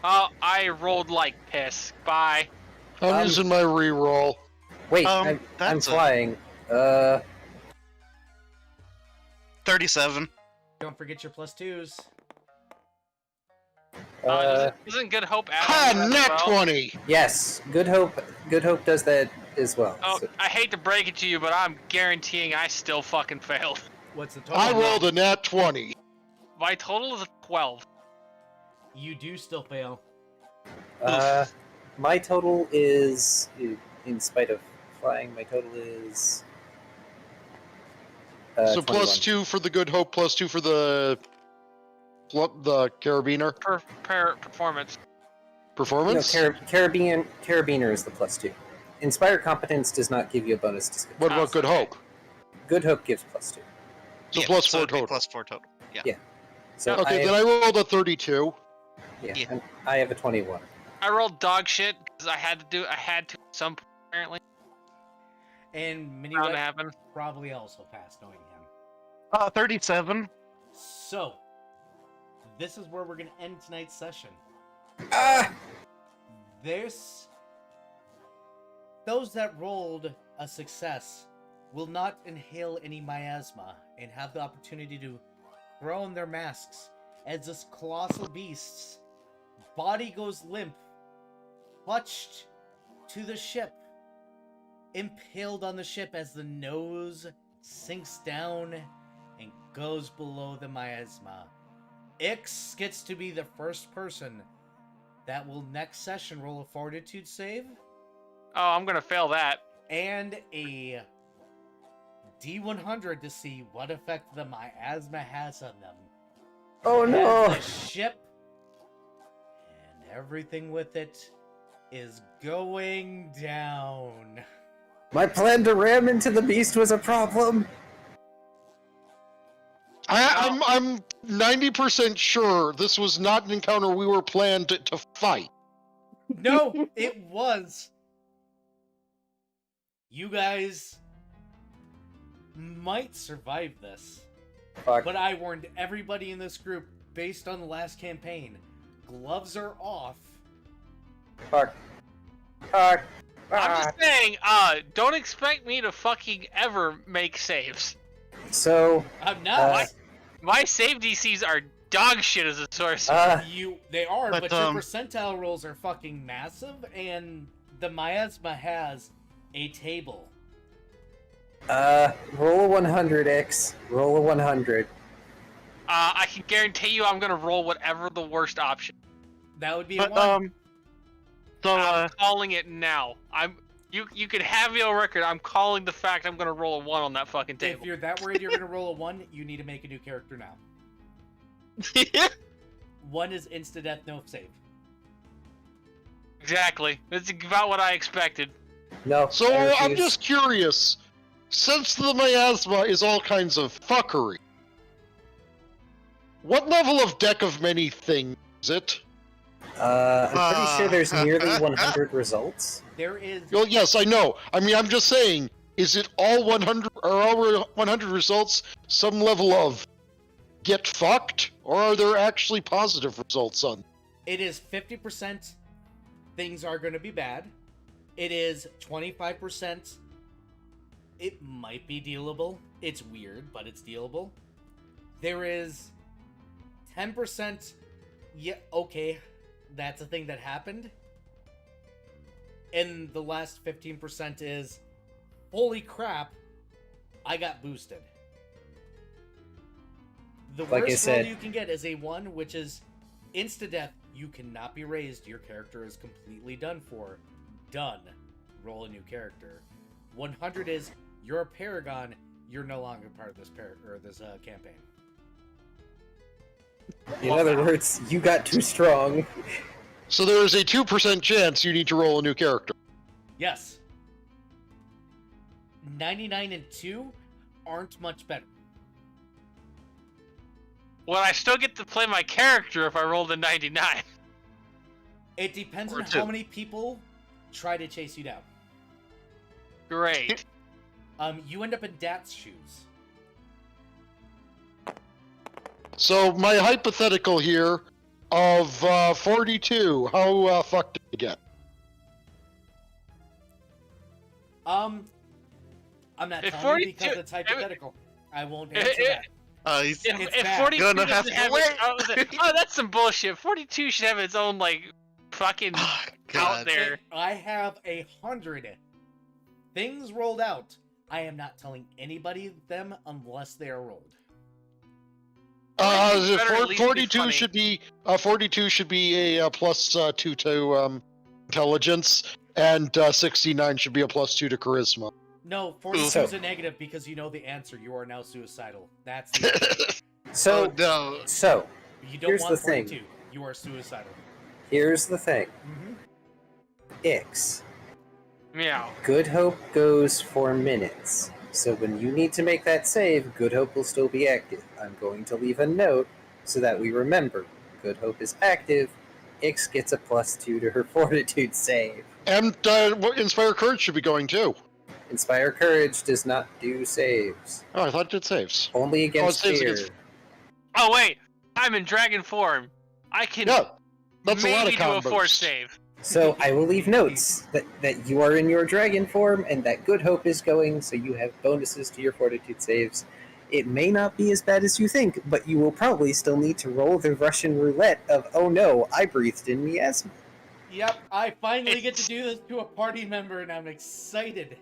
S5: Oh, I rolled like piss. Bye.
S4: I'm using my reroll.
S2: Wait, I'm
S3: that's a-
S2: flying.
S3: 37.
S1: Don't forget your +2s.
S5: Isn't Good Hope
S4: Ha!
S5: add
S4: Nat
S5: as well?
S4: 20!
S2: Yes, Good Hope does that as well.
S5: Oh,
S2: So-
S5: I hate to break it to you, but I'm guaranteeing I still fucking failed.
S1: What's the total?
S4: I rolled a nat 20.
S5: My total is a 12.
S1: You do still fail.
S2: My total is, in spite of flying, my total is.
S4: So
S2: 21.
S4: plus 2 for the Good Hope, plus 2 for the carabiner.
S5: Performance.
S4: Performance?
S2: No, carabiner is the +2. Inspire competence does not give you a bonus to skill.
S4: What about Good Hope?
S2: Good Hope gives +2.
S4: So plus 4
S3: it'd be
S4: total.
S3: Plus 4 total. Yeah.
S2: Yeah. So
S4: Okay, then I rolled a 32.
S2: yeah,
S3: Yeah.
S2: and I have a 21.
S5: I rolled dog shit because I had to at some point, apparently.
S1: And
S5: Bound to
S1: Minuet
S5: happen.
S1: probably also passed knowing him.
S3: 37.
S1: So, this is where we're going to end tonight's session.
S2: Ah!
S1: Those that rolled a success will not inhale any miasma and have the opportunity to throw on their masks as this colossal beast's body goes limp, clutched to the ship, impaled on the ship as the nose sinks down and goes below the miasma. Ix gets to be the first person that will next session roll a fortitude save
S6: Oh, I'm gonna fail that.
S1: and a D100 to see what effect the miasma has on them.
S2: Oh no!
S1: As the ship and everything with it is going down.
S2: My plan to ram into the beast was a problem.
S4: I'm 90% sure this was not an encounter we were planned to fight.
S1: No, it was. You guys might survive this.
S2: Fuck.
S1: But I warned everybody in this group, based on the last campaign, gloves are off.
S2: Fuck. Fuck.
S6: I'm just saying, don't expect me to fucking ever make saves.
S2: So,
S1: I'm not.
S6: My save DCs are dog shit as a sorcerer.
S1: They are,
S3: But,
S1: but your percentile rolls are fucking massive, and the miasma has a table.
S2: roll a 100, X. Roll a 100.
S6: I can guarantee you I'm gonna roll whatever the worst option.
S1: That would be a
S3: But,
S1: one.
S6: I'm calling it now. You can have me on record. I'm calling the fact I'm gonna roll a 1 on that fucking table.
S1: If you're that worried you're gonna roll a 1, you need to make a new character now. 1 is insta-death, no save.
S6: Exactly. That's about what I expected.
S2: No.
S4: So
S2: I
S4: I'm
S2: refuse.
S4: just curious, since the miasma is all kinds of fuckery, what level of deck of many things is it?
S2: I'm pretty sure there's nearly 100 results.
S1: There is
S4: Well, yes, I know. I mean, I'm just saying, is it all 100 or all 100 results some level of get fucked, or are there actually positive results on?
S1: It is 50% things are going to be bad. It is 25% it might be dealable. It's weird, but it's dealable. There is 10% yeah, okay, that's a thing that happened. And the last 15% is holy crap, I got boosted. The
S2: Like I
S1: worst roll
S2: said-
S1: you can get is a 1, which is insta-death. You cannot be raised. Your character is completely done for. Done. Roll a new character. 100 is you're a paragon. You're no longer part of this campaign.
S2: In other words, you got too strong.
S4: So there is a 2% chance you need to roll a new character.
S1: Yes. 99 and 2 aren't much better.
S6: Well, I still get to play my character if I rolled a 99.
S1: It depends
S3: Or
S1: on
S3: two.
S1: how many people try to chase you down.
S6: Great.
S1: You end up in Dat's shoes.
S4: So my hypothetical here of 42, how fucked did you get?
S1: I'm not
S6: If
S1: telling you
S6: 42
S1: because it's hypothetical. I won't answer that.
S3: He's
S1: It's
S6: If
S1: bad.
S6: 42
S3: Gonna have
S6: doesn't
S3: to
S6: have
S3: wait.
S6: oh, that's some bullshit. 42 should have its own, like, fucking
S3: Oh,
S6: out
S3: God.
S6: there.
S1: I have 100 things rolled out. I am not telling anybody them unless they are rolled.
S6: Better at least be
S4: 42
S6: funny.
S4: should be 42 should be a plus 2 to intelligence, and 69 should be a plus 2 to charisma.
S1: No, 42
S2: So-
S1: is a negative because you know the answer. You are now suicidal. That's the answer.
S2: So,
S3: Oh, no.
S2: so
S1: You don't
S2: Here's
S1: want
S2: the thing.
S1: 42. You are suicidal.
S2: here's the thing.
S1: Mm-hmm.
S2: Ix.
S6: Meow.
S2: Good Hope goes for minutes. So when you need to make that save, Good Hope will still be active. I'm going to leave a note so that we remember. Good Hope is active. Ix gets a plus 2 to her fortitude save.
S4: And Inspire Courage should be going too.
S2: Inspire Courage does not do saves.
S4: Oh, I thought it did saves.
S2: Only against
S4: saves
S2: fear.
S4: against-
S6: Oh, wait. I'm in dragon form. I can
S4: Yeah, that's a lot
S6: maybe
S4: of
S6: do a force
S4: combos.
S6: save.
S2: So I will leave notes that you are in your dragon form and that Good Hope is going, so you have bonuses to your fortitude saves. It may not be as bad as you think, but you will probably still need to roll the Russian roulette of, oh no, I breathed in miasma.
S1: Yep, I finally get to do this to a party member, and I'm excited.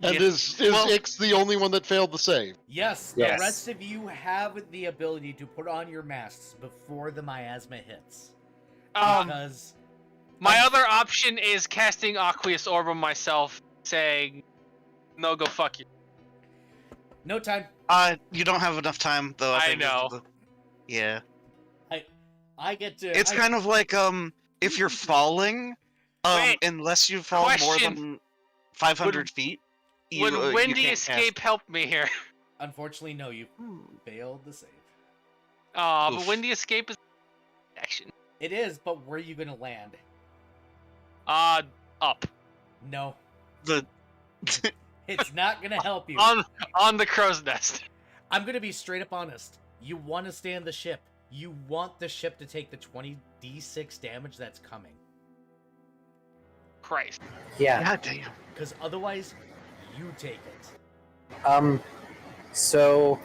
S4: And
S3: Yeah.
S4: is Ix the only one that failed the save?
S1: Yes, the
S2: Yes.
S1: rest of you have the ability to put on your masks before the miasma hits. Because
S6: My other option is casting Aqueous Orb on myself, saying, "No, go fuck you."
S1: no time.
S3: You don't have enough time though.
S6: I
S3: think
S6: know.
S3: Yeah.
S1: I get to.
S3: It's kind of like if you're falling,
S6: Wait,
S3: unless you fall more
S6: question.
S3: than 500 feet.
S6: Would
S3: you
S6: Windy
S3: can't
S6: Escape help me here?
S1: Unfortunately, no, you failed the save.
S6: But
S3: Oof.
S6: Windy Escape is action.
S1: It is, but where are you gonna land?
S6: Up.
S1: No,
S3: The
S1: it's not gonna help you.
S6: On the crow's nest.
S1: I'm gonna be straight up honest. You want to stay on the ship. You want the ship to take the 20d6 damage that's coming.
S6: Christ.
S2: Yeah.
S3: God damn.
S1: Because otherwise, you take it.
S2: So,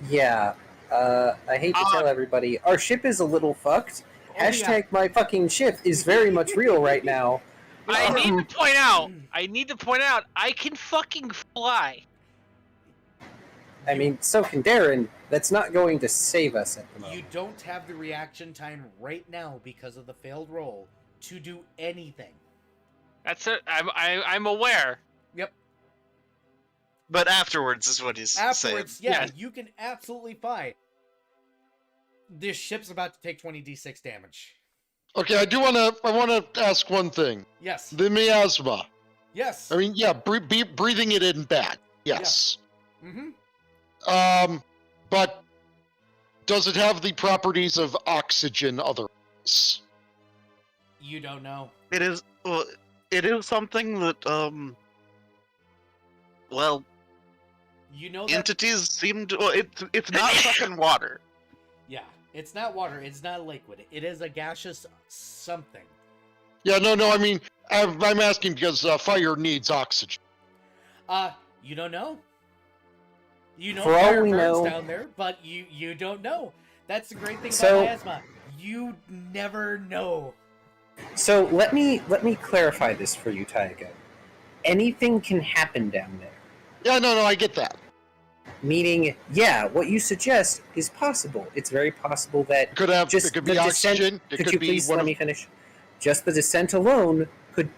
S2: yeah. I hate to tell everybody, our ship is a little fucked.
S1: Oh, yeah.
S2: Hashtag my fucking ship is very much real right now.
S6: I need to point out, I can fucking fly.
S2: I mean, so can Darren. That's not going to save us at the moment.
S1: You don't have the reaction time right now because of the failed roll to do anything.
S6: That's it. I'm aware.
S1: Yep.
S3: But afterwards is what he's
S1: Afterwards,
S3: saying.
S1: yeah, you can absolutely fly. This ship's about to take 20d6 damage.
S4: Okay, I want to ask one thing.
S1: Yes.
S4: The miasma.
S1: Yes.
S4: I mean, yeah, breathing it in bad. Yes.
S1: Mm-hmm.
S4: But does it have the properties of oxygen otherwise?
S1: You don't know.
S3: It is something that well,
S1: You know that.
S3: entities seem to. Well, it's not fucking water.
S1: Yeah. It's not water. It's not liquid. It is a gaseous something.
S4: Yeah, no. I mean, I'm asking because fire needs oxygen.
S1: You don't know. You know
S2: For all
S1: fire
S2: we
S1: burns
S2: know-
S1: down there, but you don't know. That's the great thing
S2: So-
S1: about miasma. You never know.
S2: So let me clarify this for you, Taiga. Anything can happen down there.
S4: Yeah, no, I get that.
S2: Meaning, yeah, what you suggest is possible. It's very possible that
S4: It could have.
S2: just
S4: it could
S2: the
S4: be
S2: descent.
S4: oxygen. It
S2: Could
S4: could
S2: you
S4: be
S2: please
S4: one
S2: let
S4: of-
S2: me finish? Just the descent alone could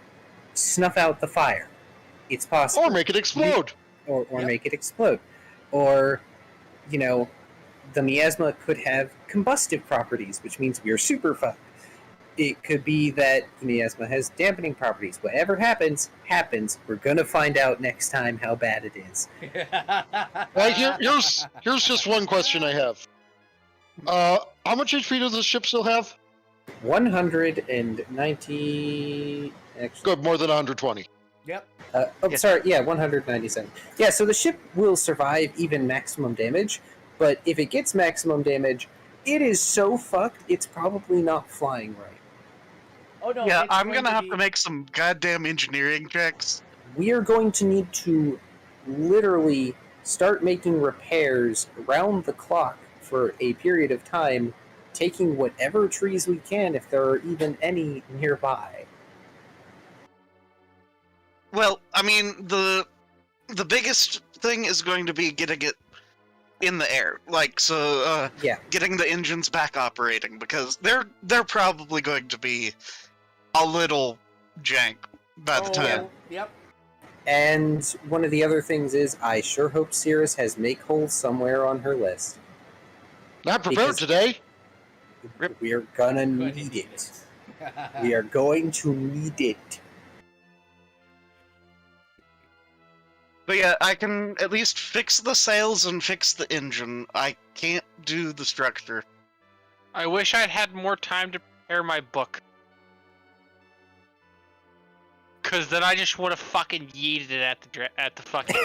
S2: snuff out the fire. It's possible.
S4: or make it explode.
S2: Or
S1: Yep.
S2: make it explode. Or, the miasma could have combustive properties, which means we are super fucked. It could be that the miasma has dampening properties. Whatever happens, happens. We're gonna find out next time how bad it is.
S4: Here's just one question I have. How much HP does the ship still have?
S2: 190... Actually,
S4: Good, more than 120.
S1: Yep.
S2: Sorry, yeah, 197. Yeah, so the ship will survive even maximum damage, but if it gets maximum damage, it is so fucked, it's probably not flying right.
S1: Oh no.
S3: Yeah,
S1: it's
S3: I'm
S1: going
S3: gonna have
S1: be-
S3: to make some goddamn engineering checks.
S2: We are going to need to literally start making repairs around the clock for a period of time, taking whatever trees we can if there are even any nearby.
S3: Well, I mean, the biggest thing is going to be getting it in the air,
S2: Yeah.
S3: getting the engines back operating, because they're probably going to be a little jank by the time.
S1: Yep.
S2: And one of the other things is, I sure hope Cirrus has make holes somewhere on her list.
S4: Not prepared
S2: Because-
S4: today.
S2: We are gonna
S1: Gonna
S2: need it.
S1: it.
S2: We are going to need it.
S3: But yeah, I can at least fix the sails and fix the engine. I can't do the structure.
S6: I wish I'd had more time to prepare my book. Cause then I just would have fucking yeeted it at the fucking.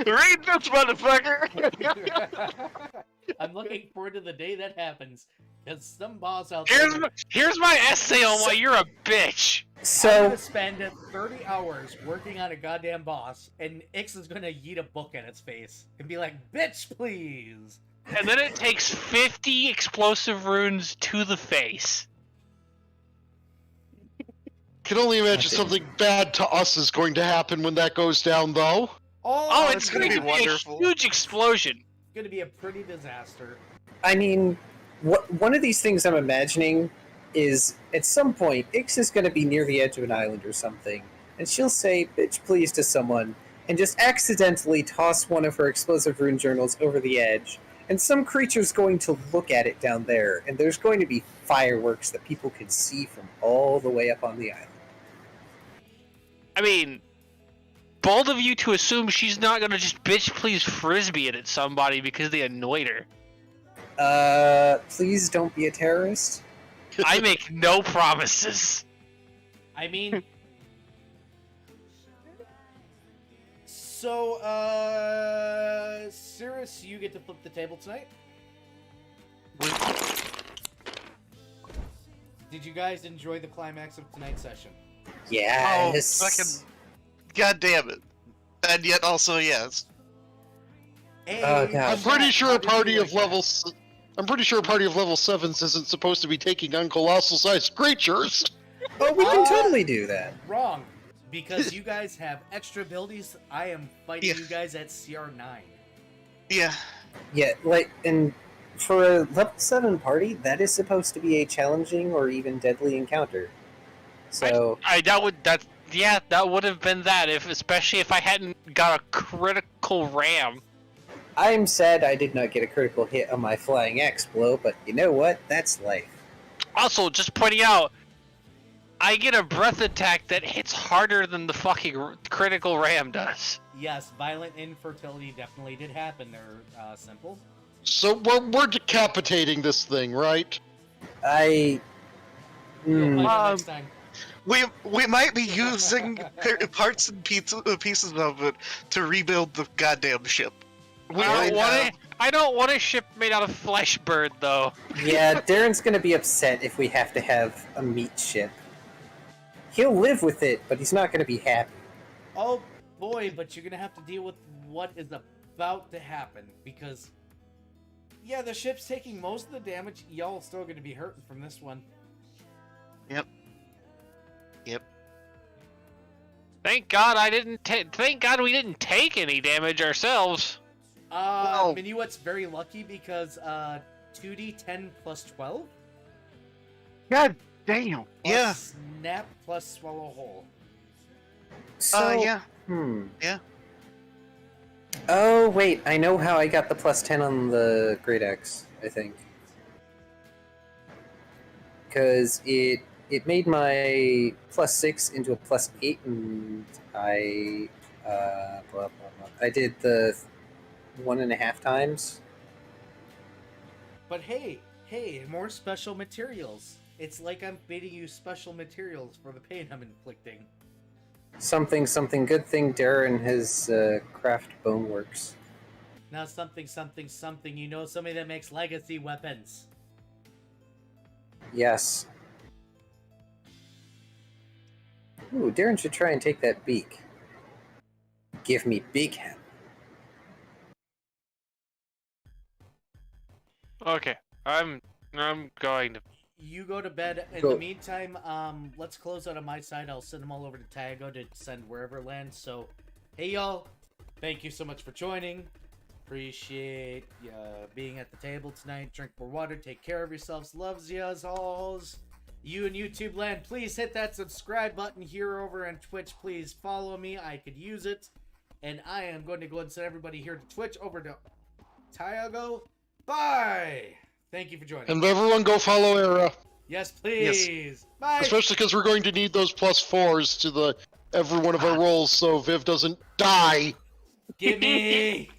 S3: Read this, motherfucker!
S1: I'm looking forward to the day that happens. Because some boss out there...
S6: Here's my essay on why you're a bitch.
S1: I'm
S2: So
S1: gonna spend 30 hours working on a goddamn boss, and Ix is gonna yeet a book at its face and be like, "Bitch, please."
S6: And then it takes 50 explosive runes to the face.
S4: Can only imagine something bad to us is going to happen when that goes down, though.
S6: Oh, it's
S3: gonna
S6: going
S3: be
S6: to be
S3: wonderful.
S6: a huge explosion.
S1: Gonna be a pretty disaster.
S2: I mean, one of these things I'm imagining is at some point Ix is going to be near the edge of an island or something, and she'll say "bitch please" to someone, and just accidentally toss one of her explosive rune journals over the edge, and some creature's going to look at it down there, and there's going to be fireworks that people can see from all the way up on the island.
S6: I mean, bold of you to assume she's not going to just bitch please frisbee it at somebody because they annoyed her.
S2: Please don't be a terrorist.
S6: I make no promises.
S1: I mean... So, Cirrus, you get to flip the table tonight. Did you guys enjoy the climax of tonight's session?
S2: Yes.
S3: Oh, fucking... God damn it. And yet also, yes.
S1: Hey,
S2: Oh, God.
S4: I'm pretty
S1: Chat,
S4: sure
S1: how
S4: a
S1: did you
S4: party
S1: like
S4: of
S1: that?
S4: levels. I'm pretty sure a party of level 7s isn't supposed to be taking on colossal-sized creatures.
S2: Oh, we can totally do that.
S1: Wrong. Because you guys have extra abilities, I am fighting
S3: Yeah.
S1: you guys at CR9.
S3: Yeah.
S2: Yeah, like, and for a level 7 party, that is supposed to be a challenging or even deadly encounter. So,
S6: that would have been that, especially if I hadn't got a critical ram.
S2: I'm sad I did not get a critical hit on my flying axe blow, but you know what? That's life.
S6: Also, just pointing out, I get a breath attack that hits harder than the fucking critical ram does.
S1: Yes, violent infertility definitely did happen there, Simple.
S4: So we're decapitating this thing, right?
S2: I...
S1: You'll
S2: Hmm.
S1: fight it next time.
S3: We might be using parts and pieces of it to rebuild the goddamn ship.
S6: I don't want a ship made out of flesh bird, though.
S2: Yeah, Darren's gonna be upset if we have to have a meat ship. He'll live with it, but he's not gonna be happy.
S1: Oh boy, but you're gonna have to deal with what is about to happen, because... Yeah, the ship's taking most of the damage, y'all still gonna be hurting from this one.
S3: Yep.
S6: Thank God thank God we didn't take any damage ourselves.
S3: Well-
S1: Minuet's very lucky because, 2d 10 plus 12?
S7: God damn.
S1: Plus
S3: Yeah.
S1: Snap plus swallow whole.
S2: So,
S3: Yeah.
S2: Yeah. Oh, wait, I know how I got the plus 10 on the Great Axe, I think. Because it made my plus 6 into a plus 8, and I, blah, blah, blah. I did the 1.5 times.
S1: But hey, more special materials. It's like I'm feeding you special materials for the pain I'm inflicting.
S2: Something, good thing Darren has craft boneworks.
S1: Now something, you know somebody that makes legacy weapons.
S2: Yes. Ooh, Darren should try and take that beak. Give me beak ham.
S6: Okay, I'm going to.
S1: You go to bed. In
S2: Go.
S1: the meantime, let's close out on my side. I'll send them all over to Tago to send wherever it lands. So, hey y'all, thank you so much for joining. Appreciate being at the table tonight. Drink more water. Take care of yourselves. Loves yas alls. You in YouTube land, please hit that subscribe button here over on Twitch. Please follow me. I could use it. And I am going to go ahead and send everybody here to Twitch over to Tago. Bye. Thank you for joining.
S4: And everyone go follow Era,
S1: Yes, please. Bye.
S4: especially because we're going to need those plus 4s to every one of our rolls, so Viv doesn't die.
S1: Give me.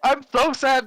S7: I'm so sad